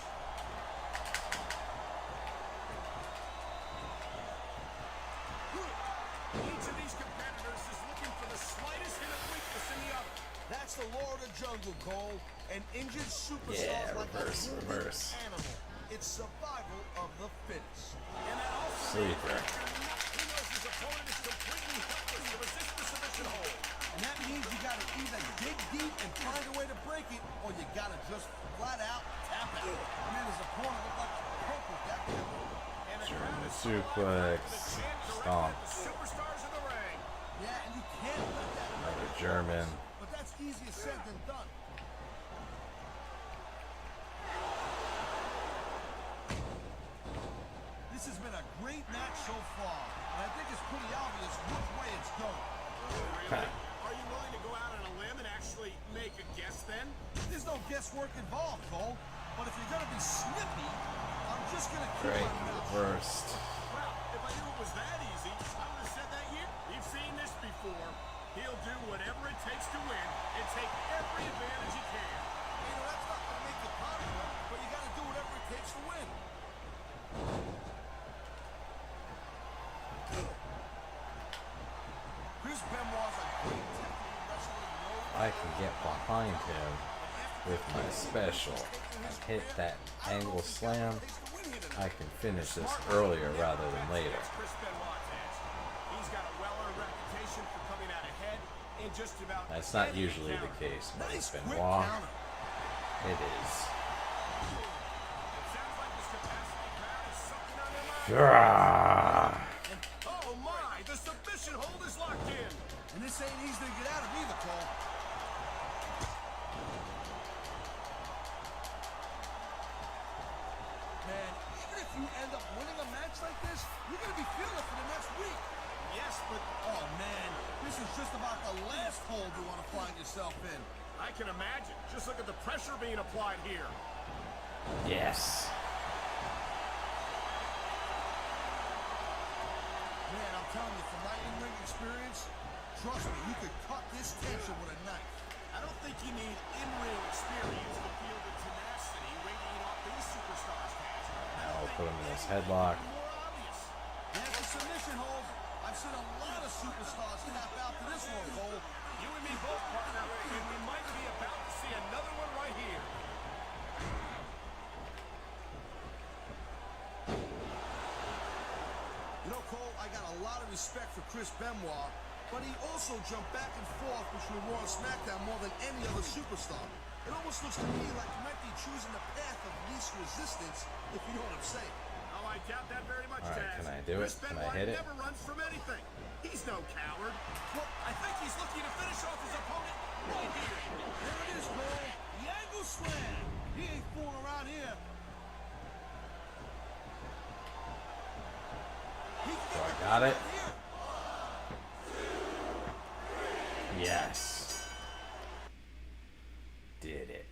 Each of these competitors is looking for the slightest hint of weakness in the other. That's the law of the jungle, Cole. An injured superstar Yeah, like reverse, a wounded reverse. animal. It's survival of the fittest. And that also Sleeper. he knows his opponent is completely helpless to resist the submission hold. And that means you gotta either dig deep and find a way to break it, or you gotta just flat out tap out. I mean, his opponent looked like a purple that And the German crowd is suplex, stomp. the superstars in the ring. Yeah, and you can't let that Another German. But that's easier said than done. This has been a great match so far, and I think it's pretty obvious which way it's going. Really? Are you willing to go out on a limb and actually make a guess then? There's no guesswork involved, Cole. But if you're gonna be snippy, I'm just gonna keep Great, my mouth shut. reversed. Well, if I knew it was that easy, I would have said that year. You've seen this before. He'll do whatever it takes to win and take every advantage he can. You know, that's not gonna make you popular, but you gotta do whatever it takes to win. Chris Benoit's a great technical wrestler. I can get behind him with my special and hit that angle slam. I can finish this earlier rather than later. Chris Benoit, Taz. He's got a well-earned reputation for coming out ahead in just about That's not any usually the encounter. case with Nice quick Benoit. counter. It is. It sounds like this capacity crowd is something on their mind. Ah, Oh my, the submission hold is locked in. And this ain't easy to get out of either, Cole. Man, even if you end up winning a match like this, you're gonna be feeling it for the next week. Yes, but Oh man, this is just about the last hold you want to find yourself in. I can imagine. Just look at the pressure being applied here. yes. Man, I'm telling you, from my in-ring experience, trust me, you could cut this tension with a knife. I don't think you need in-ring experience to feel the tenacity radiating off these superstars, Taz. I'll put him in his headlock. More obvious. There's the submission hold. I've seen a lot of superstars tap out to this one, Cole. You and me both, partner, and we might be about to see another one right here. You know, Cole, I got a lot of respect for Chris Benoit, but he also jumped back and forth between Raw and SmackDown more than any other superstar. It almost looks to me like he might be choosing the path of least resistance, if you know what I'm saying. Oh, I doubt that very much, All right, Taz. can I do it? Chris Can I Benoit hit it? never runs from anything. He's no coward. Well, I think he's looking to finish off his opponent right here. There it is, Cole. The angle slam. He ain't fooling around here. He can So get I the got it. here. Yes. Did it.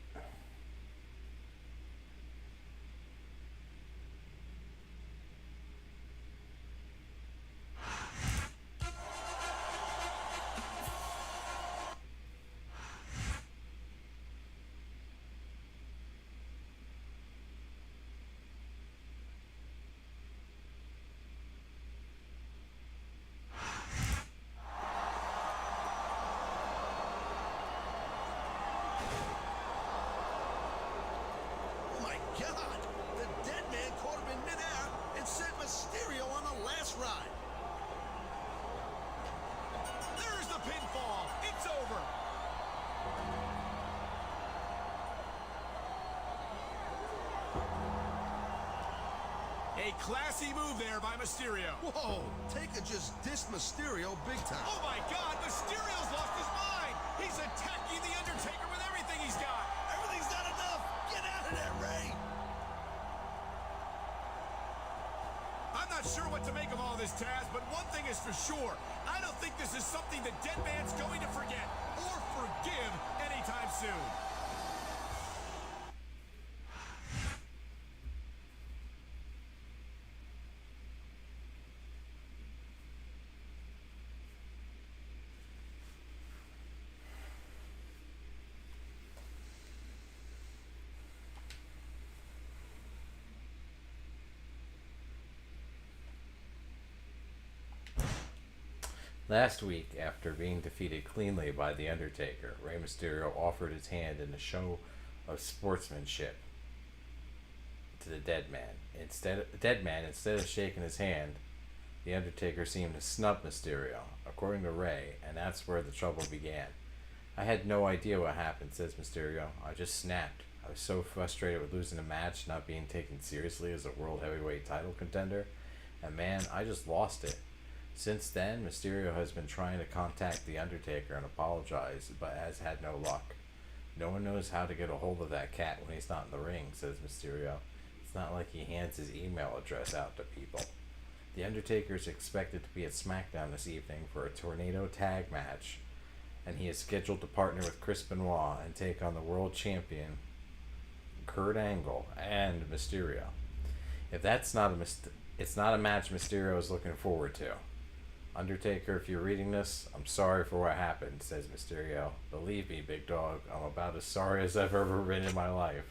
classy move there by Mysterio. Whoa, Taker just dissed Mysterio big time. Oh my God, Mysterio's lost his mind. He's attacking The Undertaker with everything he's got. Everything's not enough. Get out of there, Ray. I'm not sure what to make of all this, Taz, but one thing is for sure. I don't think this is something the dead man's going to forget or forgive anytime soon. Last week, after being defeated cleanly by The Undertaker, Rey Mysterio offered his hand in a show of sportsmanship to the dead man. Instead of shaking his hand, The Undertaker seemed to snub Mysterio, according to Rey, and that's where the trouble began. I had no idea what happened, says Mysterio. I just snapped. I was so frustrated with losing a match, not being taken seriously as a World Heavyweight title contender, and man, I just lost it. Since then, Mysterio has been trying to contact The Undertaker and apologize, but has had no luck. No one knows how to get a hold of that cat when he's not in the ring, says Mysterio. It's not like he hands his email address out to people. The Undertaker is expected to be at SmackDown this evening for a tornado tag match, and he is scheduled to partner with Chris Benoit and take on the world champion Kurt Angle and Mysterio. If that's not it's not a match Mysterio is looking forward to. Undertaker, if you're reading this, I'm sorry for what happened, says Mysterio. Believe me, big dog, I'm about as sorry as I've ever been in my life.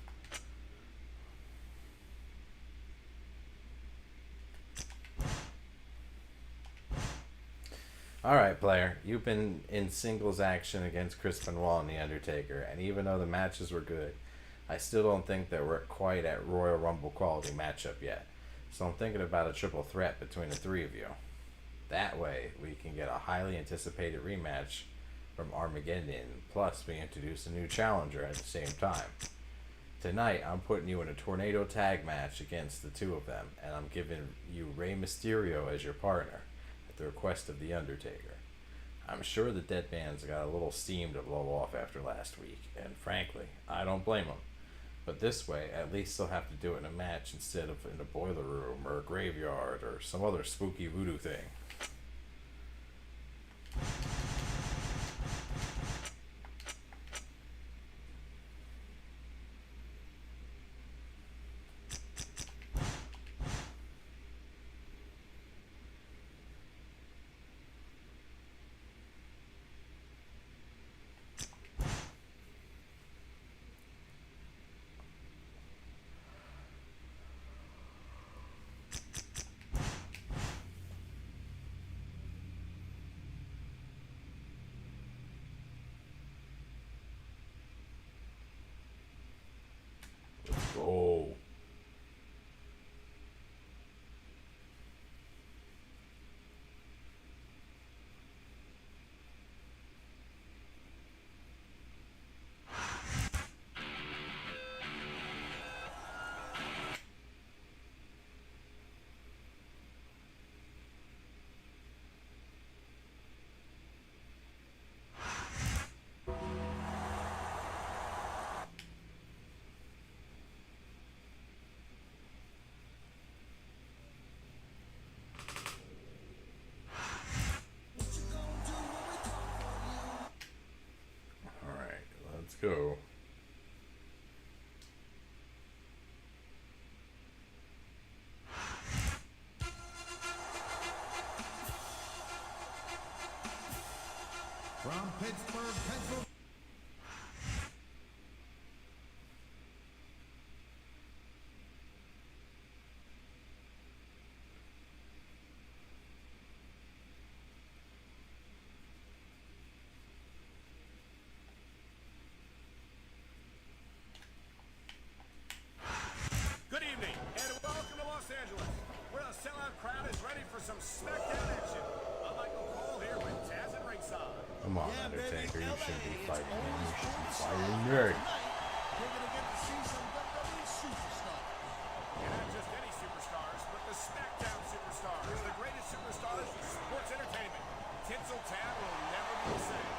Alright, player, you've been in singles action against Chris Benoit and The Undertaker, and even though the matches were good, I still don't think that we're quite at Royal Rumble quality matchup yet. So I'm thinking about a triple threat between the three of you. That way, we can get a highly anticipated rematch from Armageddon, plus we introduce a new challenger at the same time. Tonight, I'm putting you in a tornado tag match against the two of them, and I'm giving you Rey Mysterio as your partner, at the request of The Undertaker. I'm sure the dead man's got a little steam to blow off after last week, and frankly, I don't blame him. But this way, at least they'll have to do it in a match instead of in a boiler room or a graveyard or some other spooky voodoo thing. Oh. Let's go. From Pittsburgh, Pennsylvania. Good evening, and welcome to Los Angeles, where the sellout crowd is ready for some SmackDown action. I'm Michael Cole here with Taz at ringside. Come on, Undertaker, you shouldn't be fighting him. You should be fighting Nerd. We're gonna get to see some WWE superstars. And not just any superstars, but the superstars, the greatest superstars in sports entertainment. Tinseltown will never be the same.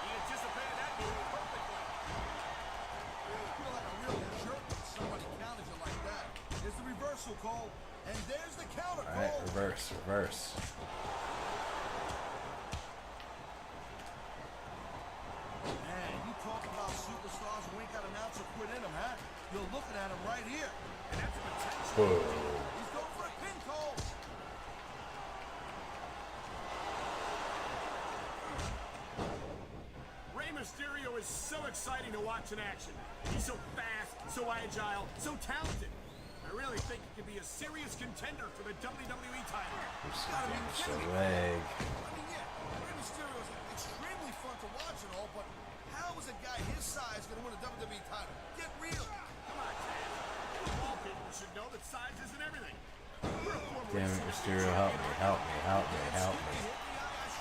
He anticipated that move perfectly. You feel like a real jerk when somebody counters you like that. There's the reversal, Cole. And there's the counter, Cole. Alright, reverse. Man, you talk about superstars who ain't got an ounce of quit in them, huh? You're looking at him right here. And that's a potential. Whoa. He's going for a pin, Cole. Rey Mysterio is so exciting to watch in action. He's so fast, so agile, so talented. I really think he could be a serious contender for the WWE title. Just a leg. I mean, yeah, Rey Mysterio is extremely fun to watch and all, but how is a guy his size going to win a WWE title? Get real. Come on, Taz. All people should know that size isn't everything. We're a former Damn it, wrestler. Mysterio, help me. I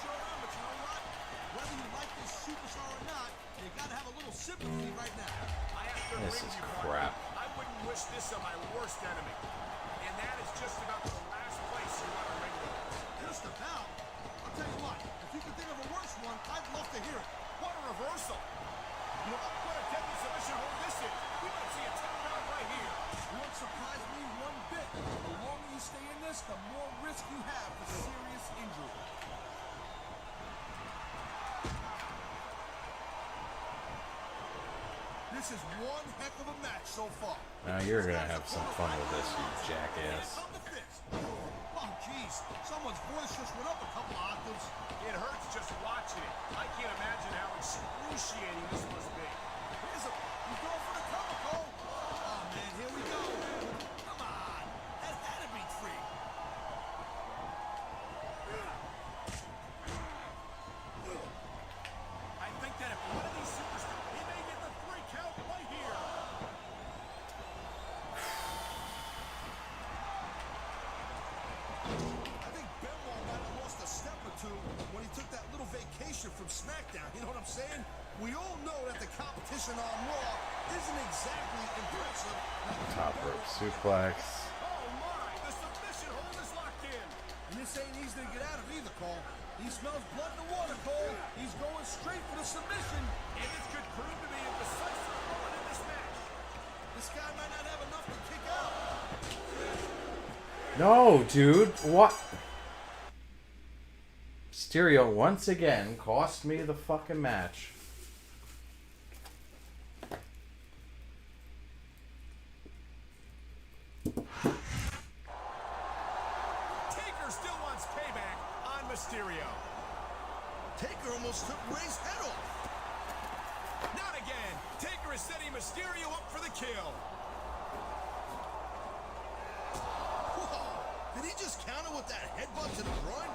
sure am, but you know what? Whether you like this superstar or not, you got to have a little sympathy right now. I have to This agree is with you, partner. crap. I wouldn't wish this on my worst enemy. And that is just about the last place you want to ring with. Just about. I'll tell you what, if you can think of a worse one, I'd love to hear it. What a reversal. What a deadly submission hold this is. We might see a 10-count right here. You won't surprise me one bit. The longer you stay in this, the more risk you have for serious injury. This is one heck of a match so far. Now you're gonna have some fun with this, you jackass. Oh, jeez. Someone's voice just went up a couple octaves. It hurts just watching it. I can't imagine how excruciating this must be. He's going for the cover, Cole. Oh, man, here we go. Come on. That had to be free. I think that if one of these superstars, he may get the 3 count right here. I think Benoit might have lost a step or two when he took that little vacation from SmackDown. You know what I'm saying? We all know that the competition on Raw isn't exactly impressive. Top rope suplex. Oh my, the submission hold is locked in. And this ain't easy to get out of either, Cole. He smells blood in the water, Cole. He's going straight for the submission. And this could prove to be a decisive moment in this match. This guy might not have enough to kick out. No, dude. What? Mysterio once again cost me the fucking match. Taker still wants payback on Mysterio. Taker almost took Ray's head off. Not again. Taker is setting Mysterio up for the kill. Whoa! Did he just counter with that headbutt to the groin?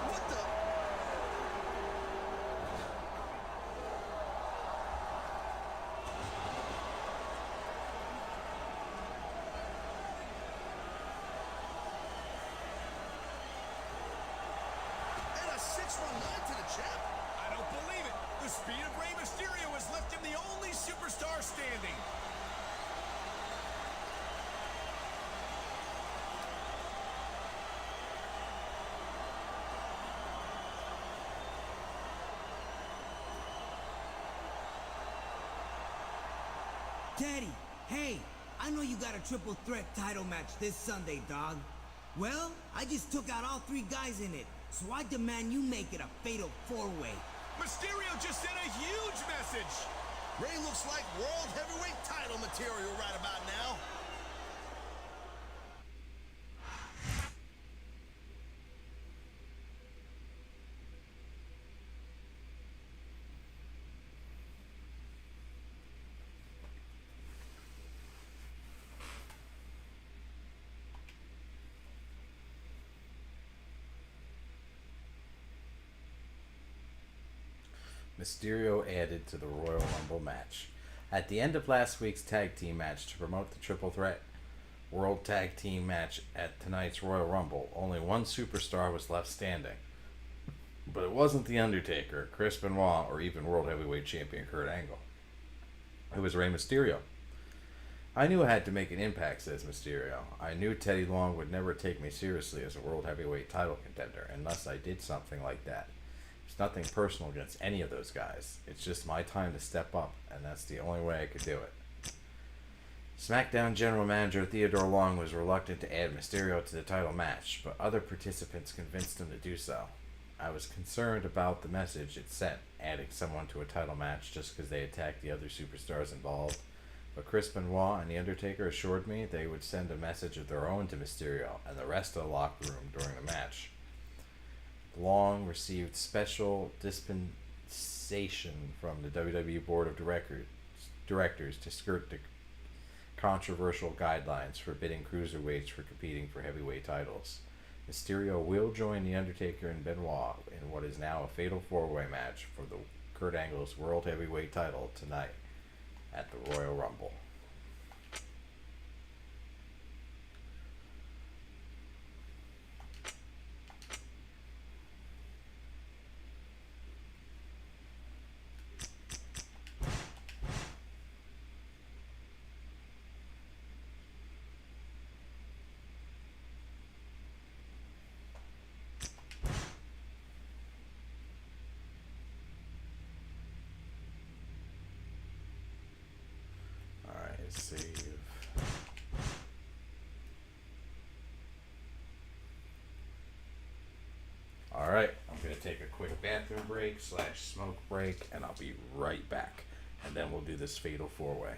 What the? And a 619 to the champ. I don't believe it. The speed of Rey Mysterio has left him the only superstar standing. Teddy, hey, I know you got a triple threat title match this Sunday, dog. Well, I just took out all 3 guys in it, so I demand you make it a fatal 4-way. Mysterio just sent a huge message. Ray looks like world heavyweight title material right about now. Mysterio added to the Royal Rumble match. At the end of last week's tag team match to promote the triple threat, World Tag Team match at tonight's Royal Rumble. Only one superstar was left standing. But it wasn't The Undertaker, Chris Benoit, or even World Heavyweight Champion Kurt Angle. It was Rey Mysterio. I knew I had to make an impact, says Mysterio. I knew Teddy Long would never take me seriously as a World Heavyweight title contender, unless I did something like that. It's nothing personal against any of those guys. It's just my time to step up, and that's the only way I could do it. SmackDown General Manager Theodore Long was reluctant to add Mysterio to the title match, but other participants convinced him to do so. I was concerned about the message it sent, adding someone to a title match just because they attacked the other superstars involved. But Chris Benoit and The Undertaker assured me they would send a message of their own to Mysterio and the rest of the locker room during the match. Long received special dispensation from the WWE Board of Directors to skirt the controversial guidelines forbidding cruiserweights from competing for heavyweight titles. Mysterio will join The Undertaker and Benoit in what is now a fatal four-way match for the Kurt Angle's World Heavyweight title tonight at the Royal Rumble. Save. Alright, I'm going to take a quick bathroom break / smoke break, and I'll be right back. And then we'll do this fatal four-way.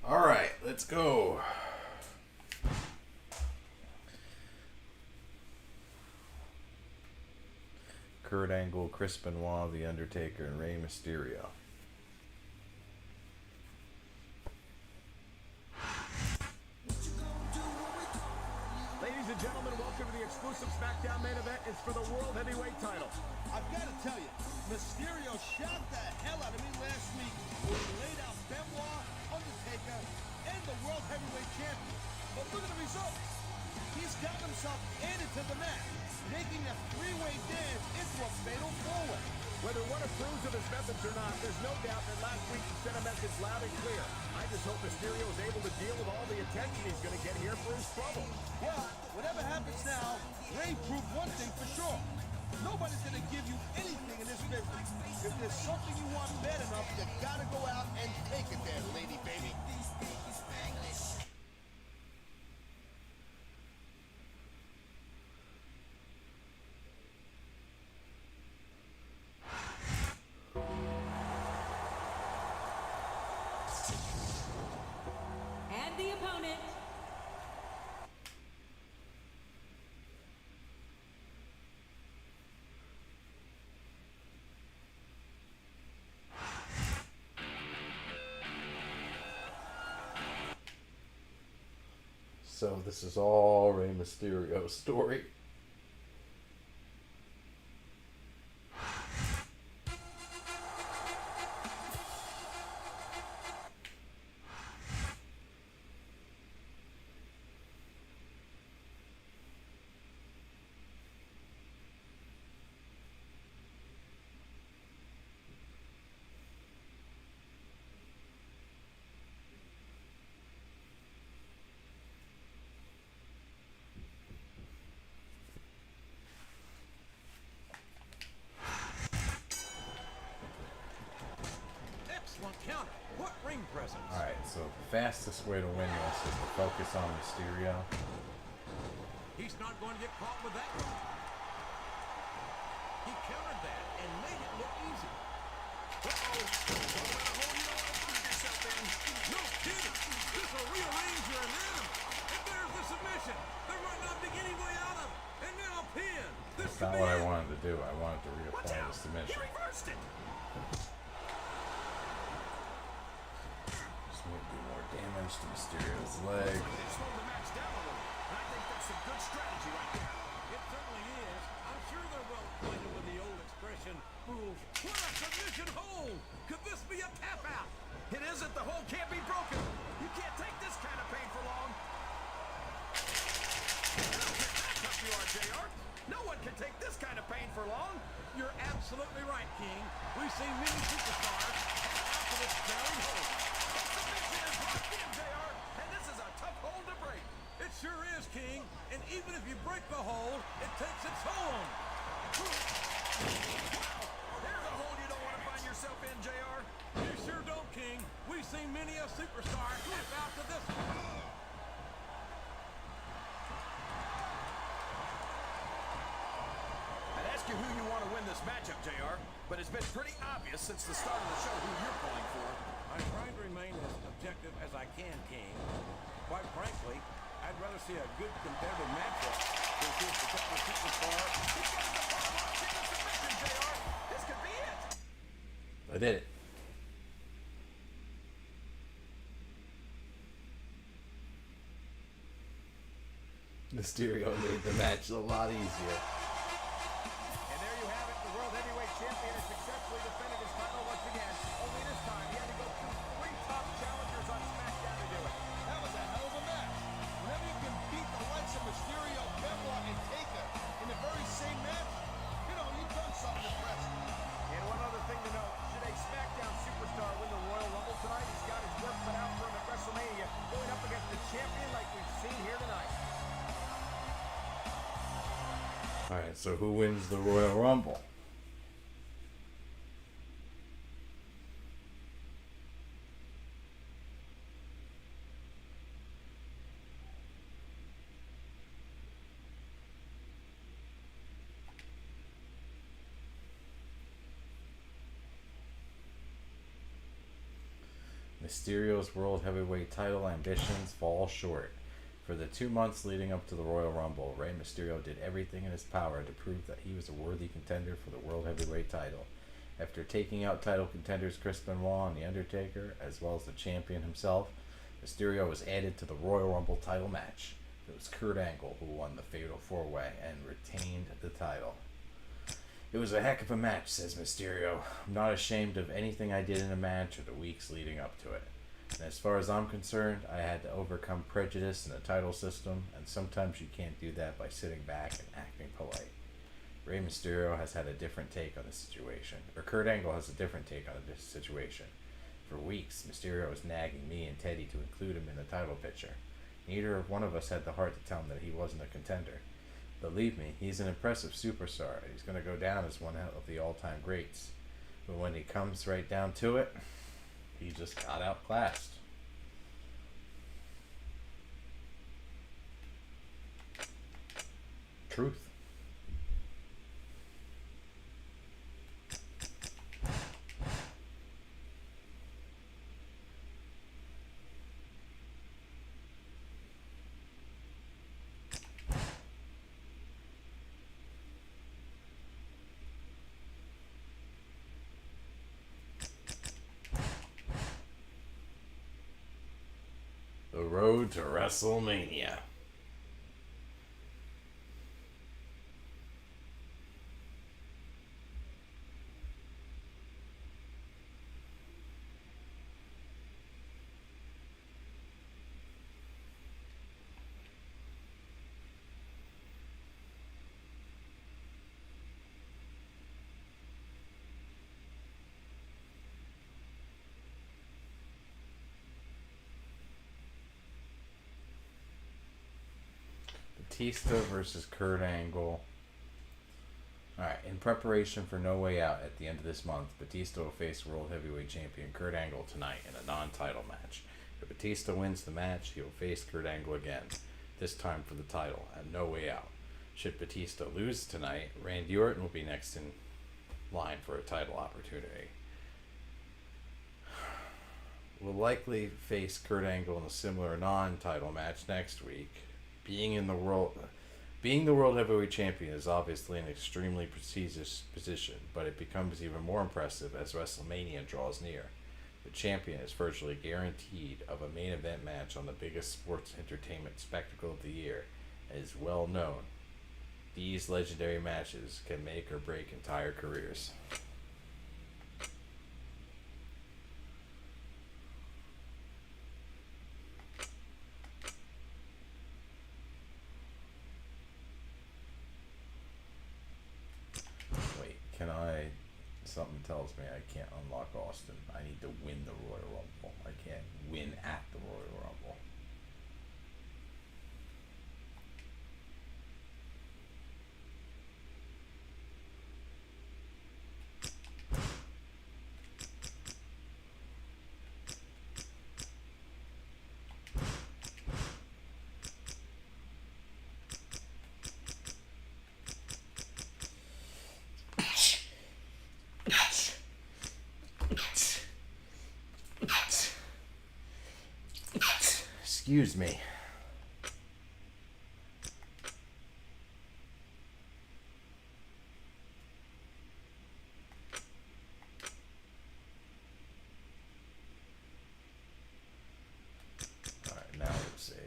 Alright, let's go. Kurt Angle, Chris Benoit, The Undertaker, and Rey Mysterio. Ladies and gentlemen, welcome to the exclusive SmackDown main event. It's for the World Heavyweight title. I've got to tell you, Mysterio shocked the hell out of me last week when he laid out Benoit, Undertaker, and the World Heavyweight Champion. But look at the results. He's got himself added to the match, making a three-way dance into a fatal four-way. Whether one approves of his methods or not, there's no doubt that last week he sent a message loud and clear. I just hope Mysterio is able to deal with all the attention he's going to get here for his trouble. Well, whatever happens now, Ray proved one thing for sure. Nobody's gonna give you anything in this business. If there's something you want bad enough, you gotta go out and take it there, lady baby. And the opponent, So this is all Rey Mysterio's story. Excellent counter. What ring presence. Alright, so the fastest way to win this is to focus on Mysterio. He's not going to get caught with that one. He countered that and made it look easy. Uh-oh. No kidding. This will rearrange your anatomy. And there's the submission. There might not be any way out of it. And now a pin. This That's not what I wanted to do. I wanted to reapply the submission. He reversed it. Just want to do more damage to Mysterio's leg. They slowed the match down a little. And I think that's some good strategy right there. It certainly is. I'm sure they're well acquainted with the old expression, fools. What a submission hold! Could this be a tap out? It isn't. The hold can't be broken. You can't take this kind of pain for long. How tough you are, JR. No one can take this kind of pain for long. You're absolutely right, King. We've seen many superstars tap out to this very hold. Submission is locked in, JR. And this is a tough hold to break. It sure is, King. And even if you break the hold, it takes its toll on you. There's a hold you don't want to find yourself in, JR. You sure don't, King. We've seen many a superstar tap out to this one. I'd ask you who you want to win this matchup, JR, but it's been pretty obvious since the start of the show who you're pulling for. I'm trying to remain as objective as I can, King. Quite frankly, I'd rather see a good competitive matchup than see a particular superstar. He's got the ball locked in the submission, JR. This could be it. I did it. Mysterio made the match a lot easier. And there you have it. The World Heavyweight Champion has successfully defended his title once again. Only this time, he had to go through 3 top challengers on SmackDown to do it. That was a hell of a match. Whenever you can beat the likes of Mysterio, Benoit, and Taker in the very same match, you know, you've done something impressive. And one other thing to note, should a SmackDown superstar win the Royal Rumble tonight, he's got his work cut out for him at WrestleMania, going up against the champion like we've seen here tonight. Alright, so who wins the Royal Rumble? Mysterio's World Heavyweight title ambitions fall short. For the 2 months leading up to the Royal Rumble, Rey Mysterio did everything in his power to prove that he was a worthy contender for the World Heavyweight title. After taking out title contenders Chris Benoit and The Undertaker, as well as the champion himself, Mysterio was added to the Royal Rumble title match. It was Kurt Angle who won the Fatal 4-Way and retained the title. It was a heck of a match, says Mysterio. I'm not ashamed of anything I did in a match or the weeks leading up to it. And as far as I'm concerned, I had to overcome prejudice in the title system, and sometimes you can't do that by sitting back and acting polite. Rey Mysterio has had a different take on the situation, or Kurt Angle has a different take on this situation. For weeks, Mysterio was nagging me and Teddy to include him in the title picture. Neither one of us had the heart to tell him that he wasn't a contender. Believe me, he's an impressive superstar. He's going to go down as one of the all-time greats. But when he comes right down to it, he just got outclassed. Truth. The road to WrestleMania. Batista versus Kurt Angle. Alright, in preparation for No Way Out at the end of this month, Batista will face World Heavyweight Champion Kurt Angle tonight in a non-title match. If Batista wins the match, he will face Kurt Angle again, this time for the title at No Way Out. Should Batista lose tonight, Randy Orton will be next in line for a title opportunity. Will likely face Kurt Angle in a similar non-title match next week. Being the world heavyweight champion is obviously an extremely prestigious position, but it becomes even more impressive as WrestleMania draws near. The champion is virtually guaranteed of a main event match on the biggest sports entertainment spectacle of the year, and is well known. These legendary matches can make or break entire careers. Something tells me I can't unlock Austin. I need to win the Royal Rumble. I can't win at the Royal Rumble. Excuse me. All right, now let's save.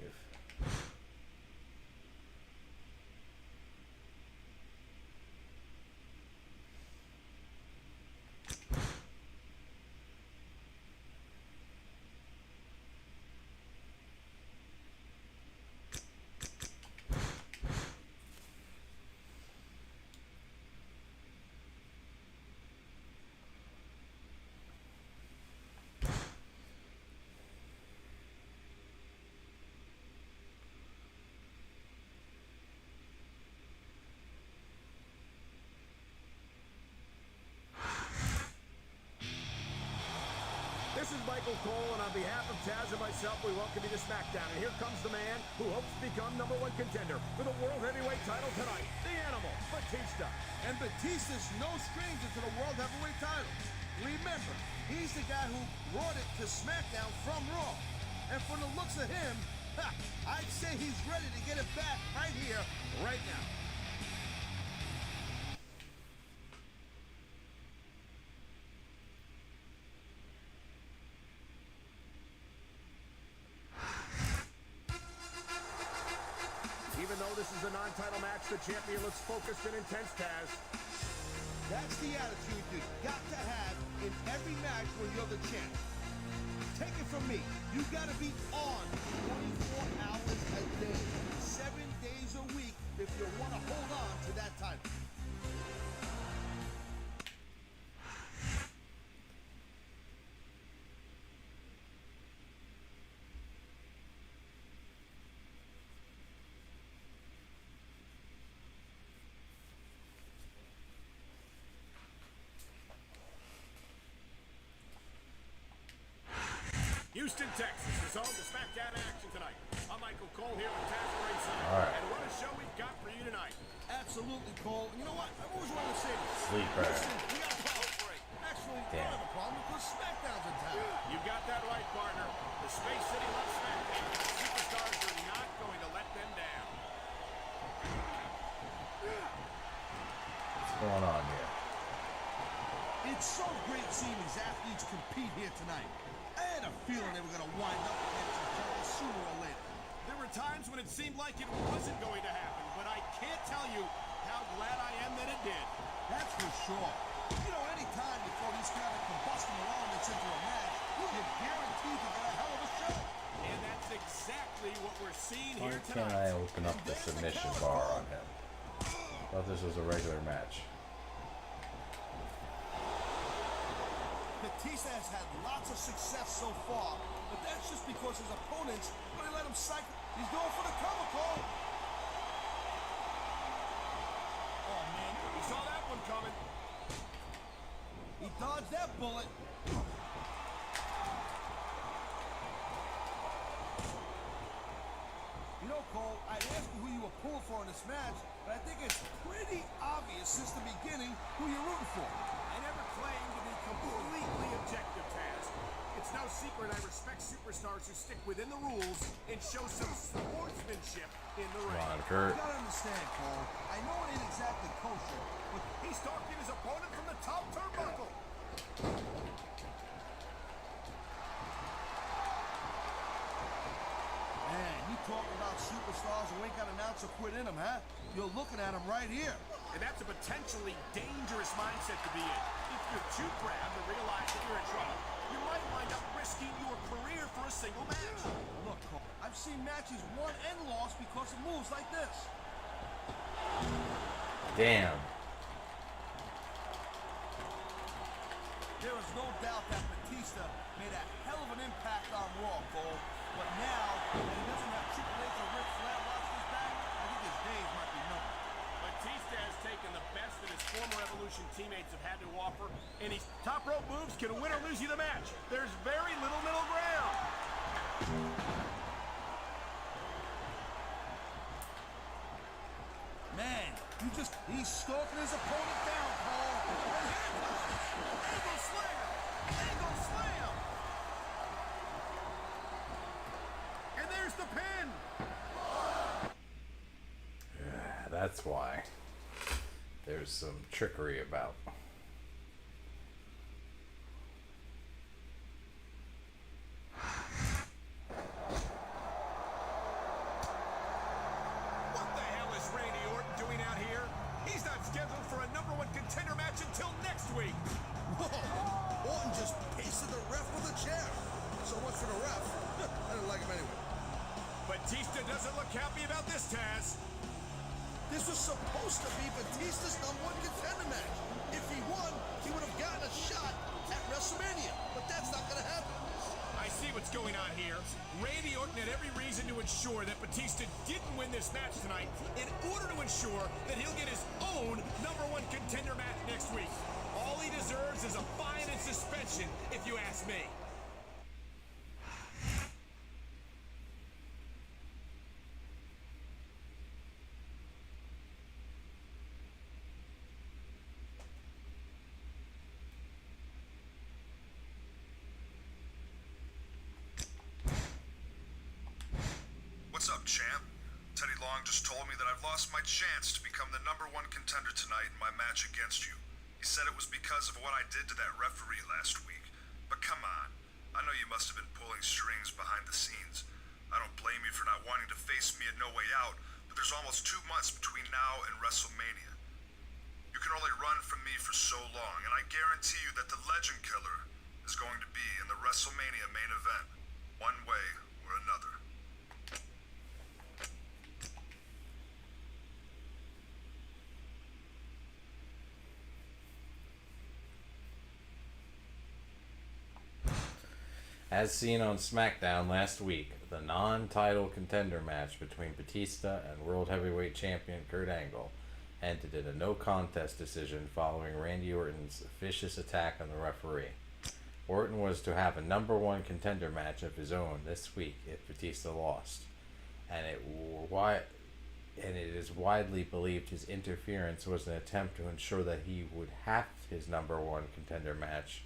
This is Michael Cole, and on behalf of Taz and myself, we welcome you to SmackDown. And here comes the man who hopes to become #1 contender for the World Heavyweight title tonight, the Animal, Batista. And Batista's no stranger to the World Heavyweight title. Remember, he's the guy who brought it to SmackDown from Raw. And from the looks of him, I'd say he's ready to get it back right here, right now. Even though this is a non-title match, the champion looks focused and intense, Taz. That's the attitude you got to have in every match when you're the champ. Take it from me, you gotta be on 24 hours a day, 7 days a week if you want to hold on to that title. Welcome us home to SmackDown action tonight. I'm Michael Cole here with Taz Ringside. All right. And what a show we've got for you tonight. Absolutely, Cole. You know what? I've always wanted to say this. Sleeper. Listen, we got a problem. Actually, I have a problem because SmackDown's in town. You got that right, partner. The Space City loves SmackDown. The superstars are not going to let them down. What's going on here? It's so great seeing these athletes compete here tonight. I had a feeling they were going to wind up against each other sooner or later. There were times when it seemed like it wasn't going to happen, but I can't tell you how glad I am that it did. That's for sure. You know, any time you throw these kind of combustible elements into a match, you're guaranteed to get a hell of a show. And that's exactly what we're seeing Why here can't tonight. I open up the submission bar on him? Thought this was a regular match. Batista has had lots of success so far, but that's just because his opponents really let him cycle. He's going for the cover, Cole. Oh, man, we saw that one coming. He dodged that bullet. You know, Cole, I'd ask you who you were pulling for in this match, but I think it's pretty obvious since the beginning who you're rooting for. I never claimed to be completely objective, Taz. It's no secret I respect superstars who stick within the rules and show some sportsmanship in the ring. Come on, Kurt. You gotta understand, Cole. I know it ain't exactly kosher, but He's stalking his opponent from the top turnbuckle. man, you talking about superstars who ain't got an ounce of quit in them, huh? You're looking at them right here. And that's a potentially dangerous mindset to be in. If you're too proud to realize that you're in trouble, you might wind up risking your career for a single match. Look, Cole, I've seen matches won and lost because of moves like this. Damn. There is no doubt that Batista made a hell of an impact on Raw, Cole. But now that he doesn't have Triple H or Ric Flair watching his back, I think his days might be numbered. Batista has taken the best that his former Evolution teammates have had to offer, and his top rope moves can win or lose you the match. There's very little middle ground. Man, he's stalking his opponent down, Cole. And here it comes. Angle slam! Angle slam! And there's the pin! Yeah, that's why. There's some trickery about. What the hell is Randy Orton doing out here? He's not scheduled for a #1 contender match until next week. Whoa! Orton just pasted the ref with a chair. So much for the ref. I don't like him anyway. Batista doesn't look happy about this, Taz. This was supposed to be Batista's #1 contender match. If he won, he would have gotten a shot at WrestleMania. But that's not going to happen. I see what's going on here. Randy Orton had every reason to ensure that Batista didn't win this match tonight in order to ensure that he'll get his own #1 contender match next week. All he deserves is a fine and suspension, if you ask me. What's up, champ? Teddy Long just told me that I've lost my chance to become the #1 contender tonight in my match against you. He said it was because of what I did to that referee last week. But come on, I know you must have been pulling strings behind the scenes. I don't blame you for not wanting to face me at No Way Out, but there's almost 2 months between now and WrestleMania. You can only run from me for so long, and I guarantee you that the Legend Killer is going to be in the WrestleMania main event, one way or another. As seen on SmackDown last week, the non-title contender match between Batista and World Heavyweight Champion Kurt Angle ended in a no-contest decision following Randy Orton's vicious attack on the referee. Orton was to have a number one contender match of his own this week if Batista lost, and it is widely believed his interference was an attempt to ensure that he would have his number one contender match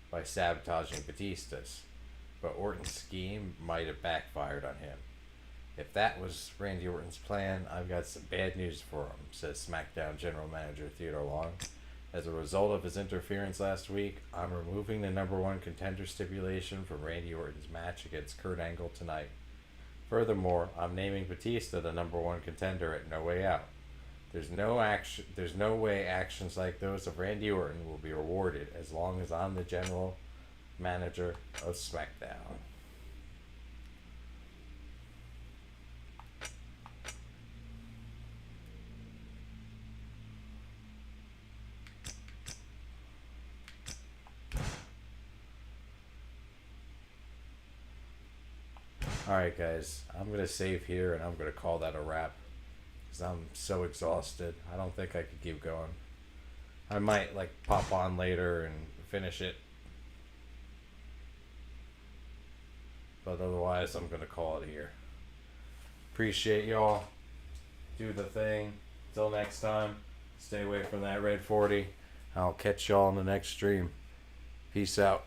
by sabotaging Batista's, but Orton's scheme might have backfired on him. If that was Randy Orton's plan, I've got some bad news for him, says SmackDown General Manager Theodore Long. As a result of his interference last week, I'm removing the number one contender stipulation from Randy Orton's match against Kurt Angle tonight. Furthermore, I'm naming Batista the number one contender at No Way Out. There's no way actions like those of Randy Orton will be rewarded as long as I'm the general manager of SmackDown. Alright guys, I'm going to save here and I'm going to call that a wrap. Because I'm so exhausted. I don't think I could keep going. I might pop on later and finish it. But otherwise I'm going to call it here. Appreciate y'all. Do the thing. Till next time, stay away from that red 40. I'll catch y'all in the next stream. Peace out.